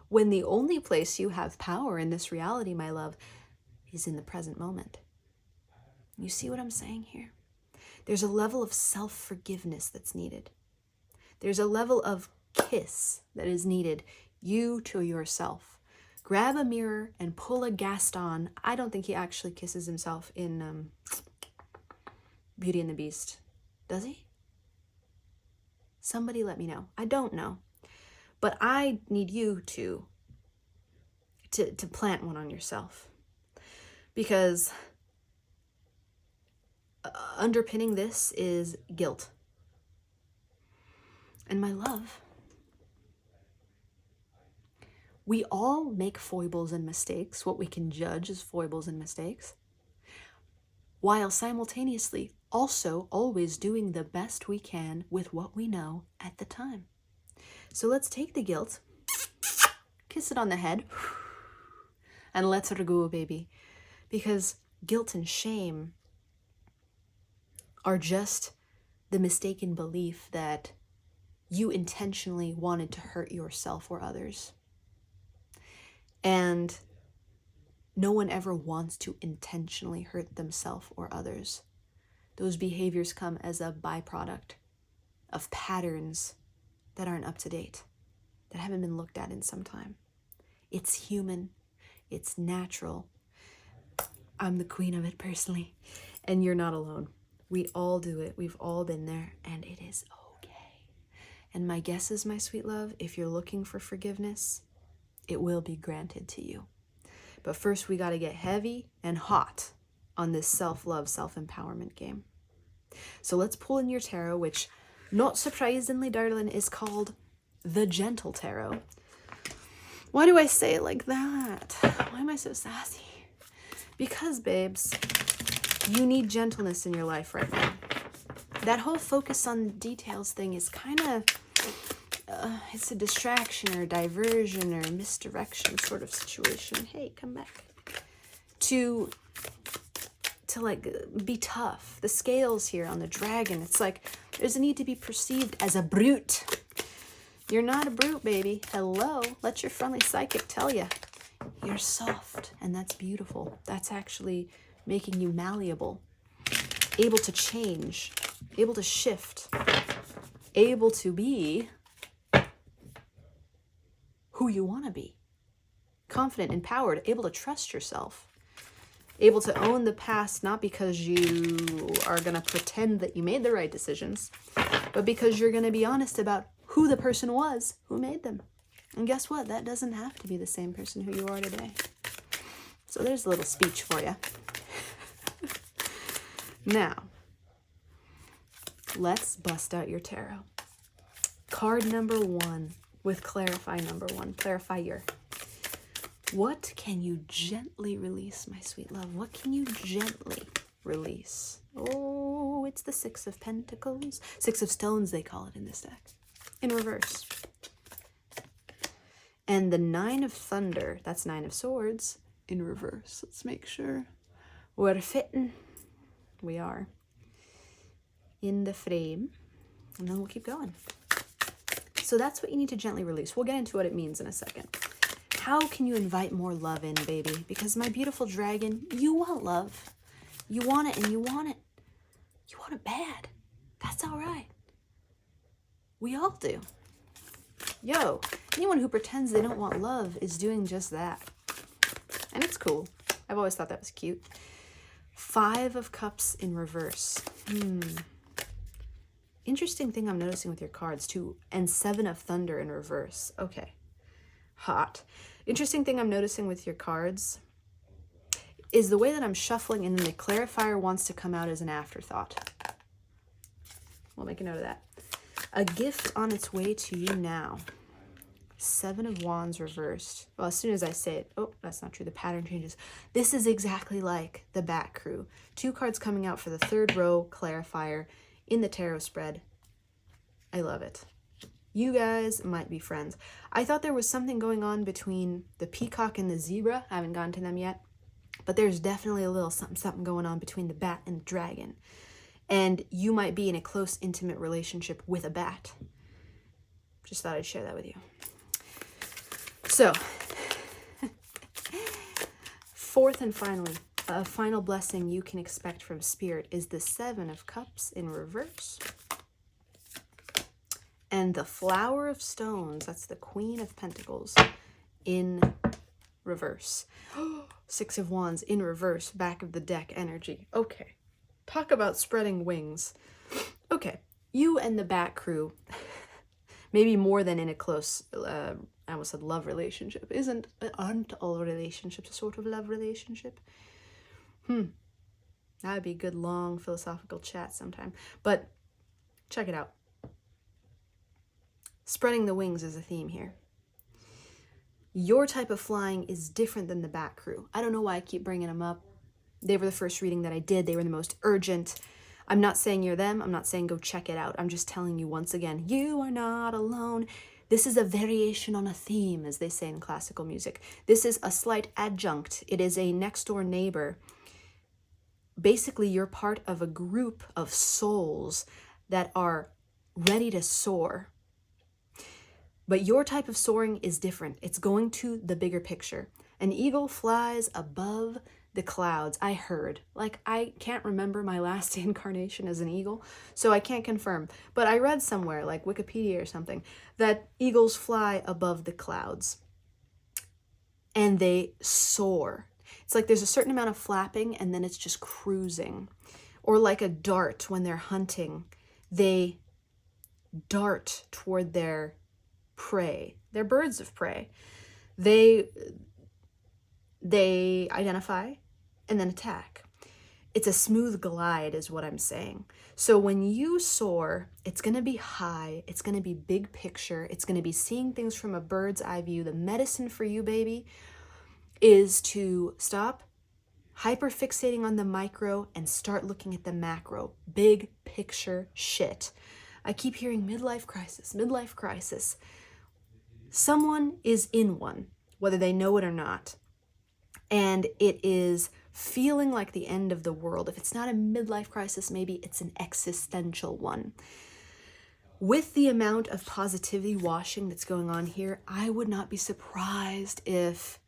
when the only place you have power in this reality, my love, is in the present moment. You see what I'm saying here? There's a level of self-forgiveness that's needed. There's a level of kiss that is needed, you to yourself. Grab a mirror and pull a Gaston. I don't think he actually kisses himself in Beauty and the Beast. Does he? Somebody let me know. I don't know. But I need you to plant one on yourself. Because underpinning this is guilt. And my love, we all make foibles and mistakes, what we can judge as foibles and mistakes, while simultaneously also always doing the best we can with what we know at the time. So let's take the guilt, kiss it on the head, and let's go, baby. Because guilt and shame are just the mistaken belief that you intentionally wanted to hurt yourself or others. And no one ever wants to intentionally hurt themselves or others. Those behaviors come as a byproduct of patterns that aren't up to date, that haven't been looked at in some time. It's human. It's natural. I'm the queen of it personally. And you're not alone. We all do it. We've all been there. And it is okay. And my guess is, my sweet love, if you're looking for forgiveness, it will be granted to you. But first, we got to get heavy and hot on this self-love, self-empowerment game. So let's pull in your tarot, which, not surprisingly, darling, is called the Gentle Tarot. Why do I say it like that? Why am I so sassy? Because, babes, you need gentleness in your life right now. That whole focus on details thing is kind of, it's a distraction or diversion or misdirection sort of situation. Hey, come back. To like be tough. The scales here on the dragon, it's like there's a need to be perceived as a brute. You're not a brute, baby. Hello. Let your friendly psychic tell you. You're soft, and that's beautiful. That's actually making you malleable, able to change, able to shift, able to be who you want to be. Confident, empowered, able to trust yourself, able to own the past, not because you are going to pretend that you made the right decisions, but because you're going to be honest about who the person was who made them. And guess what? That doesn't have to be the same person who you are today. So there's a little speech for you. Now, let's bust out your tarot. Card number 1 with clarify number 1. Clarifier. What can you gently release, my sweet love? What can you gently release? Oh, it's the 6 of Pentacles. 6 of Stones, they call it in this deck. In reverse. And the 9 of Thunder, that's 9 of Swords, in reverse. Let's make sure we're fitting. We are. In the frame. And then we'll keep going. So that's what you need to gently release. We'll get into what it means in a second. How can you invite more love in, baby? Because my beautiful dragon, you want love. You want it, and you want it. You want it bad. That's all right. We all do. Yo, anyone who pretends they don't want love is doing just that. And it's cool. I've always thought that was cute. 5 of Cups in reverse. Interesting thing I'm noticing with your cards, too. And 7 of Thunder in reverse. Okay. Hot. Interesting thing I'm noticing with your cards is the way that I'm shuffling, and then the clarifier wants to come out as an afterthought. We'll make a note of that. A gift on its way to you now. 7 of Wands reversed. Well, as soon as I say it, oh, that's not true. The pattern changes. This is exactly like the Bat Crew. 2 cards coming out for the 3rd row clarifier in the tarot spread. I love it. You guys might be friends. I thought there was something going on between the peacock and the zebra. I haven't gotten to them yet. but there's definitely a little something going on between the bat and the dragon. And you might be in a close, intimate relationship with a bat. Just thought I'd share that with you. So, fourth and finally, a final blessing you can expect from Spirit is the Seven of Cups in reverse. And the Flower of Stones, that's the Queen of Pentacles, in reverse. Six of Wands in reverse, back of the deck energy. Okay, talk about spreading wings. Okay, you and the Bat Crew, maybe more than in a close, I almost said love relationship. Aren't all relationships a sort of love relationship? That'd be a good long philosophical chat sometime. But check it out. Spreading the wings is a theme here. Your type of flying is different than the Bat Crew. I don't know why I keep bringing them up. They were the first reading that I did. They were the most urgent. I'm not saying you're them. I'm not saying go check it out. I'm just telling you once again, you are not alone. This is a variation on a theme, as they say in classical music. This is a slight adjunct. It is a next door neighbor. Basically, you're part of a group of souls that are ready to soar. But your type of soaring is different. It's going to the bigger picture. An eagle flies above the clouds. I heard. Like, I can't remember my last incarnation as an eagle, so I can't confirm. But I read somewhere, like Wikipedia or something, that eagles fly above the clouds. And they soar. It's like there's a certain amount of flapping, and then it's just cruising. Or like a dart when they're hunting. They dart toward their prey. They're birds of prey. They identify and then attack. It's a smooth glide is what I'm saying. So when you soar, it's going to be high. It's going to be big picture. It's going to be seeing things from a bird's eye view. The medicine for you, baby, is to stop hyperfixating on the micro and start looking at the macro. Big picture shit. I keep hearing midlife crisis, midlife crisis. Someone is in one, whether they know it or not. And it is feeling like the end of the world. If it's not a midlife crisis, maybe it's an existential one. With the amount of positivity washing that's going on here, I would not be surprised if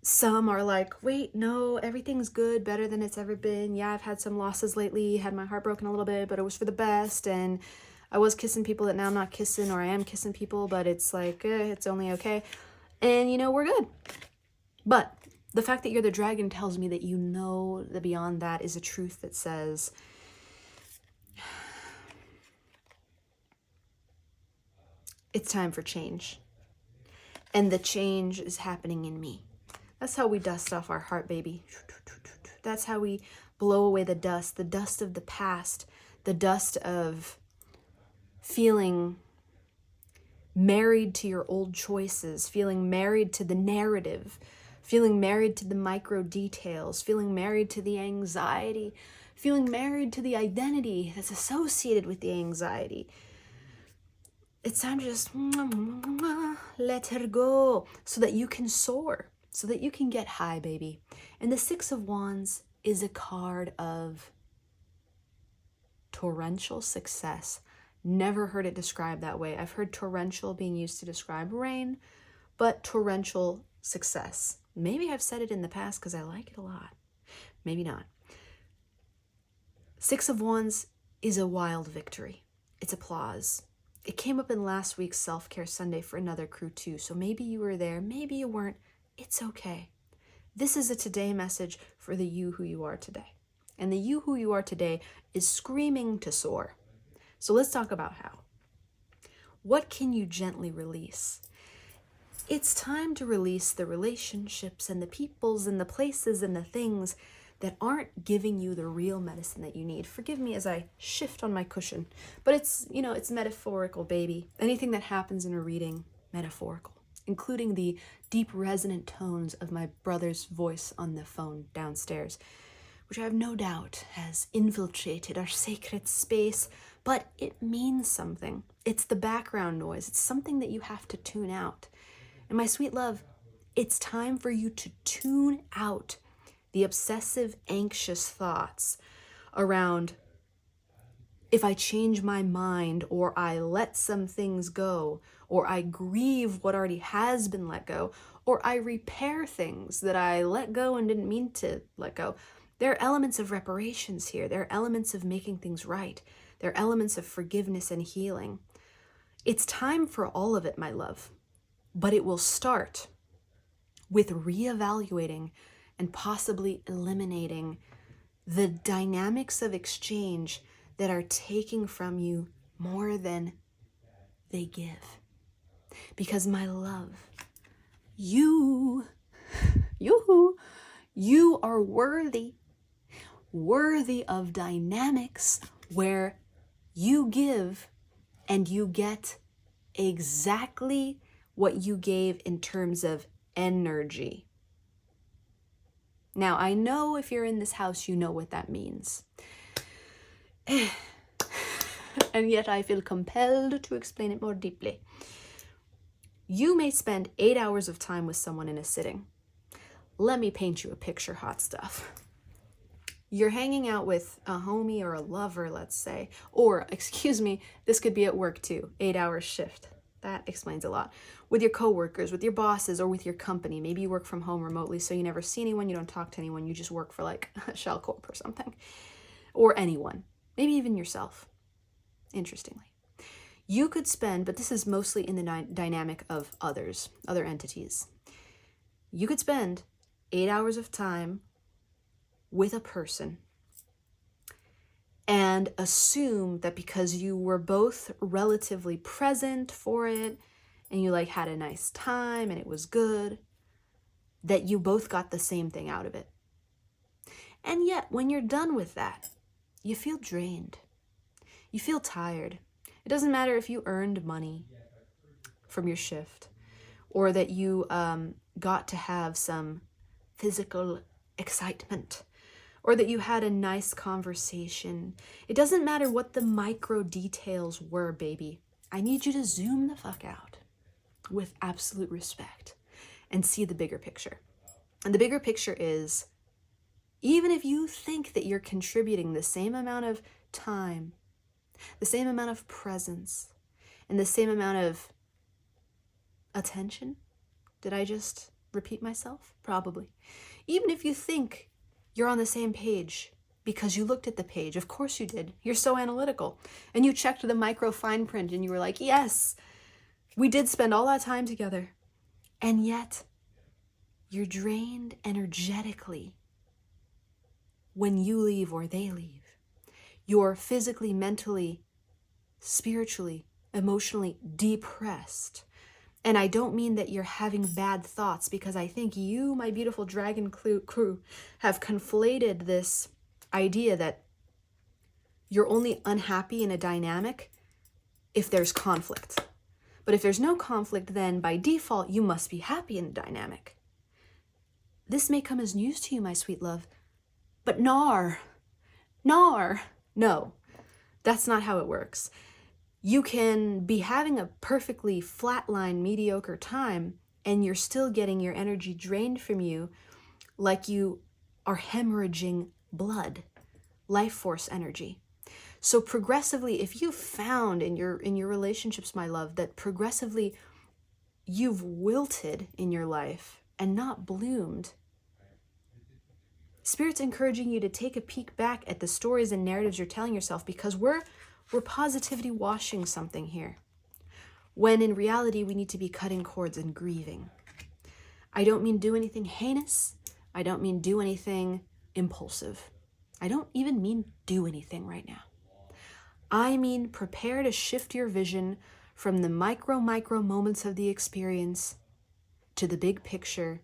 some are like, wait, no, everything's good, better than it's ever been. Yeah, I've had some losses lately, had my heart broken a little bit, but it was for the best. And I was kissing people that now I'm not kissing, or I am kissing people, but it's like, it's only okay. And, we're good. But the fact that you're the dragon tells me that you know that beyond that is a truth that says, it's time for change. And the change is happening in me. That's how we dust off our heart, baby. That's how we blow away the dust of the past, the dust of feeling married to your old choices, feeling married to the narrative, feeling married to the micro details, feeling married to the anxiety, feeling married to the identity that's associated with the anxiety. It's time to just let her go so that you can soar, so that you can get high, baby. And the Six of Wands is a card of torrential success. Never heard it described that way. I've heard torrential being used to describe rain, but torrential success. Maybe I've said it in the past because I like it a lot. Maybe not. Six of Wands is a wild victory. It's applause. It came up in last week's Self-Care Sunday for another crew too, so maybe you were there, maybe you weren't. It's okay. This is a today message for the you who you are today. And the you who you are today is screaming to soar. So let's talk about how. What can you gently release? It's time to release the relationships and the peoples and the places and the things that aren't giving you the real medicine that you need. Forgive me as I shift on my cushion, but it's metaphorical, baby. Anything that happens in a reading, metaphorical, including the deep resonant tones of my brother's voice on the phone downstairs, which I have no doubt has infiltrated our sacred space, but it means something. It's the background noise. It's something that you have to tune out. And my sweet love, It's time for you to tune out the obsessive, anxious thoughts around if I change my mind, or I let some things go, or I grieve what already has been let go, or I repair things that I let go and didn't mean to let go. There are elements of reparations here. There are elements of making things right. There are elements of forgiveness and healing. It's time for all of it, my love. But it will start with reevaluating and possibly eliminating the dynamics of exchange that are taking from you more than they give. Because my love, you are worthy of dynamics where you give and you get exactly what you gave in terms of energy. Now, I know if you're in this house, you know what that means. And yet I feel compelled to explain it more deeply. You may spend 8 hours of time with someone in a sitting. Let me paint you a picture, hot stuff. You're hanging out with a homie or a lover, let's say, or, excuse me, this could be at work too, 8-hour shift. That explains a lot. With your coworkers, with your bosses, or with your company. Maybe you work from home remotely, so you never see anyone, you don't talk to anyone, you just work for like a shell corp or something. Or anyone, maybe even yourself, interestingly. You could spend, but this is mostly in the dynamic of others, other entities. You could spend 8 hours of time with a person and assume that because you were both relatively present for it and you like had a nice time and it was good, that you both got the same thing out of it. And yet, when you're done with that, you feel drained. You feel tired. It doesn't matter if you earned money from your shift or that you got to have some physical excitement, or that you had a nice conversation. It doesn't matter what the micro details were, baby. I need you to zoom the fuck out with absolute respect and see the bigger picture. And the bigger picture is, even if you think that you're contributing the same amount of time, the same amount of presence, and the same amount of attention, did I just repeat myself? Probably. Even if you think you're on the same page because you looked at the page. Of course you did. You're so analytical. And you checked the micro fine print and you were like, yes, we did spend all that time together. And yet, you're drained energetically when you leave or they leave. You're physically, mentally, spiritually, emotionally depressed. And I don't mean that you're having bad thoughts, because I think you, my beautiful dragon crew, have conflated this idea that you're only unhappy in a dynamic if there's conflict. But if there's no conflict, then by default, you must be happy in a dynamic. This may come as news to you, my sweet love, but no, that's not how it works. You can be having a perfectly flatline, mediocre time, and you're still getting your energy drained from you like you are hemorrhaging blood, life force energy. So progressively, if you've found in your relationships, my love, that progressively you've wilted in your life and not bloomed, Spirit's encouraging you to take a peek back at the stories and narratives you're telling yourself, because we're positivity washing something here, when in reality we need to be cutting cords and grieving. I don't mean do anything heinous. I don't mean do anything impulsive. I don't even mean do anything right now. I mean prepare to shift your vision from the micro moments of the experience to the big picture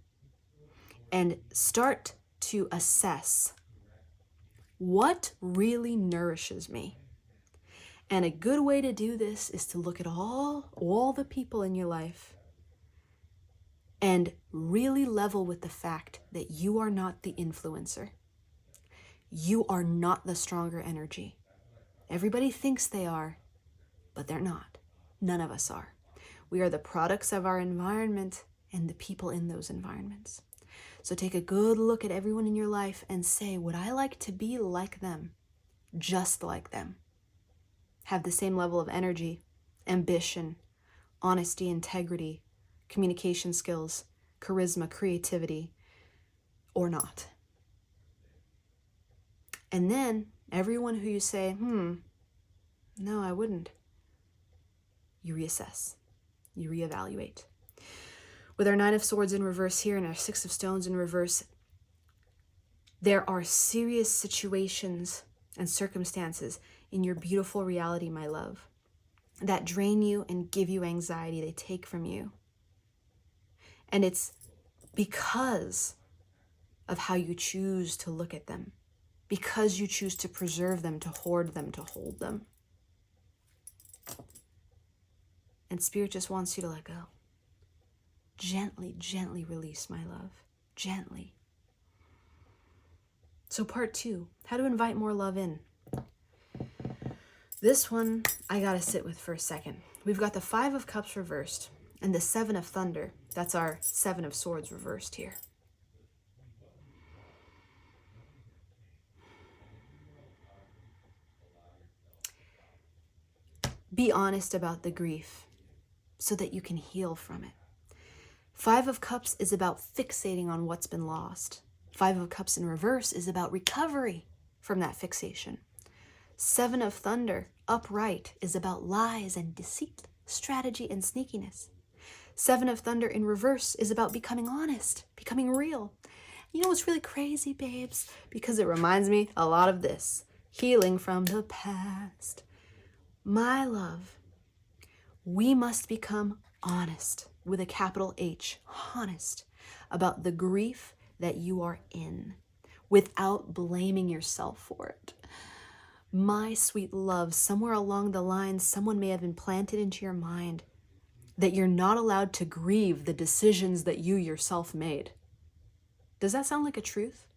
and start to assess what really nourishes me. And a good way to do this is to look at all the people in your life and really level with the fact that you are not the influencer. You are not the stronger energy. Everybody thinks they are, but they're not. None of us are. We are the products of our environment, and the people in those environments. So take a good look at everyone in your life and say, would I like to be like them? Just like them? Have the same level of energy, ambition, honesty, integrity, communication skills, charisma, creativity, or not? And then everyone who you say, no, I wouldn't, you reassess, you reevaluate. With our 9 of Swords in reverse here and our 6 of Stones in reverse, there are serious situations and circumstances in your beautiful reality, my love, that drain you and give you anxiety. They take from you. And it's because of how you choose to look at them, because you choose to preserve them, to hoard them, to hold them. And Spirit just wants you to let go. Gently, gently release, my love. Gently. So part 2, how to invite more love in. This one I gotta sit with for a second. We've got the 5 of Cups reversed and the 7 of Thunder. That's our 7 of Swords reversed here. Be honest about the grief so that you can heal from it. 5 of Cups is about fixating on what's been lost. 5 of Cups in reverse is about recovery from that fixation. 7 of Thunder, upright, is about lies and deceit, strategy and sneakiness. 7 of Thunder in reverse is about becoming honest, becoming real. You know what's really crazy, babes? Because it reminds me a lot of this. Healing from the past. My love, we must become honest, with a capital H, honest, about the grief that you are in, without blaming yourself for it. My sweet love, somewhere along the line, someone may have implanted into your mind that you're not allowed to grieve the decisions that you yourself made. Does that sound like a truth?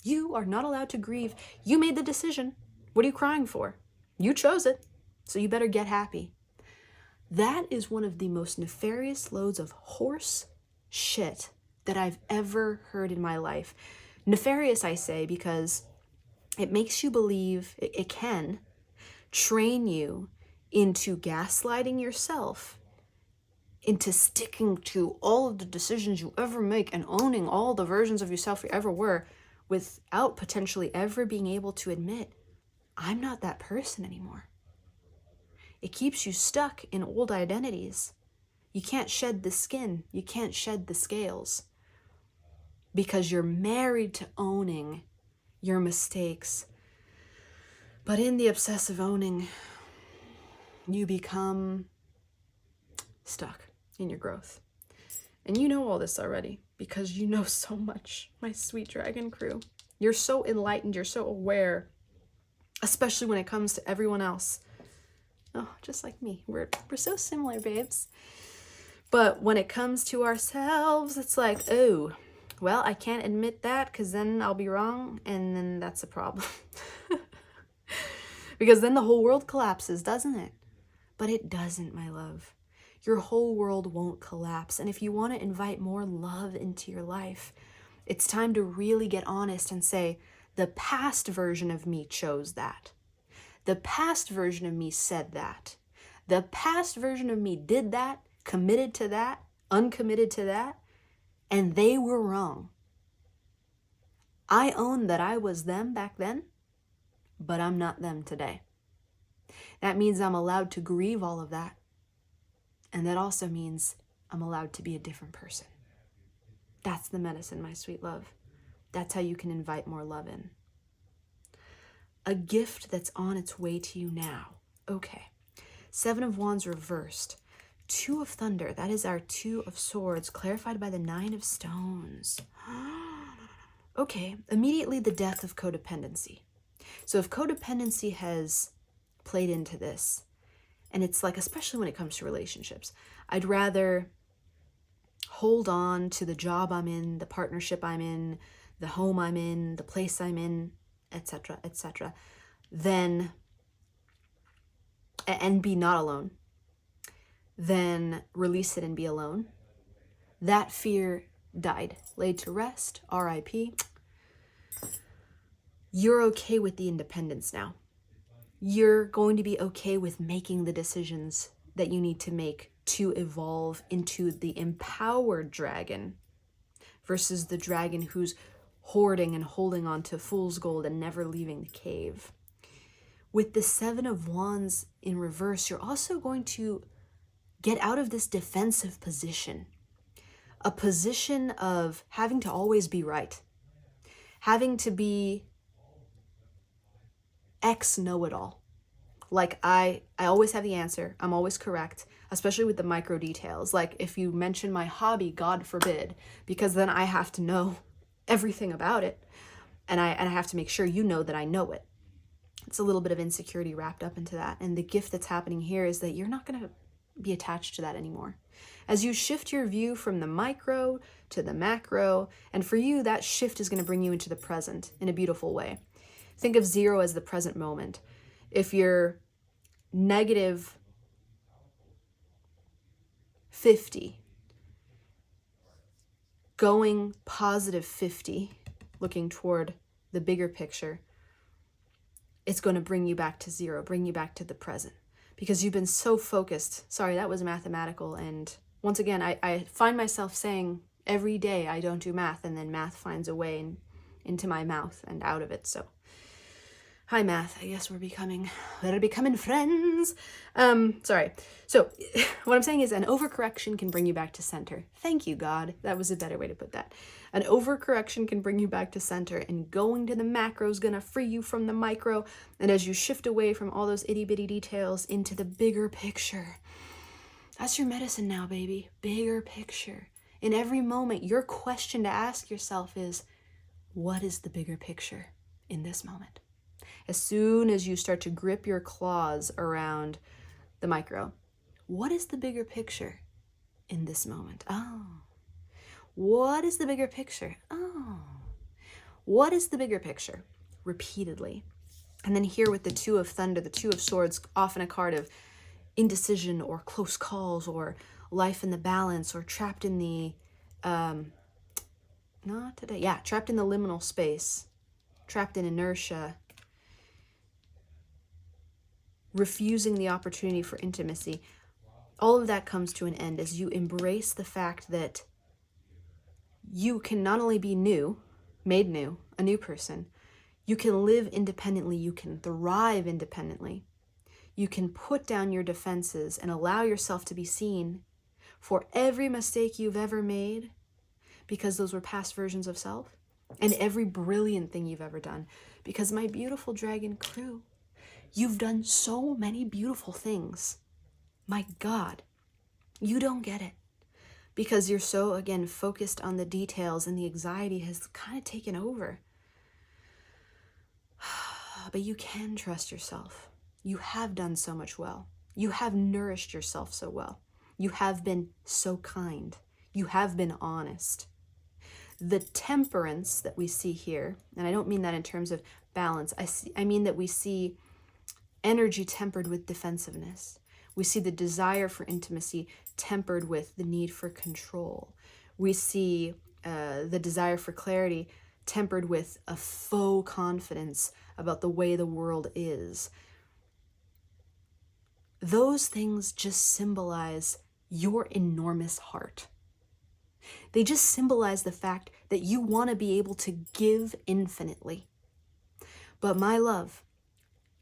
You are not allowed to grieve. You made the decision. What are you crying for? You chose it, so you better get happy. That is one of the most nefarious loads of horse shit that I've ever heard in my life. Nefarious, I say, because it makes you believe, it can train you into gaslighting yourself, into sticking to all of the decisions you ever make and owning all the versions of yourself you ever were, without potentially ever being able to admit, I'm not that person anymore. It keeps you stuck in old identities. You can't shed the skin. You can't shed the scales because you're married to owning your mistakes. But in the obsessive owning, you become stuck in your growth. And you know all this already because you know so much, my sweet dragon crew. You're so enlightened. You're so aware, especially when it comes to everyone else. Oh, just like me. We're so similar, babes. But when it comes to ourselves, it's like, oh, well, I can't admit that because then I'll be wrong, and then that's a problem. Because then the whole world collapses, doesn't it? But it doesn't, my love. Your whole world won't collapse. And if you want to invite more love into your life, it's time to really get honest and say, the past version of me chose that. The past version of me said that. The past version of me did that, committed to that, uncommitted to that, and they were wrong. I own that I was them back then, but I'm not them today. That means I'm allowed to grieve all of that. And that also means I'm allowed to be a different person. That's the medicine, my sweet love. That's how you can invite more love in. A gift that's on its way to you now. Okay. 7 of Wands reversed. 2 of Thunder. That is our 2 of Swords, clarified by the 9 of Stones. Okay. Immediately the death of codependency. So if codependency has played into this, and it's like, especially when it comes to relationships, I'd rather hold on to the job I'm in, the partnership I'm in, the home I'm in, the place I'm in, etc., then, and be not alone, then release it and be alone, That fear died, laid to rest, R.I.P. You're okay with the independence now. You're going to be okay with making the decisions that you need to make to evolve into the empowered dragon versus the dragon who's hoarding and holding on to fool's gold and never leaving the cave. With the Seven of Wands in reverse, you're also going to get out of this defensive position, a position of having to always be right, having to be X know-it-all. Like I always have the answer. I'm always correct, especially with the micro details. Like if you mention my hobby, God forbid, because then I have to know everything about it. And I have to make sure you know that I know it. It's a little bit of insecurity wrapped up into that. And the gift that's happening here is that you're not going to be attached to that anymore. As you shift your view from the micro to the macro, and for you, that shift is going to bring you into the present in a beautiful way. Think of 0 as the present moment. If you're negative 50, going positive 50, looking toward the bigger picture, it's going to bring you back to 0, bring you back to the present. Because you've been so focused. Sorry, that was mathematical. And once again, I find myself saying every day I don't do math, and then math finds a way into my mouth and out of it. So hi, math. I guess we're becoming friends. Sorry. So what I'm saying is an overcorrection can bring you back to center. Thank you, God. That was a better way to put that. An overcorrection can bring you back to center, and going to the macro is going to free you from the micro. And as you shift away from all those itty bitty details into the bigger picture, that's your medicine now, baby. Bigger picture. In every moment, your question to ask yourself is, what is the bigger picture in this moment? As soon as you start to grip your claws around the micro, what is the bigger picture in this moment? Oh, what is the bigger picture? Oh, what is the bigger picture? Repeatedly. And then here with the Two of Thunder, the Two of Swords, often a card of indecision or close calls or life in the balance or trapped in the, trapped in the liminal space, trapped in inertia, refusing the opportunity for intimacy. All of that comes to an end as you embrace the fact that you can not only be new, made new, a new person, you can live independently, you can thrive independently. You can put down your defenses and allow yourself to be seen for every mistake you've ever made, because those were past versions of self, and every brilliant thing you've ever done. Because my beautiful dragon crew, you've done so many beautiful things. My God, you don't get it. Because you're so, again, focused on the details, and the anxiety has kind of taken over. But you can trust yourself. You have done so much well. You have nourished yourself so well. You have been so kind. You have been honest. The temperance that we see here, and I don't mean that in terms of balance, I mean that we see energy tempered with defensiveness. We see the desire for intimacy tempered with the need for control. We see the desire for clarity tempered with a faux confidence about the way the world is. Those things just symbolize your enormous heart. They just symbolize the fact that you want to be able to give infinitely. But my love,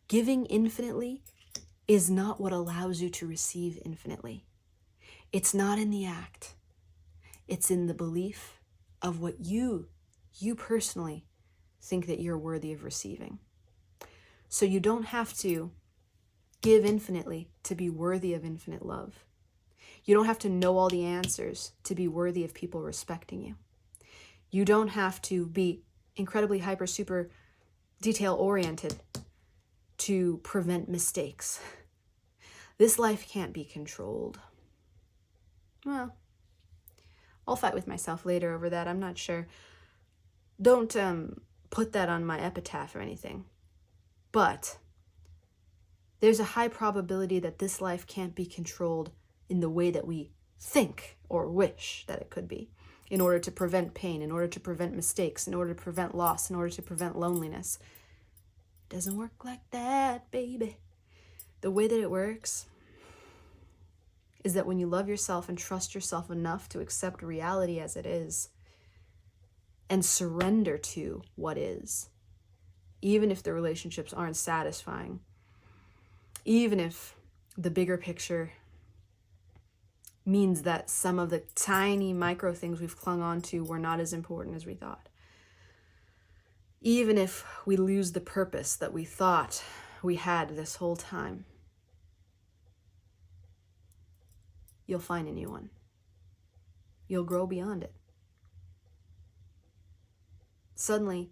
giving infinitely is not what allows you to receive infinitely. It's not in the act. It's in the belief of what you personally think that you're worthy of receiving. So you don't have to give infinitely to be worthy of infinite love. You don't have to know all the answers to be worthy of people respecting you. You don't have to be incredibly hyper, super detail oriented to prevent mistakes. This life can't be controlled. Well, I'll fight with myself later over that. I'm not sure. Don't put that on my epitaph or anything. But there's a high probability that this life can't be controlled in the way that we think or wish that it could be, in order to prevent pain, in order to prevent mistakes, in order to prevent loss, in order to prevent loneliness. It doesn't work like that, baby. The way that it works is that when you love yourself and trust yourself enough to accept reality as it is and surrender to what is, even if the relationships aren't satisfying, even if the bigger picture means that some of the tiny micro things we've clung on to were not as important as we thought, even if we lose the purpose that we thought we had this whole time, you'll find a new one. You'll grow beyond it. Suddenly,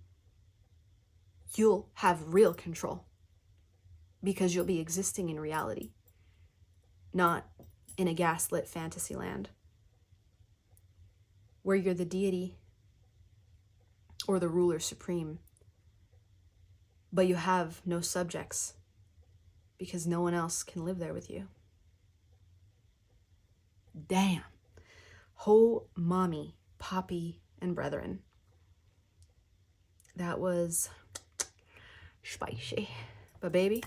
you'll have real control because you'll be existing in reality, not in a gaslit fantasy land where you're the deity or the ruler supreme, but you have no subjects because no one else can live there with you. Damn. Ho, mommy, poppy, and brethren. That was spicy. But baby,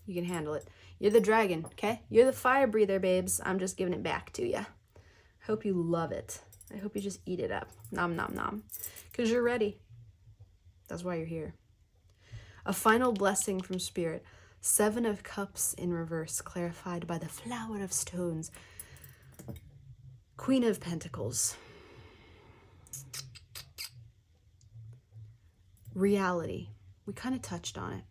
you can handle it. You're the dragon, okay? You're the fire breather, babes. I'm just giving it back to you. Hope you love it. I hope you just eat it up. Nom, nom, nom. Because you're ready. That's why you're here. A final blessing from Spirit. 7 of Cups in reverse, clarified by the Flower of Stones. Queen of Pentacles. Reality. We kind of touched on it.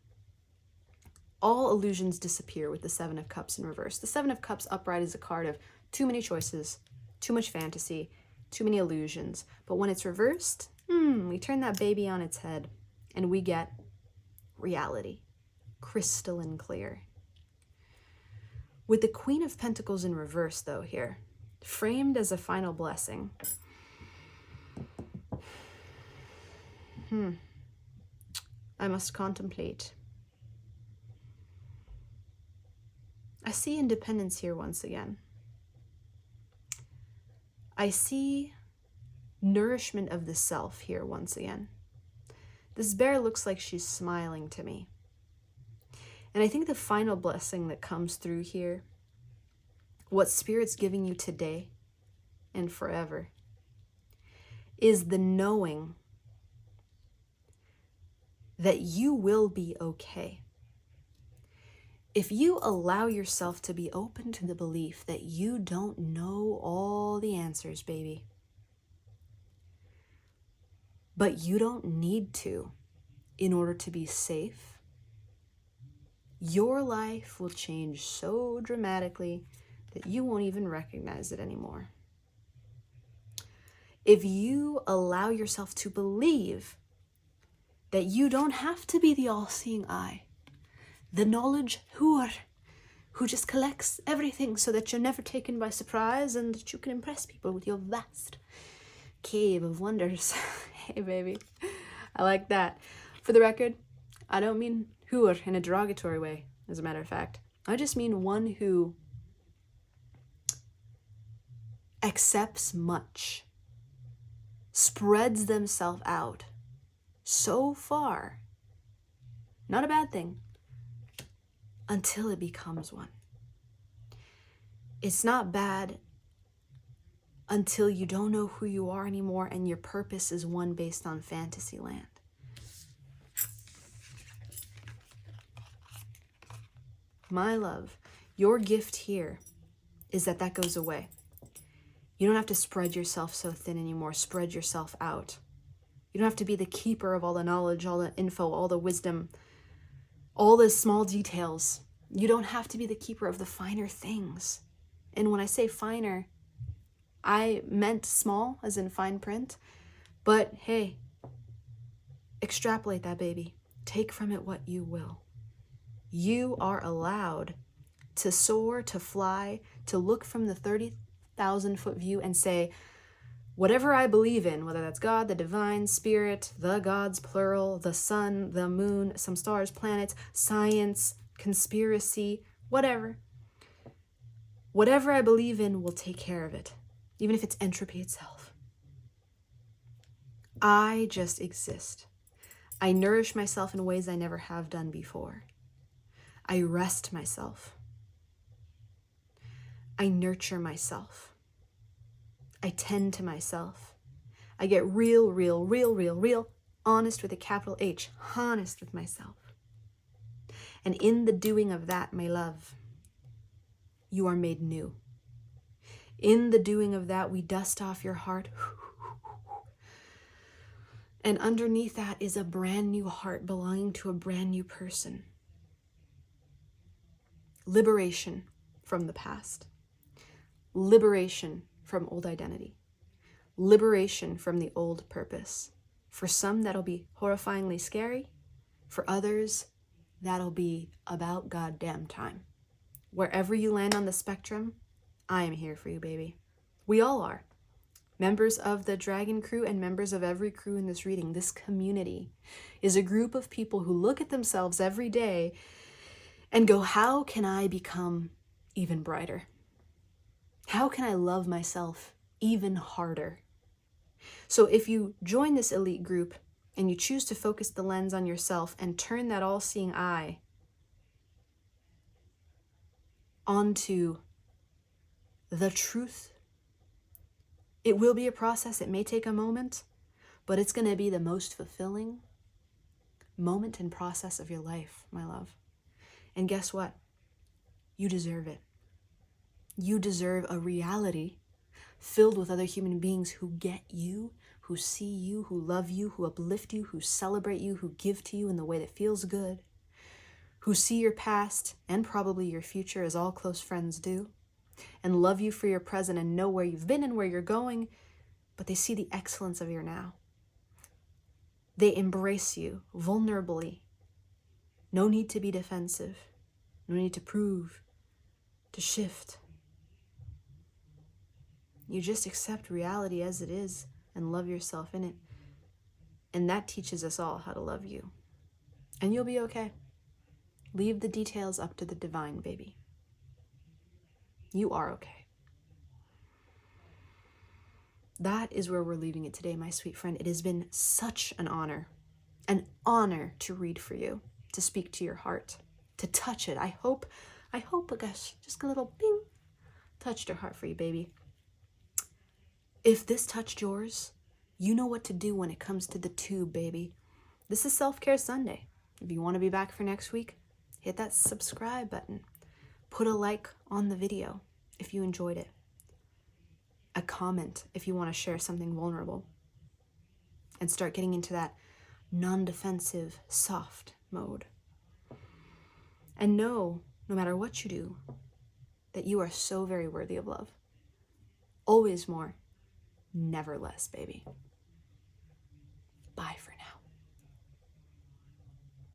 All illusions disappear with the 7 of Cups in reverse. The 7 of Cups upright is a card of too many choices, too much fantasy, too many illusions. But when it's reversed, we turn that baby on its head and we get reality, crystalline clear. With the Queen of Pentacles in reverse, though, here, framed as a final blessing. I must contemplate. I see independence here once again. I see nourishment of the self here once again. This bear looks like she's smiling to me. And I think the final blessing that comes through here, what Spirit's giving you today and forever, is the knowing that you will be okay. If you allow yourself to be open to the belief that you don't know all the answers, baby, but you don't need to in order to be safe, your life will change so dramatically that you won't even recognize it anymore. If you allow yourself to believe that you don't have to be the all-seeing eye, the knowledge who just collects everything so that you're never taken by surprise and that you can impress people with your vast cave of wonders. Hey, baby. I like that. For the record, I don't mean hur in a derogatory way, as a matter of fact. I just mean one who accepts much, spreads themselves out so far, not a bad thing, until it becomes one. It's not bad until you don't know who you are anymore and your purpose is one based on fantasy land. My love, your gift here is that that goes away. You don't have to spread yourself so thin anymore. Spread yourself out. You don't have to be the keeper of all the knowledge, all the info, all the wisdom, all the small details. You don't have to be the keeper of the finer things. And when I say finer, I meant small, as in fine print. But hey, extrapolate that, baby. Take from it what you will. You are allowed to soar, to fly, to look from the 30,000-foot view and say, whatever I believe in, whether that's God, the divine, spirit, the gods, plural, the sun, the moon, some stars, planets, science, conspiracy, whatever. Whatever I believe in will take care of it, even if it's entropy itself. I just exist. I nourish myself in ways I never have done before. I rest myself. I nurture myself. I tend to myself. I get real, honest with a capital H, honest with myself. And in the doing of that, my love, you are made new. In the doing of that, we dust off your heart. And underneath that is a brand new heart belonging to a brand new person. Liberation from the past. Liberation from old identity. Liberation from the old purpose. For some, that'll be horrifyingly scary. For others, that'll be about goddamn time. Wherever you land on the spectrum, I am here for you, baby. We all are. Members of the Dragon Crew and members of every crew in this reading, this community is a group of people who look at themselves every day and go, how can I become even brighter? How can I love myself even harder? So if you join this elite group and you choose to focus the lens on yourself and turn that all-seeing eye onto the truth, it will be a process. It may take a moment, but it's going to be the most fulfilling moment and process of your life, my love. And guess what? You deserve it. You deserve a reality filled with other human beings who get you, who see you, who love you, who uplift you, who celebrate you, who give to you in the way that feels good, who see your past and probably your future as all close friends do, and love you for your present and know where you've been and where you're going, but they see the excellence of your now. They embrace you vulnerably. No need to be defensive. No need to prove, to shift. You just accept reality as it is and love yourself in it. And that teaches us all how to love you. And you'll be okay. Leave the details up to the divine, baby. You are okay. That is where we're leaving it today, my sweet friend. It has been such an honor to read for you, to speak to your heart, to touch it. I hope, gosh, just a little bing, touched your heart for you, baby. If this touched yours, you know what to do when it comes to the tube, baby. This is Self-Care Sunday. If you want to be back for next week, hit that subscribe button. Put a like on the video if you enjoyed it. A comment if you want to share something vulnerable. And start getting into that non-defensive, soft mode. And know, no matter what you do, that you are so very worthy of love. Always more, never less, baby. Bye, friend.